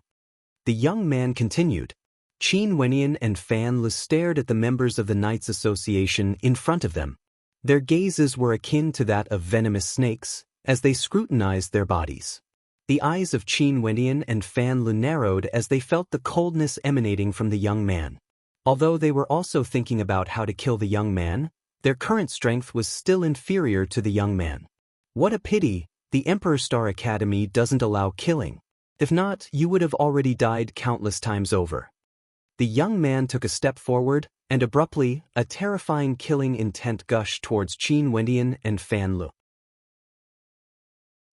The young man continued. Qin Wentian and Fan Le stared at the members of the Knights Association in front of them. Their gazes were akin to that of venomous snakes, as they scrutinized their bodies. The eyes of Qin Wentian and Fan Le narrowed as they felt the coldness emanating from the young man. Although they were also thinking about how to kill the young man, their current strength was still inferior to the young man. What a pity, the Emperor Star Academy doesn't allow killing. If not, you would have already died countless times over. The young man took a step forward, and abruptly, a terrifying killing intent gushed towards Qin Wentian and Fan Le.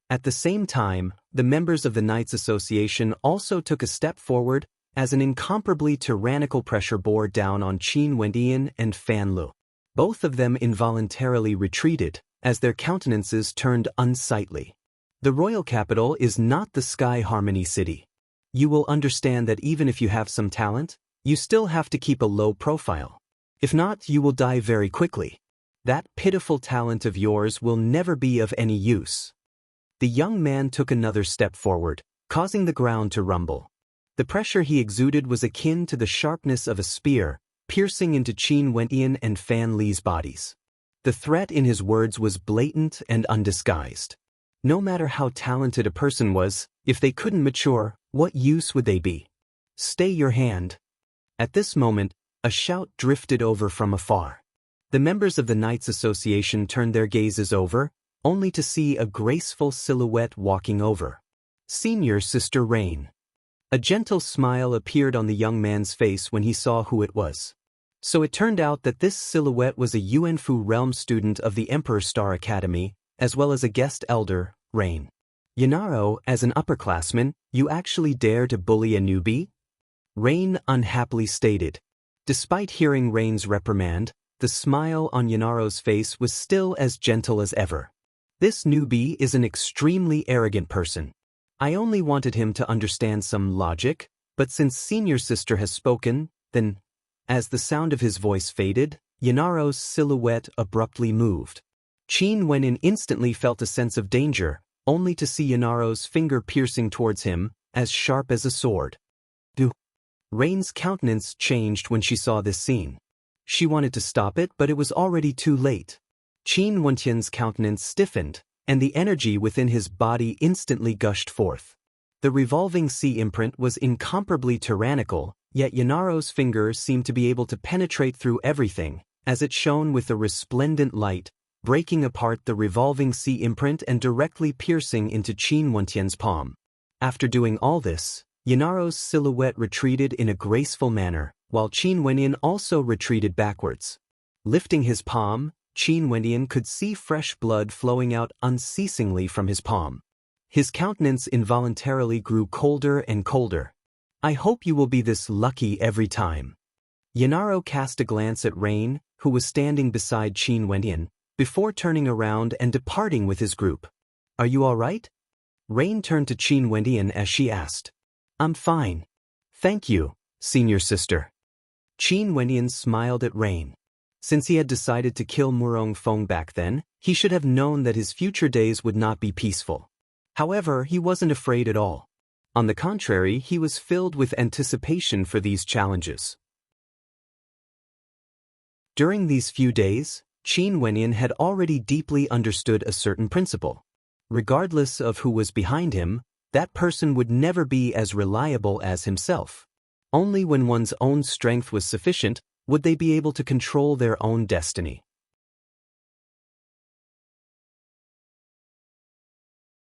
At the same time, the members of the Knights Association also took a step forward, as an incomparably tyrannical pressure bore down on Qin Wentian and Fan Le. Both of them involuntarily retreated, as their countenances turned unsightly. The royal capital is not the Sky Harmony City. You will understand that even if you have some talent, you still have to keep a low profile. If not, you will die very quickly. That pitiful talent of yours will never be of any use. The young man took another step forward, causing the ground to rumble. The pressure he exuded was akin to the sharpness of a spear, piercing into Qin Wentian and Fan Le's bodies. The threat in his words was blatant and undisguised. No matter how talented a person was, if they couldn't mature, what use would they be? Stay your hand. At this moment, a shout drifted over from afar. The members of the Knights Association turned their gazes over, only to see a graceful silhouette walking over. Senior Sister Rain. A gentle smile appeared on the young man's face when he saw who it was. So it turned out that this silhouette was a Yuanfu realm student of the Emperor Star Academy, as well as a guest elder, Rain. Yanaro, as an upperclassman, you actually dare to bully a newbie? Rain unhappily stated. Despite hearing Rain's reprimand, the smile on Yanaro's face was still as gentle as ever. This newbie is an extremely arrogant person. I only wanted him to understand some logic, but since Senior Sister has spoken, then... As the sound of his voice faded, Yanaro's silhouette abruptly moved. Qin Wentian instantly felt a sense of danger, only to see Yanaro's finger piercing towards him, as sharp as a sword. Rain's countenance changed when she saw this scene. She wanted to stop it, but it was already too late. Qin Wentian's countenance stiffened, and the energy within his body instantly gushed forth. The revolving sea imprint was incomparably tyrannical, yet Yanaro's fingers seemed to be able to penetrate through everything, as it shone with a resplendent light, breaking apart the revolving sea imprint and directly piercing into Qin Wentian's palm. After doing all this, Yanaro's silhouette retreated in a graceful manner, while Qin Wentian also retreated backwards. Lifting his palm, Qin Wentian could see fresh blood flowing out unceasingly from his palm. His countenance involuntarily grew colder and colder. I hope you will be this lucky every time. Yanaro cast a glance at Rain, who was standing beside Qin Wentian, before turning around and departing with his group. Are you all right? Rain turned to Qin Wentian as she asked. I'm fine. Thank you, Senior Sister. Qin Wentian smiled at Rain. Since he had decided to kill Murong Feng back then, he should have known that his future days would not be peaceful. However, he wasn't afraid at all. On the contrary, he was filled with anticipation for these challenges. During these few days, Qin Wentian had already deeply understood a certain principle. Regardless of who was behind him, that person would never be as reliable as himself. Only when one's own strength was sufficient would they be able to control their own destiny.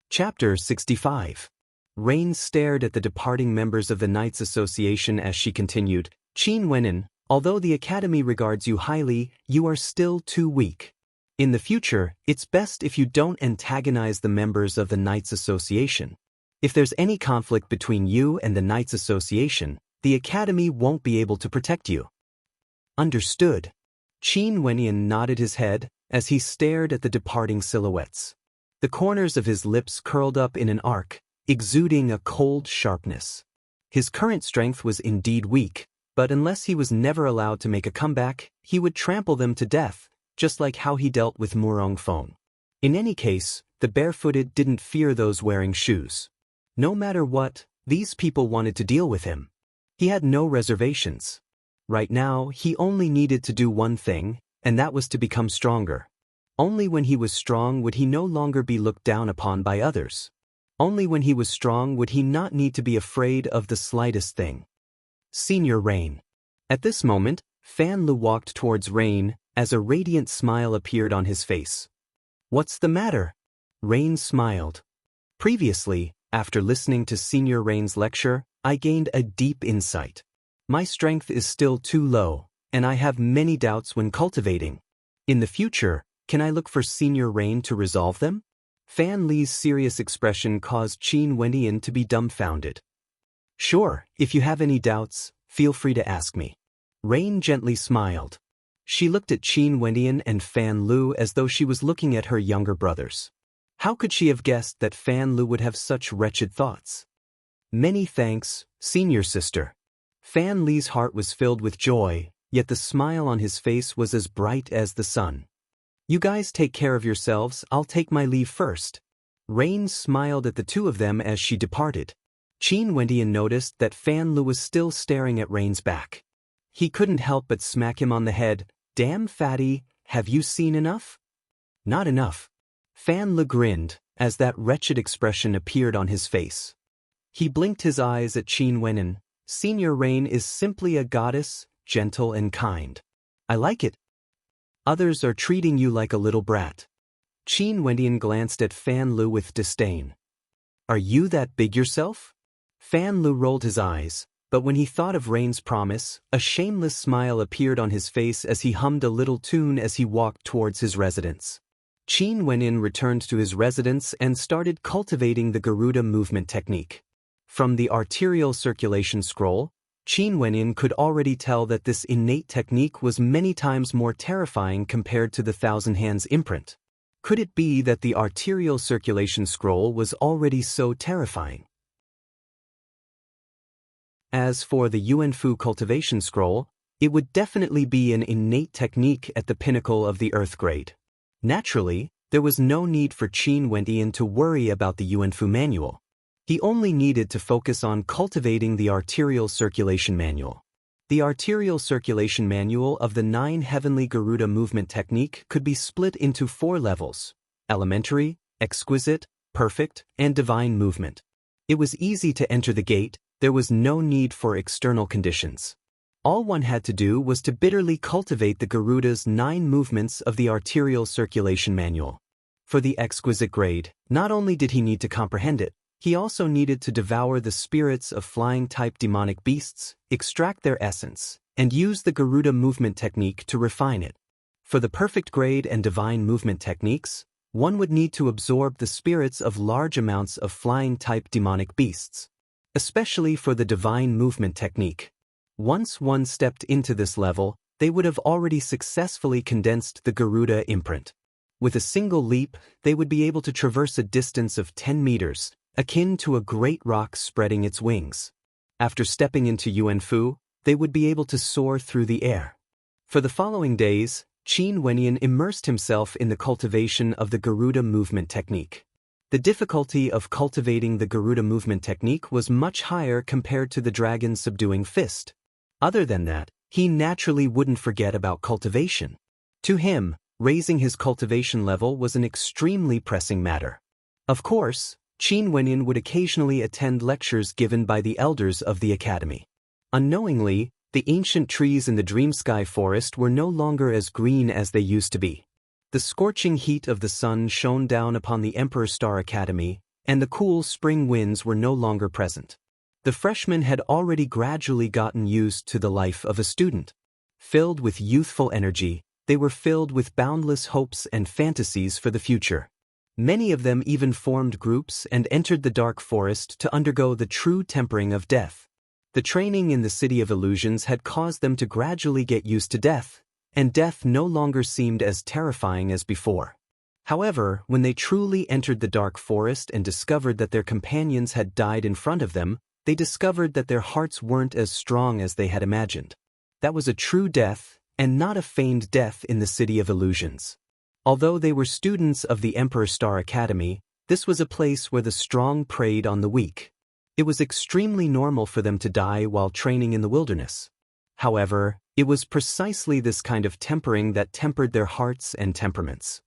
Chapter 65. Rain stared at the departing members of the Knights Association as she continued, Qin Wentian, although the Academy regards you highly, you are still too weak. In the future, it's best if you don't antagonize the members of the Knights Association. If there's any conflict between you and the Knights Association, the Academy won't be able to protect you. Understood. Qin Wenyan nodded his head as he stared at the departing silhouettes. The corners of his lips curled up in an arc, exuding a cold sharpness. His current strength was indeed weak, but unless he was never allowed to make a comeback, he would trample them to death, just like how he dealt with Murong Feng. In any case, the barefooted didn't fear those wearing shoes. No matter what, these people wanted to deal with him. He had no reservations. Right now, he only needed to do one thing, and that was to become stronger. Only when he was strong would he no longer be looked down upon by others. Only when he was strong would he not need to be afraid of the slightest thing. Senior Rain. At this moment, Fan Lu walked towards Rain as a radiant smile appeared on his face. What's the matter? Rain smiled. Previously, after listening to Senior Rain's lecture, I gained a deep insight. My strength is still too low, and I have many doubts when cultivating. In the future, can I look for Senior Rain to resolve them? Fan Li's serious expression caused Qin Wenyan to be dumbfounded. Sure, if you have any doubts, feel free to ask me. Rain gently smiled. She looked at Qin Wenyan and Fan Lu as though she was looking at her younger brothers. How could she have guessed that Fan Lu would have such wretched thoughts? Many thanks, senior sister. Fan Li's heart was filled with joy, yet the smile on his face was as bright as the sun. You guys take care of yourselves, I'll take my leave first. Rain smiled at the two of them as she departed. Qin Wenyan noticed that Fan Lu was still staring at Rain's back. He couldn't help but smack him on the head. Damn fatty, have you seen enough? Not enough. Fan Lu grinned as that wretched expression appeared on his face. He blinked his eyes at Qin Wenyan. Senior Rain is simply a goddess, gentle and kind. I like it. Others are treating you like a little brat. Qin Wenyan glanced at Fan Lu with disdain. Are you that big yourself? Fan Lu rolled his eyes, but when he thought of Rain's promise, a shameless smile appeared on his face as he hummed a little tune as he walked towards his residence. Qin Wenyan returned to his residence and started cultivating the Garuda movement technique. From the arterial circulation scroll, Qin Wenyan could already tell that this innate technique was many times more terrifying compared to the Thousand Hands imprint. Could it be that the arterial circulation scroll was already so terrifying? As for the Yuanfu cultivation scroll, it would definitely be an innate technique at the pinnacle of the earth grade. Naturally, there was no need for Qin Wenyan to worry about the Yuanfu manual. He only needed to focus on cultivating the arterial circulation manual. The arterial circulation manual of the 9 heavenly Garuda movement technique could be split into 4 levels: elementary, exquisite, perfect, and divine movement. It was easy to enter the gate. There was no need for external conditions. All one had to do was to bitterly cultivate the Garuda's 9 movements of the arterial circulation manual. For the exquisite grade, not only did he need to comprehend it, he also needed to devour the spirits of flying-type demonic beasts, extract their essence, and use the Garuda movement technique to refine it. For the perfect grade and divine movement techniques, one would need to absorb the spirits of large amounts of flying-type demonic beasts. Especially for the divine movement technique. Once one stepped into this level, they would have already successfully condensed the Garuda imprint. With a single leap, they would be able to traverse a distance of 10 meters, akin to a great rock spreading its wings. After stepping into Yuanfu, they would be able to soar through the air. For the following days, Qin Wenyan immersed himself in the cultivation of the Garuda movement technique. The difficulty of cultivating the Garuda movement technique was much higher compared to the dragon subduing fist. Other than that, he naturally wouldn't forget about cultivation. To him, raising his cultivation level was an extremely pressing matter. Of course, Qin Wenyan would occasionally attend lectures given by the elders of the academy. Unknowingly, the ancient trees in the Dream Sky Forest were no longer as green as they used to be. The scorching heat of the sun shone down upon the Emperor Star Academy, and the cool spring winds were no longer present. The freshmen had already gradually gotten used to the life of a student. Filled with youthful energy, they were filled with boundless hopes and fantasies for the future. Many of them even formed groups and entered the dark forest to undergo the true tempering of death. The training in the City of Illusions had caused them to gradually get used to death, and death no longer seemed as terrifying as before. However, when they truly entered the dark forest and discovered that their companions had died in front of them, they discovered that their hearts weren't as strong as they had imagined. That was a true death, and not a feigned death in the City of Illusions. Although they were students of the Emperor Star Academy, this was a place where the strong preyed on the weak. It was extremely normal for them to die while training in the wilderness. However, it was precisely this kind of tempering that tempered their hearts and temperaments.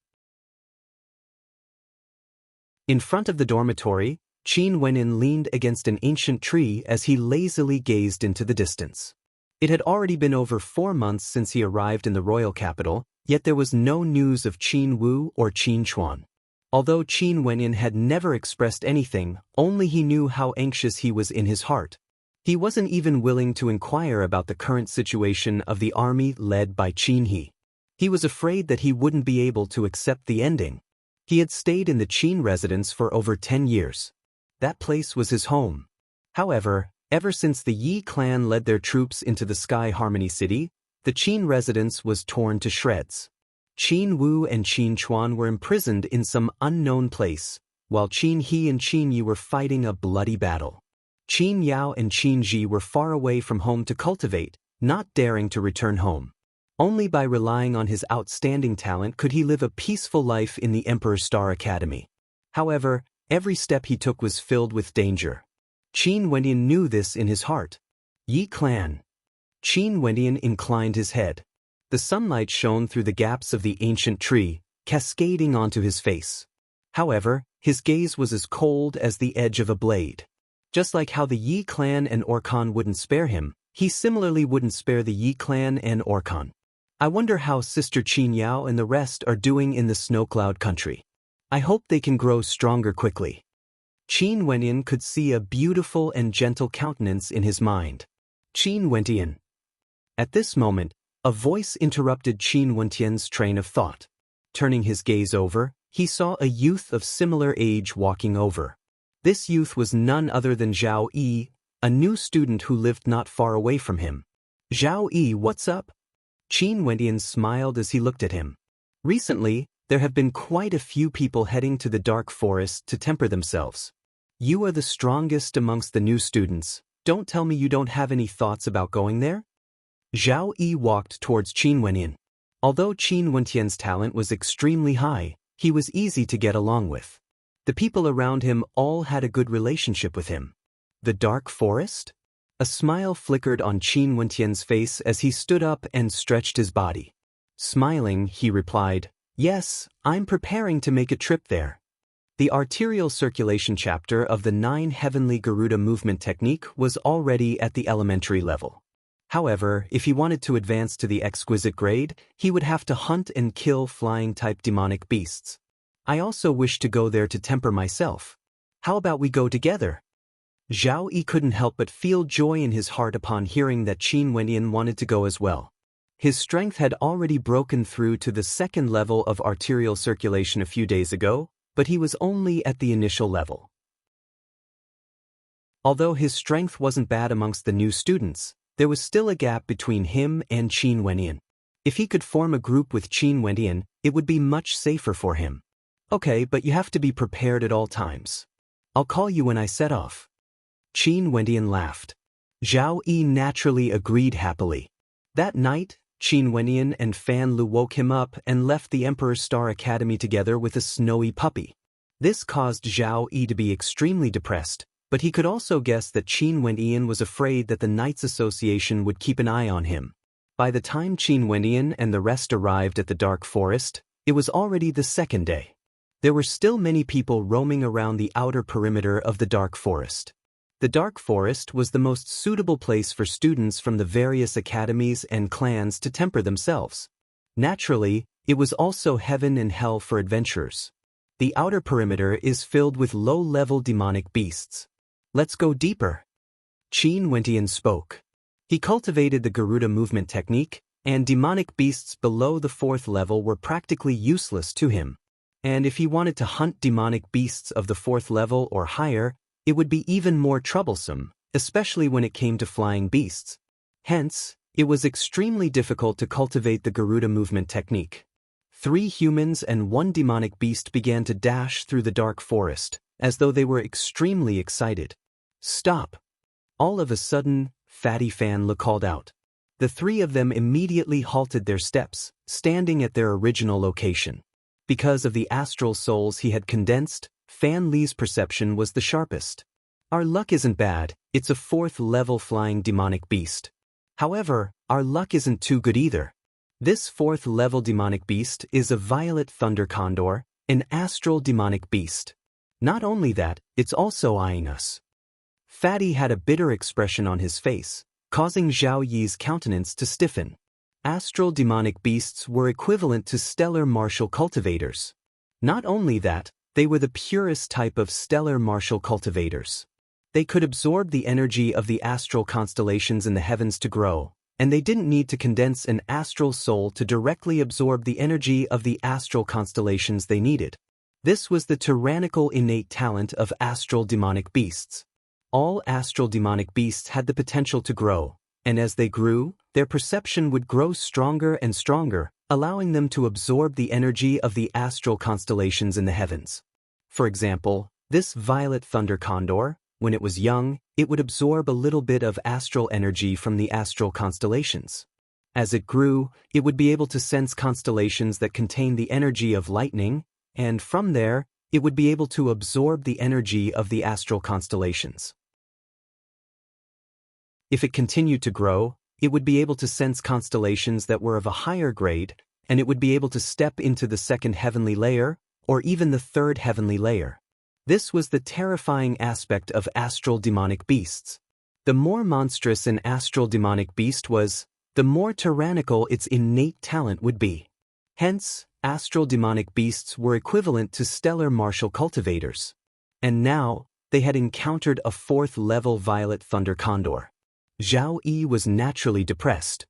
In front of the dormitory, Qin Wenin leaned against an ancient tree as he lazily gazed into the distance. It had already been over 4 months since he arrived in the royal capital, yet there was no news of Qin Wu or Qin Chuan. Although Qin Wenin had never expressed anything, only he knew how anxious he was in his heart. He wasn't even willing to inquire about the current situation of the army led by Qin He. He was afraid that he wouldn't be able to accept the ending. He had stayed in the Qin residence for over 10 years. That place was his home. However, ever since the Yi clan led their troops into the Sky Harmony City, the Qin residence was torn to shreds. Qin Wu and Qin Chuan were imprisoned in some unknown place, while Qin He and Qin Yi were fighting a bloody battle. Qin Yao and Qin Ji were far away from home to cultivate, not daring to return home. Only by relying on his outstanding talent could he live a peaceful life in the Emperor Star Academy. However, every step he took was filled with danger. Qin Wendian knew this in his heart. Yi clan. Qin Wendian inclined his head. The sunlight shone through the gaps of the ancient tree, cascading onto his face. However, his gaze was as cold as the edge of a blade. Just like how the Yi clan and Orkan wouldn't spare him, he similarly wouldn't spare the Yi clan and Orkan. I wonder how Sister Qin Yao and the rest are doing in the Snow Cloud country. I hope they can grow stronger quickly. Qin Wendian could see a beautiful and gentle countenance in his mind. Qin Wendian. At this moment, a voice interrupted Qin Wentian's train of thought. Turning his gaze over, he saw a youth of similar age walking over. This youth was none other than Zhao Yi, a new student who lived not far away from him. Zhao Yi, what's up? Qin Wendian smiled as he looked at him. Recently, there have been quite a few people heading to the dark forest to temper themselves. You are the strongest amongst the new students. Don't tell me you don't have any thoughts about going there? Zhao Yi walked towards Qin Wendian. Although Qin Wentian's talent was extremely high, he was easy to get along with. The people around him all had a good relationship with him. The dark forest? A smile flickered on Qin Wentian's face as he stood up and stretched his body. Smiling, he replied, "Yes, I'm preparing to make a trip there." The arterial circulation chapter of the 9 heavenly Garuda movement technique was already at the elementary level. However, if he wanted to advance to the exquisite grade, he would have to hunt and kill flying-type demonic beasts. I also wish to go there to temper myself. How about we go together? Zhao Yi couldn't help but feel joy in his heart upon hearing that Qin Wendian wanted to go as well. His strength had already broken through to the 2nd level of arterial circulation a few days ago, but he was only at the initial level. Although his strength wasn't bad amongst the new students, there was still a gap between him and Qin Wendian. If he could form a group with Qin Wendian, it would be much safer for him. Okay, but you have to be prepared at all times. I'll call you when I set off. Qin Wendian laughed. Zhao Yi naturally agreed happily. That night, Qin Wendian and Fan Lu woke him up and left the Emperor Star Academy together with a snowy puppy. This caused Zhao Yi to be extremely depressed, but he could also guess that Qin Wendian was afraid that the Knights Association would keep an eye on him. By the time Qin Wendian and the rest arrived at the dark forest, it was already the 2nd day. There were still many people roaming around the outer perimeter of the dark forest. The dark forest was the most suitable place for students from the various academies and clans to temper themselves. Naturally, it was also heaven and hell for adventurers. The outer perimeter is filled with low-level demonic beasts. Let's go deeper. Qin Wendian spoke. He cultivated the Garuda movement technique, and demonic beasts below the 4th level were practically useless to him. And if he wanted to hunt demonic beasts of the 4th level or higher, it would be even more troublesome, especially when it came to flying beasts. Hence, it was extremely difficult to cultivate the Garuda movement technique. 3 humans and 1 demonic beast began to dash through the dark forest, as though they were extremely excited. "Stop!" All of a sudden, Fatty Fan called out. The 3 of them immediately halted their steps, standing at their original location. Because of the astral souls he had condensed, Fan Li's perception was the sharpest. Our luck isn't bad, it's a 4th level flying demonic beast. However, our luck isn't too good either. This 4th level demonic beast is a violet thunder condor, an astral demonic beast. Not only that, it's also eyeing us. Fatty had a bitter expression on his face, causing Zhao Yi's countenance to stiffen. Astral demonic beasts were equivalent to stellar martial cultivators. Not only that, they were the purest type of stellar martial cultivators. They could absorb the energy of the astral constellations in the heavens to grow, and they didn't need to condense an astral soul to directly absorb the energy of the astral constellations they needed. This was the tyrannical innate talent of astral demonic beasts. All astral demonic beasts had the potential to grow, and as they grew, their perception would grow stronger and stronger, allowing them to absorb the energy of the astral constellations in the heavens. For example, this violet thunder condor, when it was young, it would absorb a little bit of astral energy from the astral constellations. As it grew, it would be able to sense constellations that contain the energy of lightning, and from there, it would be able to absorb the energy of the astral constellations. If it continued to grow, it would be able to sense constellations that were of a higher grade, and it would be able to step into the 2nd heavenly layer, or even the 3rd heavenly layer. This was the terrifying aspect of astral demonic beasts. The more monstrous an astral demonic beast was, the more tyrannical its innate talent would be. Hence, astral demonic beasts were equivalent to stellar martial cultivators. And now, they had encountered a 4th level violet thunder condor. Zhao Yi was naturally depressed.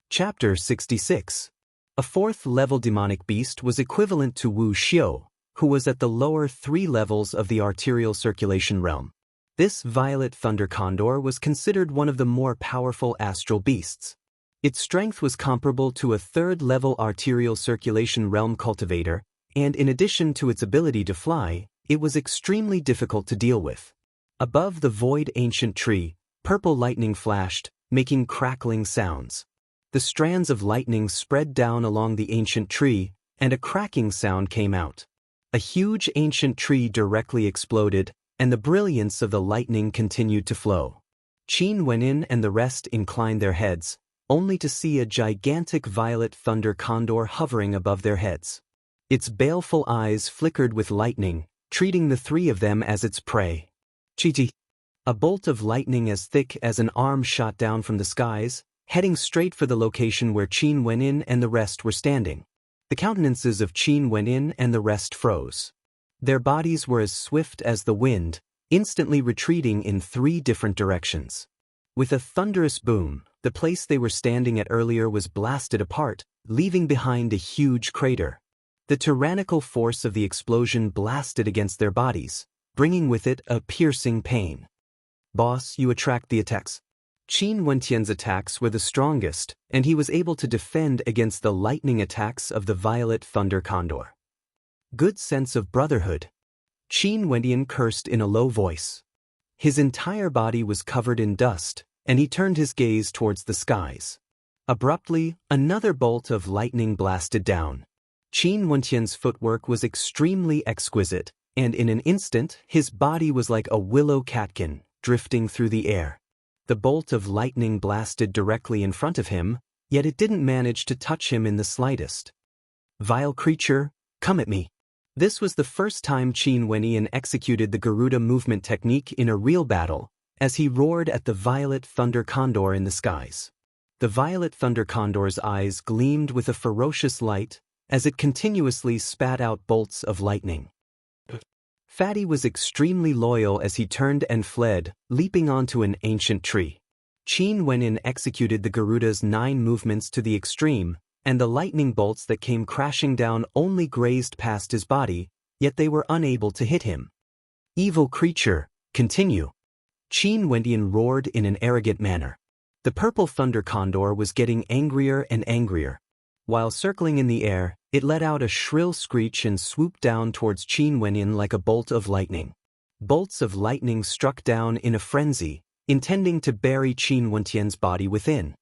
Chapter 66. A 4th level demonic beast was equivalent to Wu Xiu, who was at the lower 3 levels of the arterial circulation realm. This violet thunder condor was considered one of the more powerful astral beasts. Its strength was comparable to a 3rd level arterial circulation realm cultivator, and in addition to its ability to fly, it was extremely difficult to deal with. Above the void ancient tree, purple lightning flashed, making crackling sounds. The strands of lightning spread down along the ancient tree, and a cracking sound came out. A huge ancient tree directly exploded, and the brilliance of the lightning continued to flow. Qin Wenin and the rest inclined their heads, only to see a gigantic violet thunder condor hovering above their heads. Its baleful eyes flickered with lightning, treating the 3 of them as its prey. Chi-chi! A bolt of lightning as thick as an arm shot down from the skies, heading straight for the location where Qin Wenin and the rest were standing. The countenances of Qin Wenin and the rest froze. Their bodies were as swift as the wind, instantly retreating in 3 different directions. With a thunderous boom, the place they were standing at earlier was blasted apart, leaving behind a huge crater. The tyrannical force of the explosion blasted against their bodies, bringing with it a piercing pain. "Boss, you attract the attacks." Qin Wentian's attacks were the strongest, and he was able to defend against the lightning attacks of the violet thunder condor. Good sense of brotherhood. Qin Wentian cursed in a low voice. His entire body was covered in dust, and he turned his gaze towards the skies. Abruptly, another bolt of lightning blasted down. Qin Wentian's footwork was extremely exquisite, and in an instant, his body was like a willow catkin, drifting through the air. The bolt of lightning blasted directly in front of him, yet it didn't manage to touch him in the slightest. "Vile creature, come at me." This was the first time Qin Wenin executed the Garuda movement technique in a real battle, as he roared at the violet thunder condor in the skies. The violet thunder condor's eyes gleamed with a ferocious light, as it continuously spat out bolts of lightning. Fatty was extremely loyal as he turned and fled, leaping onto an ancient tree. Qin Wenin executed the Garuda's 9 movements to the extreme, and the lightning bolts that came crashing down only grazed past his body, yet they were unable to hit him. Evil creature, continue. Qin Wendian roared in an arrogant manner. The purple thunder condor was getting angrier and angrier. While circling in the air, it let out a shrill screech and swooped down towards Qin Wendian like a bolt of lightning. Bolts of lightning struck down in a frenzy, intending to bury Qin Wendian's body within.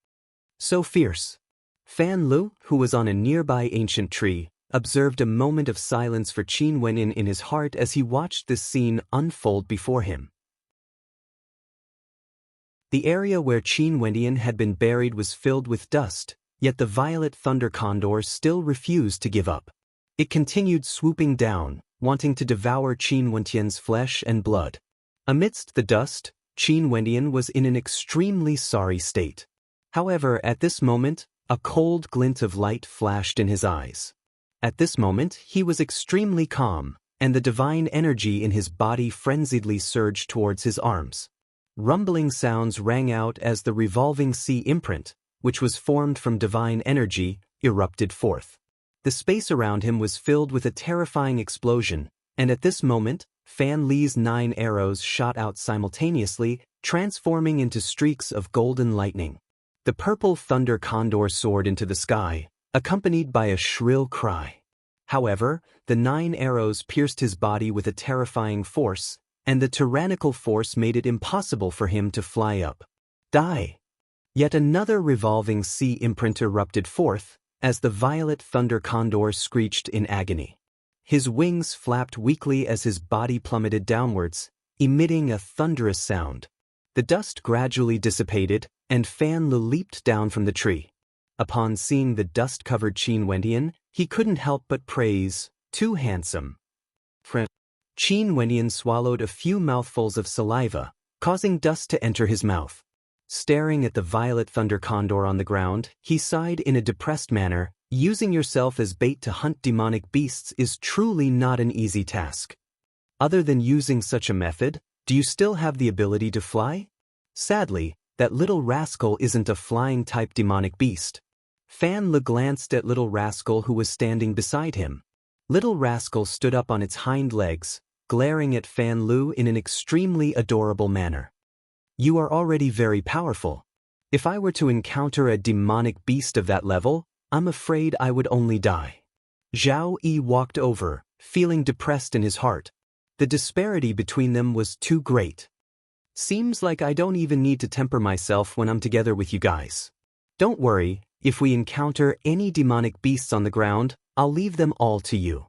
So fierce. Fan Lu, who was on a nearby ancient tree, observed a moment of silence for Qin Wendian in his heart as he watched this scene unfold before him. The area where Qin Wendian had been buried was filled with dust, yet the violet thunder condor still refused to give up. It continued swooping down, wanting to devour Qin Wendian's flesh and blood. Amidst the dust, Qin Wendian was in an extremely sorry state. However, at this moment, a cold glint of light flashed in his eyes. At this moment, he was extremely calm, and the divine energy in his body frenziedly surged towards his arms. Rumbling sounds rang out as the revolving sea imprint, which was formed from divine energy, erupted forth. The space around him was filled with a terrifying explosion, and at this moment, Fan Li's 9 arrows shot out simultaneously, transforming into streaks of golden lightning. The purple thunder condor soared into the sky, accompanied by a shrill cry. However, the 9 arrows pierced his body with a terrifying force, and the tyrannical force made it impossible for him to fly up. Die! Yet another revolving sea imprint erupted forth, as the violet thunder condor screeched in agony. His wings flapped weakly as his body plummeted downwards, emitting a thunderous sound. The dust gradually dissipated, and Fan Lu leaped down from the tree. Upon seeing the dust-covered Qin Wendian, he couldn't help but praise, "Too handsome." Qin Wendian swallowed a few mouthfuls of saliva, causing dust to enter his mouth. Staring at the violet thunder condor on the ground, he sighed in a depressed manner. Using yourself as bait to hunt demonic beasts is truly not an easy task. Other than using such a method, do you still have the ability to fly? Sadly, that little rascal isn't a flying-type demonic beast. Fan Lu glanced at Little Rascal who was standing beside him. Little Rascal stood up on its hind legs, glaring at Fan Lu in an extremely adorable manner. You are already very powerful. If I were to encounter a demonic beast of that level, I'm afraid I would only die. Zhao Yi walked over, feeling depressed in his heart. The disparity between them was too great. Seems like I don't even need to temper myself when I'm together with you guys. Don't worry, if we encounter any demonic beasts on the ground, I'll leave them all to you.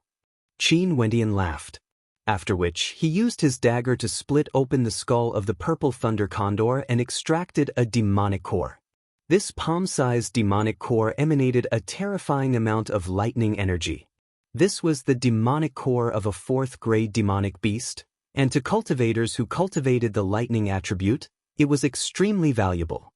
Qin Wendian laughed. After which, he used his dagger to split open the skull of the purple thunder condor and extracted a demonic core. This palm-sized demonic core emanated a terrifying amount of lightning energy. This was the demonic core of a 4th-grade demonic beast, and to cultivators who cultivated the lightning attribute, it was extremely valuable.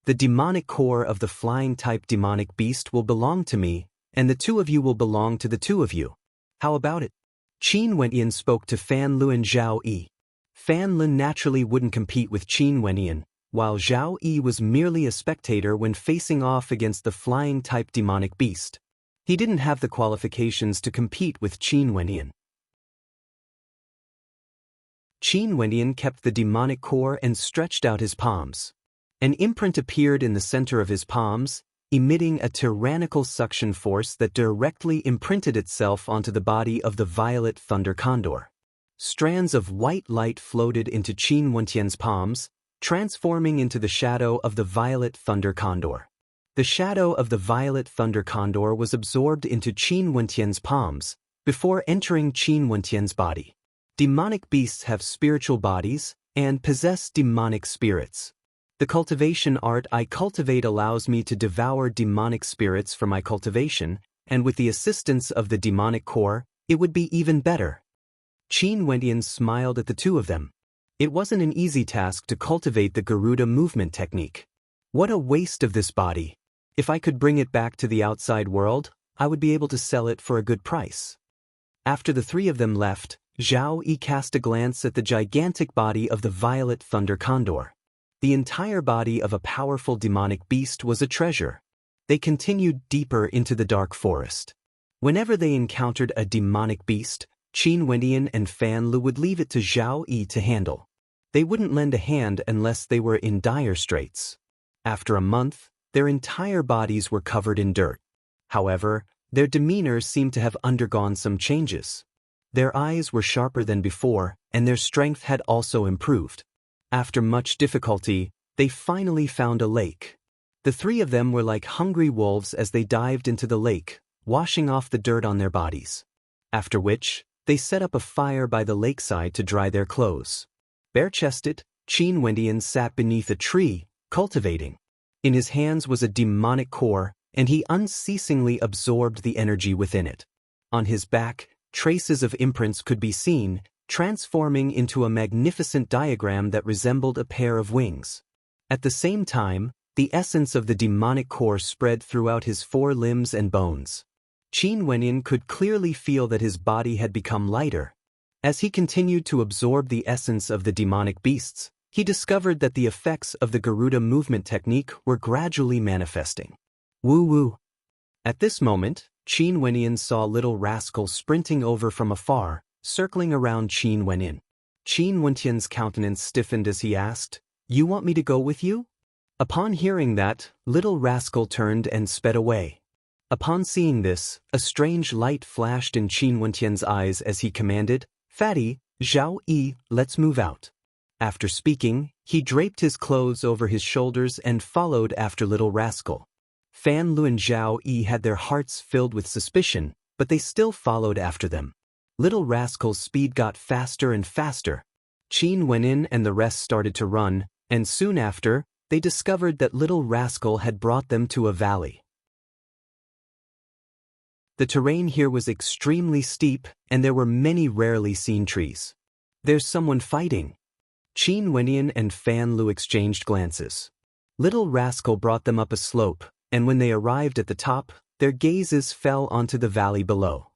The demonic core of the flying-type demonic beast will belong to me, and the 2 of you will belong to the 2 of you. How about it? Qin Wendian spoke to Fan Lu and Zhao Yi. Fan Lu naturally wouldn't compete with Qin Wendian, while Zhao Yi was merely a spectator when facing off against the flying-type demonic beast. He didn't have the qualifications to compete with Qin Wendian. Qin Wendian kept the demonic core and stretched out his palms. An imprint appeared in the center of his palms, emitting a tyrannical suction force that directly imprinted itself onto the body of the violet thunder condor. Strands of white light floated into Qin Wendian's palms, transforming into the shadow of the violet thunder condor. The shadow of the violet thunder condor was absorbed into Qin Wendian's palms, before entering Qin Wendian's body. Demonic beasts have spiritual bodies, and possess demonic spirits. The cultivation art I cultivate allows me to devour demonic spirits for my cultivation, and with the assistance of the demonic core, it would be even better. Qin Wendian smiled at the 2 of them. It wasn't an easy task to cultivate the Garuda movement technique. What a waste of this body. If I could bring it back to the outside world, I would be able to sell it for a good price. After the 3 of them left, Zhao Yi cast a glance at the gigantic body of the violet thunder condor. The entire body of a powerful demonic beast was a treasure. They continued deeper into the dark forest. Whenever they encountered a demonic beast, Qin Wenyan and Fan Lu would leave it to Zhao Yi to handle. They wouldn't lend a hand unless they were in dire straits. After a month, their entire bodies were covered in dirt. However, their demeanor seemed to have undergone some changes. Their eyes were sharper than before, and their strength had also improved. After much difficulty, they finally found a lake. The three of them were like hungry wolves as they dived into the lake, washing off the dirt on their bodies. After which, they set up a fire by the lakeside to dry their clothes. Bare-chested, Qin Wendian sat beneath a tree, cultivating. In his hands was a demonic core, and he unceasingly absorbed the energy within it. On his back, traces of imprints could be seen, transforming into a magnificent diagram that resembled a pair of wings. At the same time, the essence of the demonic core spread throughout his four limbs and bones. Qin Wenyan could clearly feel that his body had become lighter. As he continued to absorb the essence of the demonic beasts, he discovered that the effects of the Garuda movement technique were gradually manifesting. Woo-woo. At this moment, Qin Wenyan saw Little Rascal sprinting over from afar, circling around Qin Wenyan. Qin Wenyan's countenance stiffened as he asked, "You want me to go with you?" Upon hearing that, Little Rascal turned and sped away. Upon seeing this, a strange light flashed in Qin Wenyan's eyes as he commanded, "Fatty, Zhao Yi, let's move out." After speaking, he draped his clothes over his shoulders and followed after Little Rascal. Fan Lu and Zhao Yi had their hearts filled with suspicion, but they still followed after them. Little Rascal's speed got faster and faster. Qin Wenyan and the rest started to run, and soon after, they discovered that Little Rascal had brought them to a valley. The terrain here was extremely steep, and there were many rarely seen trees. "There's someone fighting." Qin Wenyan and Fan Lu exchanged glances. Little Rascal brought them up a slope, and when they arrived at the top, their gazes fell onto the valley below.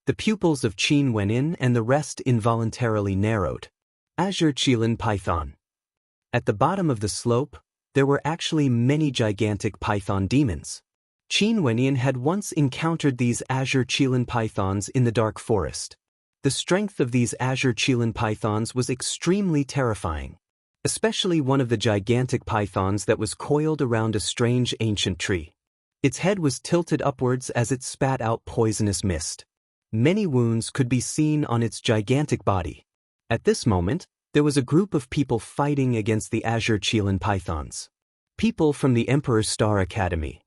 The pupils of Qin Wenyan and the rest involuntarily narrowed. Azure Qilin Python. At the bottom of the slope, there were actually many gigantic python demons. Qin Wenyan had once encountered these Azure Qilin pythons in the dark forest. The strength of these Azure Qilin pythons was extremely terrifying, especially one of the gigantic pythons that was coiled around a strange ancient tree. Its head was tilted upwards as it spat out poisonous mist. Many wounds could be seen on its gigantic body. At this moment, there was a group of people fighting against the Azure Qilin pythons. People from the Emperor's Star Academy.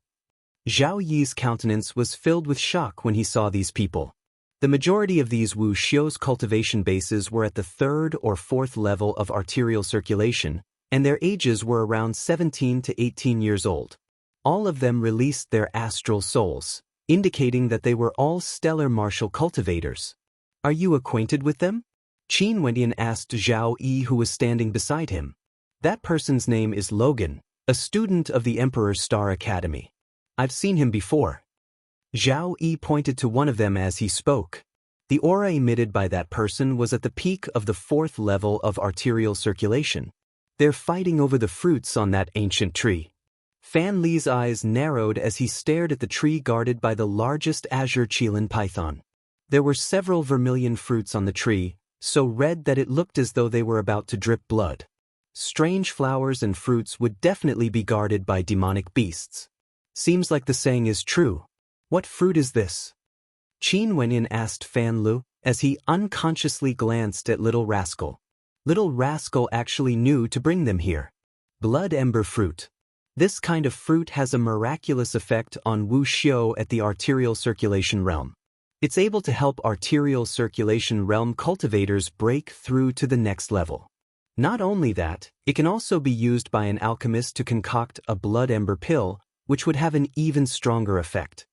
Zhao Yi's countenance was filled with shock when he saw these people. The majority of these Wu Xiu's cultivation bases were at the 3rd or 4th level of arterial circulation, and their ages were around 17 to 18 years old. All of them released their astral souls, indicating that they were all stellar martial cultivators. "Are you acquainted with them?" Qin Wenyan asked Zhao Yi, who was standing beside him. "That person's name is Logan, a student of the Emperor's Star Academy. I've seen him before." Zhao Yi pointed to one of them as he spoke. The aura emitted by that person was at the peak of the 4th level of arterial circulation. "They're fighting over the fruits on that ancient tree." Fan Li's eyes narrowed as he stared at the tree guarded by the largest Azure Qilin python. There were several vermilion fruits on the tree, so red that it looked as though they were about to drip blood. Strange flowers and fruits would definitely be guarded by demonic beasts. Seems like the saying is true. "What fruit is this?" Qin Wenyan asked Fan Lu, as he unconsciously glanced at Little Rascal. Little Rascal actually knew to bring them here. Blood ember fruit. This kind of fruit has a miraculous effect on Wu Xiu at the arterial circulation realm. It's able to help arterial circulation realm cultivators break through to the next level. Not only that, it can also be used by an alchemist to concoct a blood ember pill, which would have an even stronger effect.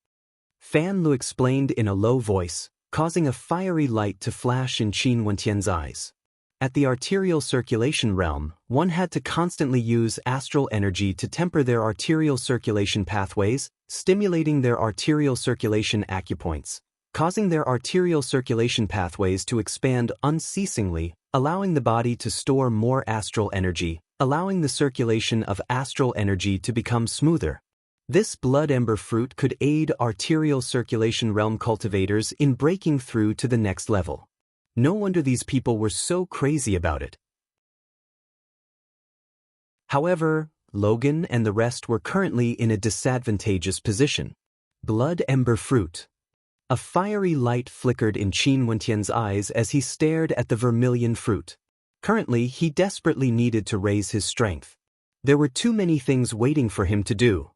Fan Lu explained in a low voice, causing a fiery light to flash in Qin Wenyan's eyes. At the arterial circulation realm, one had to constantly use astral energy to temper their arterial circulation pathways, stimulating their arterial circulation acupoints, causing their arterial circulation pathways to expand unceasingly, allowing the body to store more astral energy, allowing the circulation of astral energy to become smoother. This blood ember fruit could aid arterial circulation realm cultivators in breaking through to the next level. No wonder these people were so crazy about it. However, Logan and the rest were currently in a disadvantageous position. Blood Ember Fruit. A fiery light flickered in Qin Wentian's eyes as he stared at the vermilion fruit. Currently, he desperately needed to raise his strength. There were too many things waiting for him to do.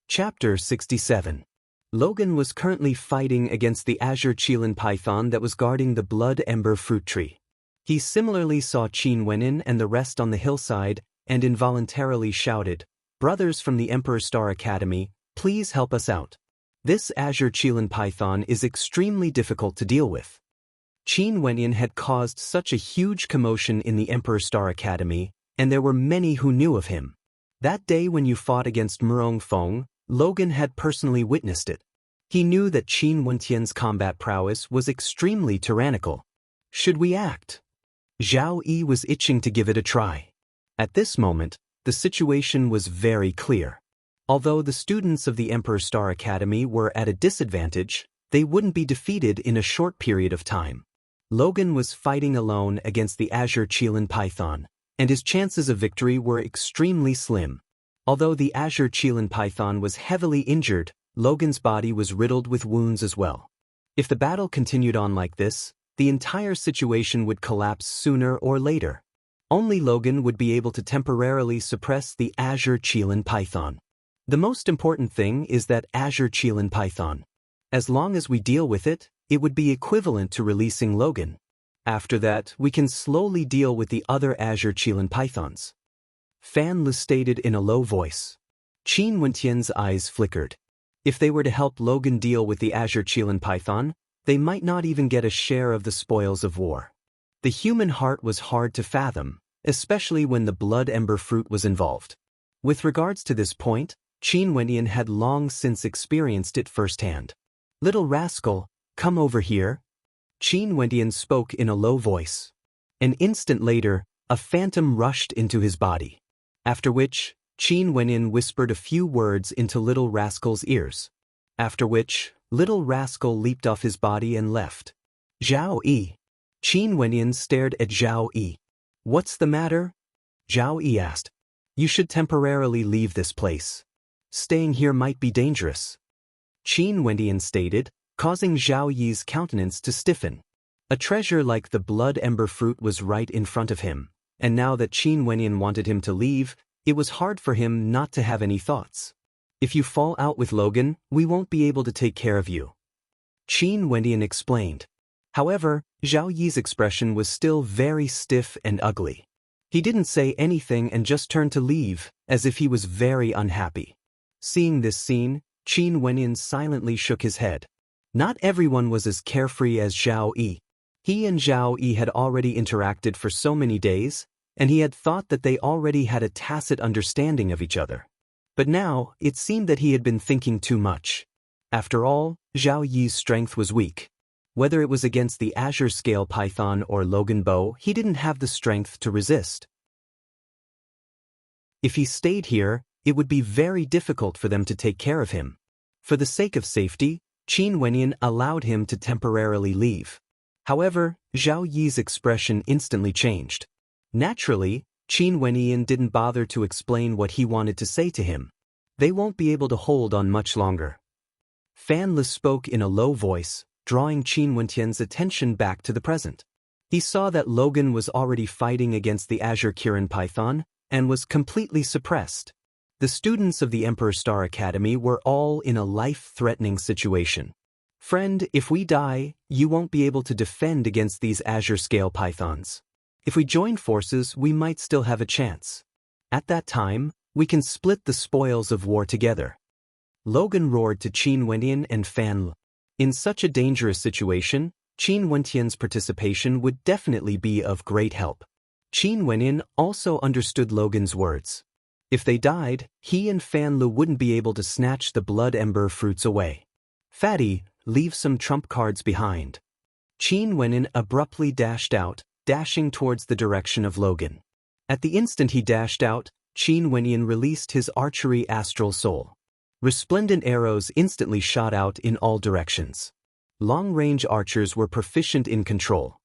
Chapter 67. Logan was currently fighting against the azure Qilin python that was guarding the Blood Ember fruit tree. He similarly saw Qin Wenin and the rest on the hillside and involuntarily shouted, "Brothers from the Emperor Star Academy, please help us out. This azure Qilin python is extremely difficult to deal with." Qin Wenin had caused such a huge commotion in the Emperor Star Academy, and there were many who knew of him. That day when you fought against Murong Feng, Logan had personally witnessed it. He knew that Qin Wentian's combat prowess was extremely tyrannical. Should we act? Zhao Yi was itching to give it a try. At this moment, the situation was very clear. Although the students of the Emperor Star Academy were at a disadvantage, they wouldn't be defeated in a short period of time. Logan was fighting alone against the azure Qilin python, and his chances of victory were extremely slim. Although the azure Qilin python was heavily injured, Logan's body was riddled with wounds as well. If the battle continued on like this, the entire situation would collapse sooner or later. Only Logan would be able to temporarily suppress the azure Qilin python. The most important thing is that azure Qilin python. As long as we deal with it, it would be equivalent to releasing Logan. After that, we can slowly deal with the other azure Qilin pythons. Fan Lu stated in a low voice. Qin Wentian's eyes flickered. If they were to help Logan deal with the azure Qilin python, they might not even get a share of the spoils of war. The human heart was hard to fathom, especially when the Blood Ember fruit was involved. With regards to this point, Qin Wentian had long since experienced it firsthand. "Little rascal, come over here." Qin Wentian spoke in a low voice. An instant later, a phantom rushed into his body. After which, Qin Wenin whispered a few words into Little Rascal's ears. After which, Little Rascal leaped off his body and left. "Zhao Yi." Qin Wenin stared at Zhao Yi. "What's the matter?" Zhao Yi asked. "You should temporarily leave this place. Staying here might be dangerous." Qin Wentian stated, causing Zhao Yi's countenance to stiffen. A treasure like the Blood Ember fruit was right in front of him, and now that Qin Wentian wanted him to leave, it was hard for him not to have any thoughts. "If you fall out with Logan, we won't be able to take care of you," Qin Wentian explained. However, Zhao Yi's expression was still very stiff and ugly. He didn't say anything and just turned to leave, as if he was very unhappy. Seeing this scene, Qin Wentian silently shook his head. Not everyone was as carefree as Zhao Yi. He and Zhao Yi had already interacted for so many days, and he had thought that they already had a tacit understanding of each other. But now, it seemed that he had been thinking too much. After all, Zhao Yi's strength was weak. Whether it was against the azure scale python or Logan Bow, he didn't have the strength to resist. If he stayed here, it would be very difficult for them to take care of him. For the sake of safety, Qin Wentian allowed him to temporarily leave. However, Zhao Yi's expression instantly changed. Naturally, Qin Wentian didn't bother to explain what he wanted to say to him. They won't be able to hold on much longer. Fan Le spoke in a low voice, drawing Qin Wentian's attention back to the present. He saw that Logan was already fighting against the azure Qilin python, and was completely suppressed. The students of the Emperor Star Academy were all in a life-threatening situation. "Friend, if we die, you won't be able to defend against these azure scale pythons. If we join forces, we might still have a chance. At that time, we can split the spoils of war together." Logan roared to Qin Wentian and Fan Le. In such a dangerous situation, Qin Wentian's participation would definitely be of great help. Qin Wentian also understood Logan's words. If they died, he and Fan Le wouldn't be able to snatch the Blood Ember fruits away. "Fatty, leave some trump cards behind." Qin Wentian abruptly dashed out, dashing towards the direction of Logan. At the instant he dashed out, Qin Wentian released his archery astral soul. Resplendent arrows instantly shot out in all directions. Long-range archers were proficient in control.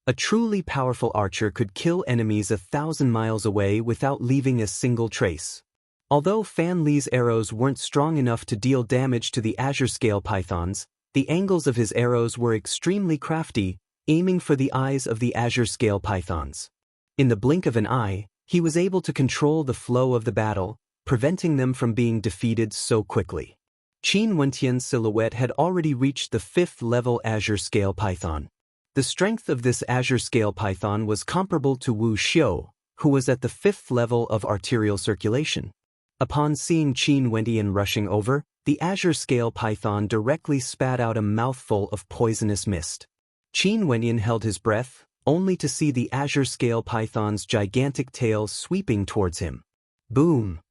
A truly powerful archer could kill enemies 1,000 miles away without leaving a single trace. Although Fan Li's arrows weren't strong enough to deal damage to the azure scale pythons, the angles of his arrows were extremely crafty, aiming for the eyes of the azure scale pythons. In the blink of an eye, he was able to control the flow of the battle, preventing them from being defeated so quickly. Qin Wentian's silhouette had already reached the 5th level azure scale python. The strength of this azure scale python was comparable to Wu Xiu, who was at the 5th level of arterial circulation. Upon seeing Qin Wentian rushing over, the azure scale python directly spat out a mouthful of poisonous mist. Qin Wentian held his breath, only to see the azure scale python's gigantic tail sweeping towards him. Boom!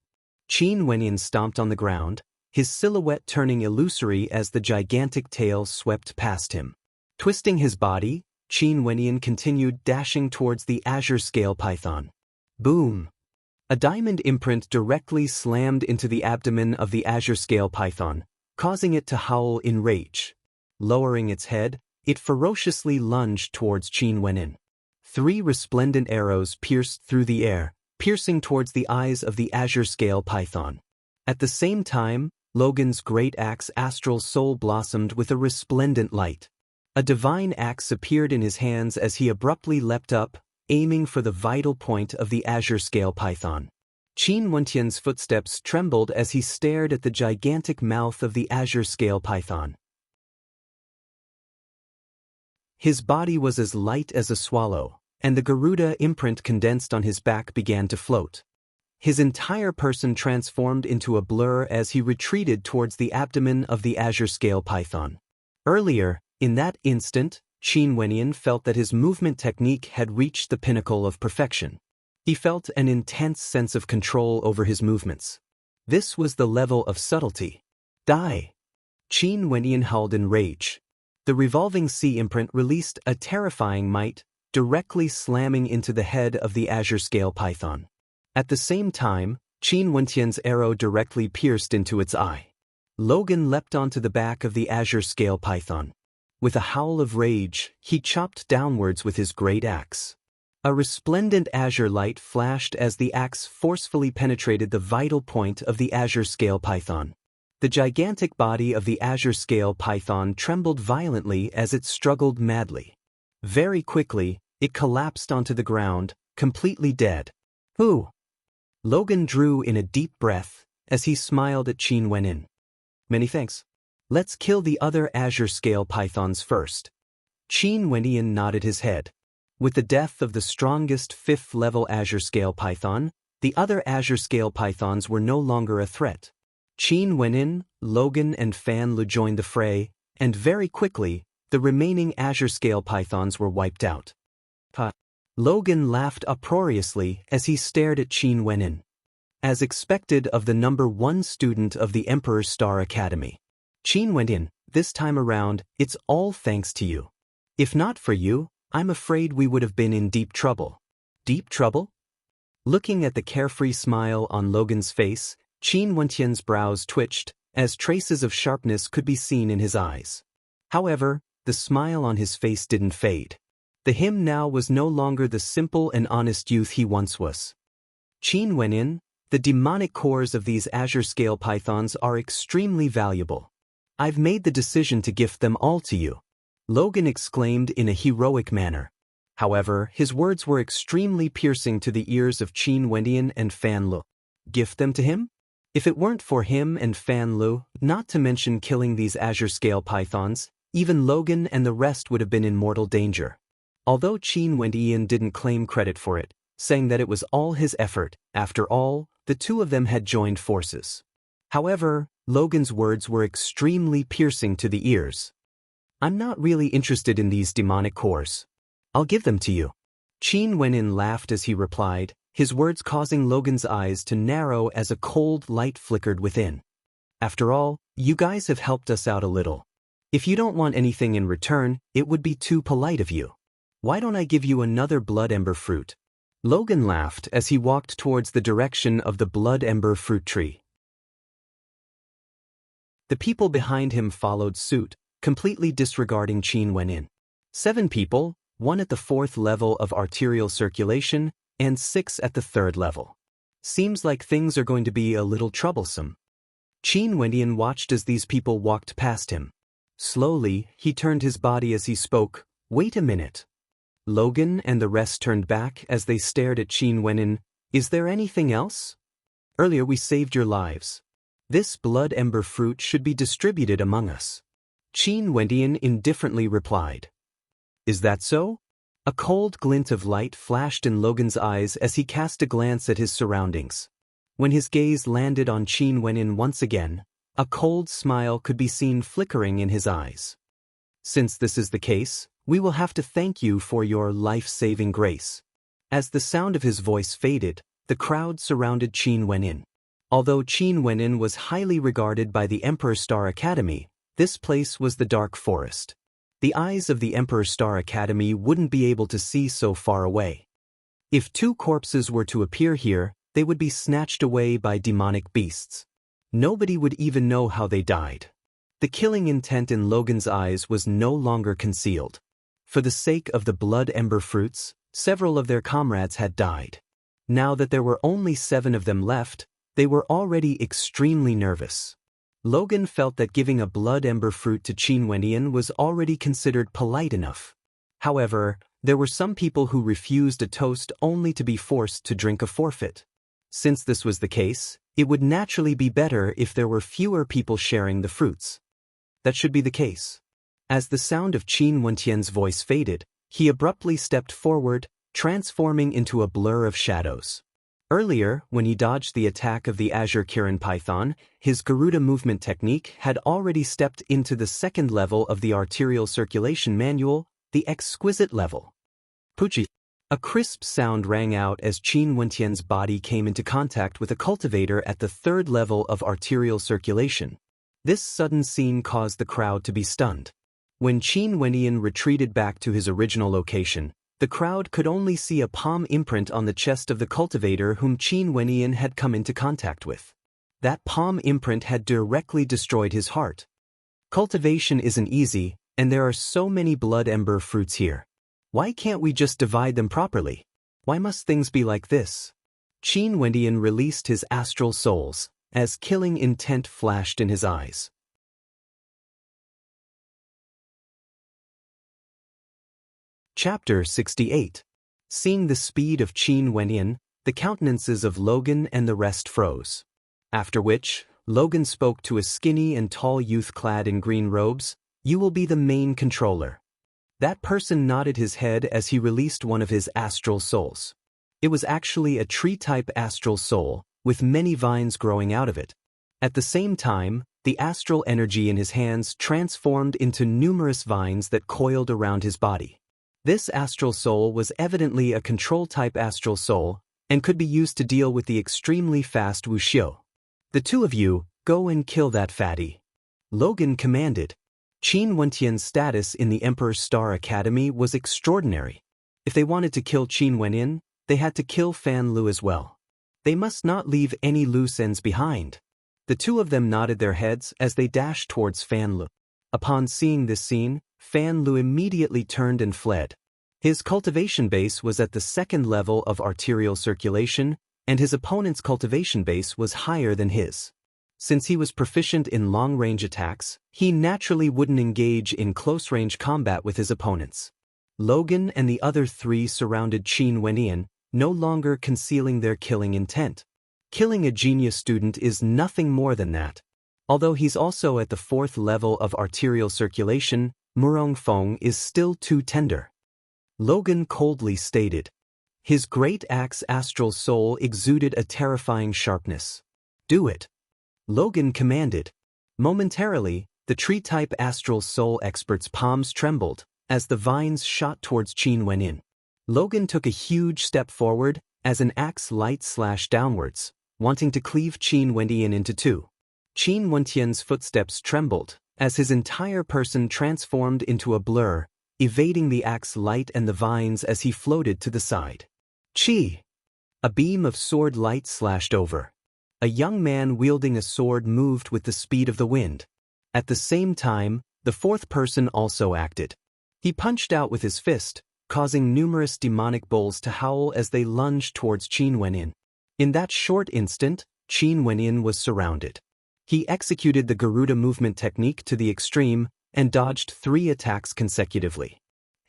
Qin Wentian stomped on the ground, his silhouette turning illusory as the gigantic tail swept past him. Twisting his body, Qin Wentian continued dashing towards the azure scale python. Boom! A diamond imprint directly slammed into the abdomen of the azure scale python, causing it to howl in rage. Lowering its head, it ferociously lunged towards Qin Wentian. 3 resplendent arrows pierced through the air, piercing towards the eyes of the azure scale python. At the same time, Logan's great axe Astral Soul blossomed with a resplendent light. A divine axe appeared in his hands as he abruptly leapt up, aiming for the vital point of the azure scale python. Qin Wentian's footsteps trembled as he stared at the gigantic mouth of the azure scale python. His body was as light as a swallow, and the Garuda imprint condensed on his back began to float. His entire person transformed into a blur as he retreated towards the abdomen of the azure scale python. Earlier, in that instant, Qin Wentian felt that his movement technique had reached the pinnacle of perfection. He felt an intense sense of control over his movements. This was the level of subtlety. Die! Qin Wentian howled in rage. The revolving sea imprint released a terrifying might, directly slamming into the head of the azure scale python. At the same time, Qin Wentian's arrow directly pierced into its eye. Logan leapt onto the back of the azure scale python. With a howl of rage, he chopped downwards with his great axe. A resplendent azure light flashed as the axe forcefully penetrated the vital point of the azure scale python. The gigantic body of the azure scale python trembled violently as it struggled madly. Very quickly, it collapsed onto the ground, completely dead. Who? Logan drew in a deep breath as he smiled at Qin Wentian. Many thanks. Let's kill the other azure scale pythons first. Qin Wentian nodded his head. With the death of the strongest 5th level azure scale python, the other azure scale pythons were no longer a threat. Qin Wentian, Logan and Fan Lu joined the fray, and very quickly, the remaining azure scale pythons were wiped out. Logan laughed uproariously as he stared at Qin Wentian. As expected of the #1 student of the Emperor's Star Academy. Qin Wentian, this time around, it's all thanks to you. If not for you, I'm afraid we would have been in deep trouble. Deep trouble? Looking at the carefree smile on Logan's face, Qin Wentian's brows twitched, as traces of sharpness could be seen in his eyes. However, the smile on his face didn't fade. The him now was no longer the simple and honest youth he once was. Qin Wentian, the demonic cores of these azure scale pythons are extremely valuable. I've made the decision to gift them all to you. Logan exclaimed in a heroic manner. However, his words were extremely piercing to the ears of Qin Wentian and Fan Lu. Gift them to him? If it weren't for him and Fan Lu, not to mention killing these azure scale pythons, even Logan and the rest would have been in mortal danger. Although Qin Wentian didn't claim credit for it, saying that it was all his effort, after all, the two of them had joined forces. However, Logan's words were extremely piercing to the ears. I'm not really interested in these demonic cores. I'll give them to you. Qin Wentian laughed as he replied, his words causing Logan's eyes to narrow as a cold light flickered within. After all, you guys have helped us out a little. If you don't want anything in return, it would be too polite of you. Why don't I give you another blood ember fruit? Logan laughed as he walked towards the direction of the blood ember fruit tree. The people behind him followed suit, completely disregarding Qin Wenin. 7 people, 1 at the 4th level of arterial circulation, and 6 at the 3rd level. Seems like things are going to be a little troublesome. Qin Wenin watched as these people walked past him. Slowly, he turned his body as he spoke. Wait a minute. Logan and the rest turned back as they stared at Qin Wenin. Is there anything else? Earlier we saved your lives. This blood ember fruit should be distributed among us. Qin Wenin indifferently replied. Is that so? A cold glint of light flashed in Logan's eyes as he cast a glance at his surroundings. When his gaze landed on Qin Wenin once again, a cold smile could be seen flickering in his eyes. Since this is the case, we will have to thank you for your life-saving grace. As the sound of his voice faded, the crowd surrounded Qin Wenin. Although Qin Wenin was highly regarded by the Emperor Star Academy, this place was the Dark Forest. The eyes of the Emperor Star Academy wouldn't be able to see so far away. If 2 corpses were to appear here, they would be snatched away by demonic beasts. Nobody would even know how they died. The killing intent in Logan's eyes was no longer concealed. For the sake of the blood ember fruits, several of their comrades had died. Now that there were only 7 of them left, they were already extremely nervous. Logan felt that giving a blood ember fruit to Qin Wenin was already considered polite enough. However, there were some people who refused a toast only to be forced to drink a forfeit. Since this was the case, it would naturally be better if there were fewer people sharing the fruits. That should be the case. As the sound of Qin Wentian's voice faded, he abruptly stepped forward, transforming into a blur of shadows. Earlier, when he dodged the attack of the Azure Kirin Python, his Garuda movement technique had already stepped into the 2nd level of the arterial circulation manual, the exquisite level. Puchi. A crisp sound rang out as Qin Wentian's body came into contact with a cultivator at the 3rd level of arterial circulation. This sudden scene caused the crowd to be stunned. When Qin Wenin retreated back to his original location, the crowd could only see a palm imprint on the chest of the cultivator whom Qin Wenin had come into contact with. That palm imprint had directly destroyed his heart. Cultivation isn't easy, and there are so many blood ember fruits here. Why can't we just divide them properly? Why must things be like this? Qin Wenin released his astral souls, as killing intent flashed in his eyes. Chapter 68. Seeing the speed of Qin Wenin, the countenances of Logan and the rest froze. After which, Logan spoke to a skinny and tall youth clad in green robes. You will be the main controller. That person nodded his head as he released one of his astral souls. It was actually a tree-type astral soul, with many vines growing out of it. At the same time, the astral energy in his hands transformed into numerous vines that coiled around his body. This astral soul was evidently a control-type astral soul, and could be used to deal with the extremely fast Wuxiu. The 2 of you, go and kill that fatty. Logan commanded. Qin Wentian's status in the Emperor's Star Academy was extraordinary. If they wanted to kill Qin Wenin, they had to kill Fan Lu as well. They must not leave any loose ends behind. The 2 of them nodded their heads as they dashed towards Fan Lu. Upon seeing this scene, Fan Lu immediately turned and fled. His cultivation base was at the 2nd level of arterial circulation, and his opponent's cultivation base was higher than his. Since he was proficient in long-range attacks, he naturally wouldn't engage in close-range combat with his opponents. Logan and the other 3 surrounded Qin Wenin, no longer concealing their killing intent. Killing a genius student is nothing more than that. Although he's also at the 4th level of arterial circulation, Murong Feng is still too tender. Logan coldly stated. His great axe astral soul exuded a terrifying sharpness. Do it. Logan commanded. Momentarily, the tree-type astral soul expert's palms trembled as the vines shot towards Qin Wenin. Logan took a huge step forward as an axe light slashed downwards, wanting to cleave Qin Wenin into 2. Qin Wentian's footsteps trembled as his entire person transformed into a blur, evading the axe light and the vines as he floated to the side. Chi! A beam of sword light slashed over. A young man wielding a sword moved with the speed of the wind. At the same time, the fourth person also acted. He punched out with his fist, causing numerous demonic bulls to howl as they lunged towards Qin Wenyin. In that short instant, Qin Wenyin was surrounded. He executed the Garuda movement technique to the extreme and dodged 3 attacks consecutively.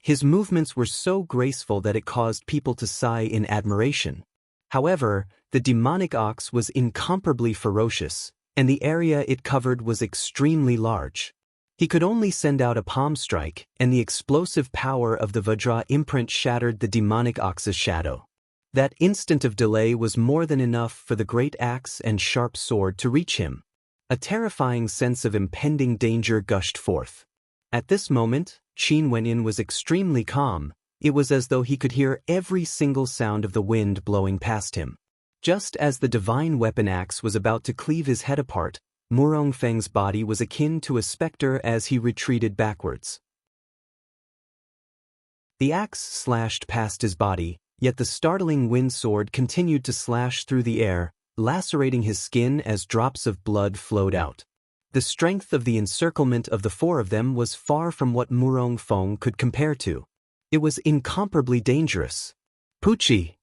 His movements were so graceful that it caused people to sigh in admiration. However, the demonic ox was incomparably ferocious, and the area it covered was extremely large. He could only send out a palm strike, and the explosive power of the Vajra imprint shattered the demonic ox's shadow. That instant of delay was more than enough for the great axe and sharp sword to reach him. A terrifying sense of impending danger gushed forth. At this moment, Qin Wenyin was extremely calm. It was as though he could hear every single sound of the wind blowing past him. Just as the divine weapon axe was about to cleave his head apart, Murong Feng's body was akin to a specter as he retreated backwards. The axe slashed past his body, yet the startling wind sword continued to slash through the air, lacerating his skin as drops of blood flowed out. The strength of the encirclement of the 4 of them was far from what Murong Feng could compare to. It was incomparably dangerous. Puchi!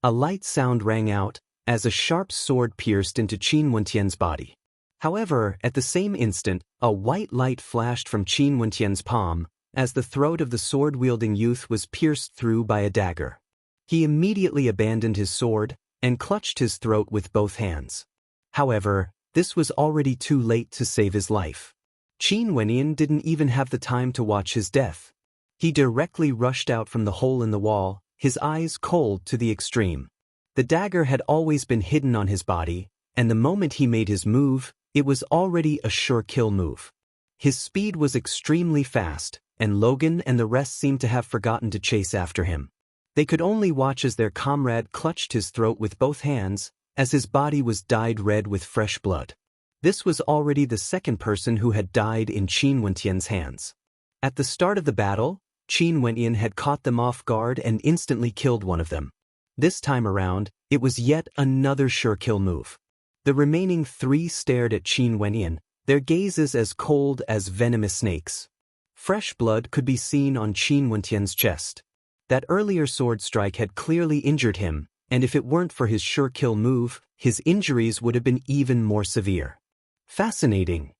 A light sound rang out, as a sharp sword pierced into Qin Wentian's body. However, at the same instant, a white light flashed from Qin Wentian's palm, as the throat of the sword-wielding youth was pierced through by a dagger. He immediately abandoned his sword, and clutched his throat with both hands. However, this was already too late to save his life. Qin Wenyin didn't even have the time to watch his death. He directly rushed out from the hole in the wall, his eyes cold to the extreme. The dagger had always been hidden on his body, and the moment he made his move, it was already a sure kill move. His speed was extremely fast, and Logan and the rest seemed to have forgotten to chase after him. They could only watch as their comrade clutched his throat with both hands, as his body was dyed red with fresh blood. This was already the second person who had died in Qin Wentian's hands. At the start of the battle, Qin Wenyin had caught them off guard and instantly killed one of them. This time around, it was yet another sure kill move. The remaining 3 stared at Qin Wenyin, their gazes as cold as venomous snakes. Fresh blood could be seen on Qin Wentian's chest. That earlier sword strike had clearly injured him, and if it weren't for his sure kill move, his injuries would have been even more severe. Fascinating.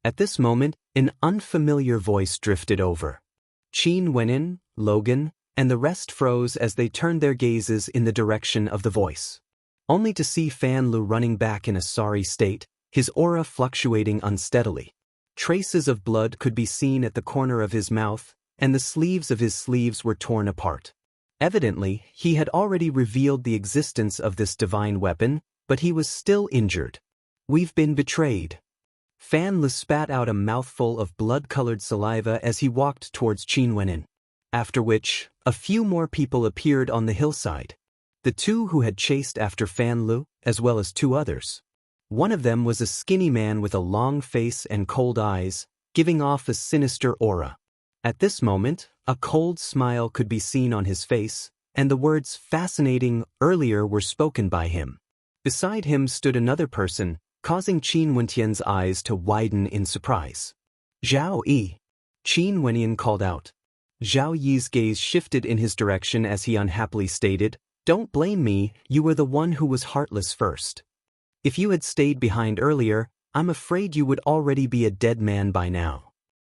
At this moment, an unfamiliar voice drifted over. Qin Wenyin, Logan, and the rest froze as they turned their gazes in the direction of the voice. Only to see Fan Lu running back in a sorry state, his aura fluctuating unsteadily. Traces of blood could be seen at the corner of his mouth, and the sleeves of his sleeves were torn apart. Evidently, he had already revealed the existence of this divine weapon, but he was still injured. We've been betrayed. Fan Lu spat out a mouthful of blood-colored saliva as he walked towards Qin Wenyin. After which, a few more people appeared on the hillside. The 2 who had chased after Fan Lu, as well as 2 others. One of them was a skinny man with a long face and cold eyes, giving off a sinister aura. At this moment, a cold smile could be seen on his face, and the words "fascinating" earlier were spoken by him. Beside him stood another person, causing Qin Wentian's eyes to widen in surprise. "Zhao Yi," Qin Wenyin called out. Zhao Yi's gaze shifted in his direction as he unhappily stated, "Don't blame me, you were the one who was heartless first. If you had stayed behind earlier, I'm afraid you would already be a dead man by now."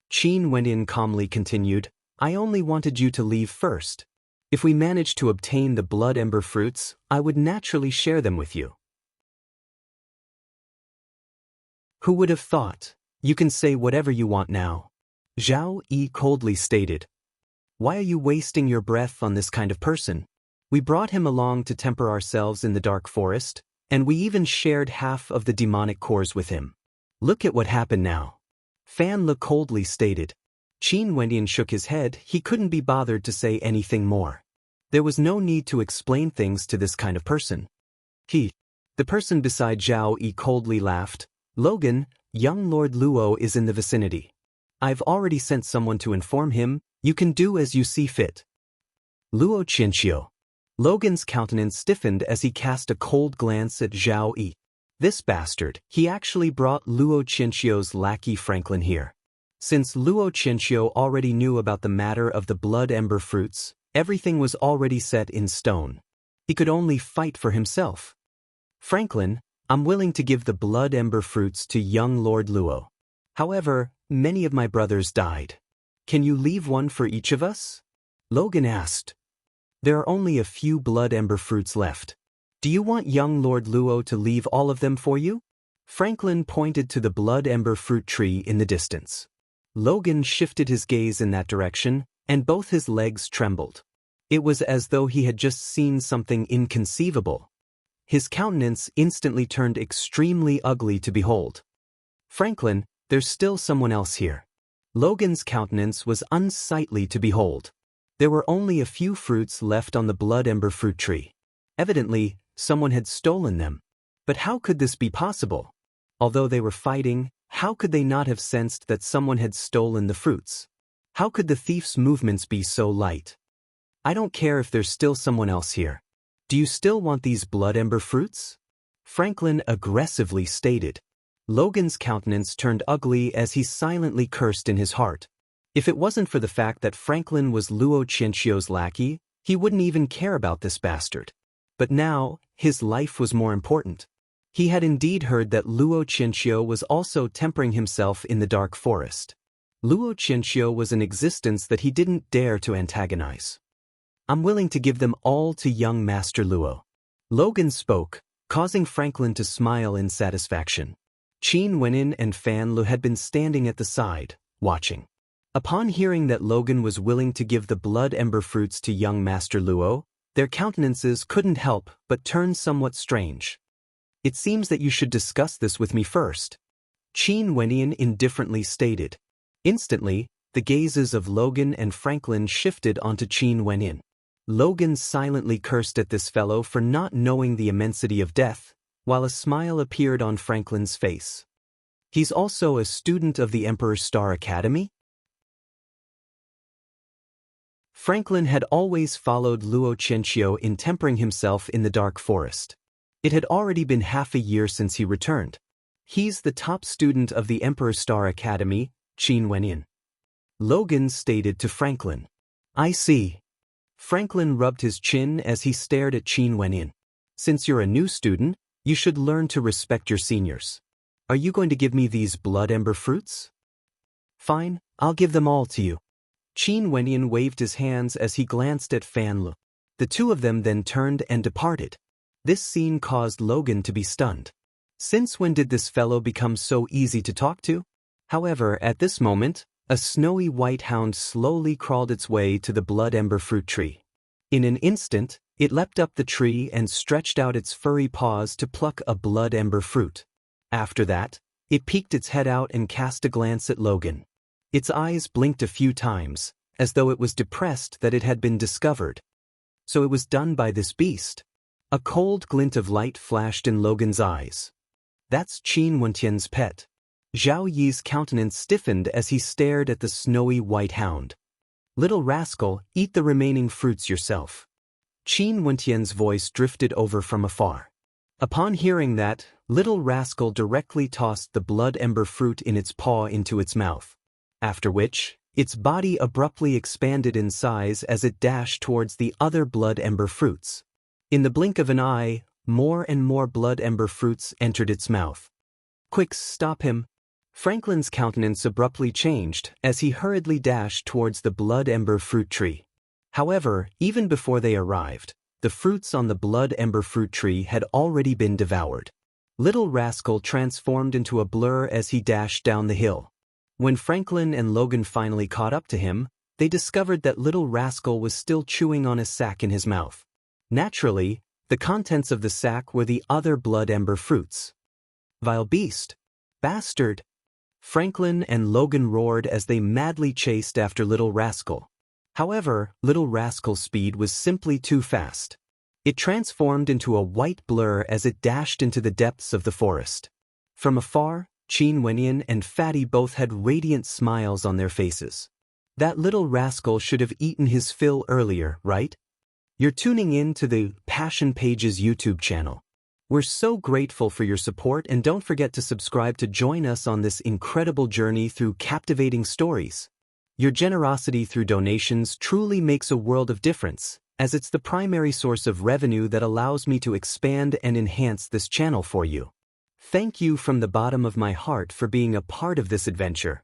Qin Wenyin calmly continued, "I only wanted you to leave first. If we managed to obtain the blood ember fruits, I would naturally share them with you." "Who would have thought? You can say whatever you want now," Zhao Yi coldly stated. "Why are you wasting your breath on this kind of person? We brought him along to temper ourselves in the dark forest, and we even shared half of the demonic cores with him. Look at what happened now." Fan Lu coldly stated. Qin Wenyin shook his head. He couldn't be bothered to say anything more. There was no need to explain things to this kind of person. The person beside Zhao Yi coldly laughed. "Logan, young Lord Luo is in the vicinity. I've already sent someone to inform him. You can do as you see fit." Luo Qinxiu. Logan's countenance stiffened as he cast a cold glance at Zhao Yi. This bastard, he actually brought Luo Qianxiu's lackey Franklin here. Since Luo Qianxiu already knew about the matter of the blood ember fruits, everything was already set in stone. He could only fight for himself. Franklin, I'm willing to give the blood ember fruits to young Lord Luo. However, many of my brothers died. Can you leave one for each of us? Logan asked. There are only a few blood ember fruits left. Do you want young Lord Luo to leave all of them for you? Franklin pointed to the blood ember fruit tree in the distance. Logan shifted his gaze in that direction, and both his legs trembled. It was as though he had just seen something inconceivable. His countenance instantly turned extremely ugly to behold. Franklin, there's still someone else here. Logan's countenance was unsightly to behold. There were only a few fruits left on the blood ember fruit tree. Evidently, someone had stolen them. But how could this be possible? Although they were fighting, how could they not have sensed that someone had stolen the fruits? How could the thief's movements be so light? I don't care if there's still someone else here. Do you still want these blood ember fruits? Franklin aggressively stated. Logan's countenance turned ugly as he silently cursed in his heart. If it wasn't for the fact that Franklin was Luo Qianxiu's lackey, he wouldn't even care about this bastard. But now, his life was more important. He had indeed heard that Luo Qianxiu was also tempering himself in the dark forest. Luo Qianxiu was an existence that he didn't dare to antagonize. I'm willing to give them all to young Master Luo. Logan spoke, causing Franklin to smile in satisfaction. Qin Wenin and Fan Lu had been standing at the side, watching. Upon hearing that Logan was willing to give the blood ember fruits to young Master Luo, their countenances couldn't help but turn somewhat strange. It seems that you should discuss this with me first, Qin Wenin indifferently stated. Instantly, the gazes of Logan and Franklin shifted onto Qin Wenin. Logan silently cursed at this fellow for not knowing the immensity of death, while a smile appeared on Franklin's face. He's also a student of the Emperor's Star Academy? Franklin had always followed Luo Qianxiu in tempering himself in the dark forest. It had already been half a year since he returned. He's the top student of the Emperor's Star Academy, Qin Wenin. Logan stated to Franklin. I see. Franklin rubbed his chin as he stared at Qin Wenin. Since you're a new student, you should learn to respect your seniors. Are you going to give me these blood ember fruits? Fine, I'll give them all to you. Qin Wenin waved his hands as he glanced at Fan Lu. The two of them then turned and departed. This scene caused Logan to be stunned. Since when did this fellow become so easy to talk to? However, at this moment, a snowy white hound slowly crawled its way to the blood ember fruit tree. In an instant, it leapt up the tree and stretched out its furry paws to pluck a blood ember fruit. After that, it peeked its head out and cast a glance at Logan. Its eyes blinked a few times, as though it was depressed that it had been discovered. So it was done by this beast. A cold glint of light flashed in Logan's eyes. That's Qin Wentian's pet. Zhao Yi's countenance stiffened as he stared at the snowy white hound. Little rascal, eat the remaining fruits yourself. Qin Wentian's voice drifted over from afar. Upon hearing that, little rascal directly tossed the blood ember fruit in its paw into its mouth. After which, its body abruptly expanded in size as it dashed towards the other blood ember fruits. In the blink of an eye, more and more blood ember fruits entered its mouth. Quick, stop him. Franklin's countenance abruptly changed as he hurriedly dashed towards the blood ember fruit tree. However, even before they arrived, the fruits on the blood ember fruit tree had already been devoured. Little rascal transformed into a blur as he dashed down the hill. When Franklin and Logan finally caught up to him, they discovered that little rascal was still chewing on a sack in his mouth. Naturally, the contents of the sack were the other blood ember fruits. Vile beast! Bastard! Franklin and Logan roared as they madly chased after Little Rascal. However, Little Rascal's speed was simply too fast. It transformed into a white blur as it dashed into the depths of the forest. From afar, Qin Wenin and Fatty both had radiant smiles on their faces. That Little Rascal should have eaten his fill earlier, right? You're tuning in to the Passion Pages YouTube channel. We're so grateful for your support, and don't forget to subscribe to join us on this incredible journey through captivating stories. Your generosity through donations truly makes a world of difference, as it's the primary source of revenue that allows me to expand and enhance this channel for you. Thank you from the bottom of my heart for being a part of this adventure.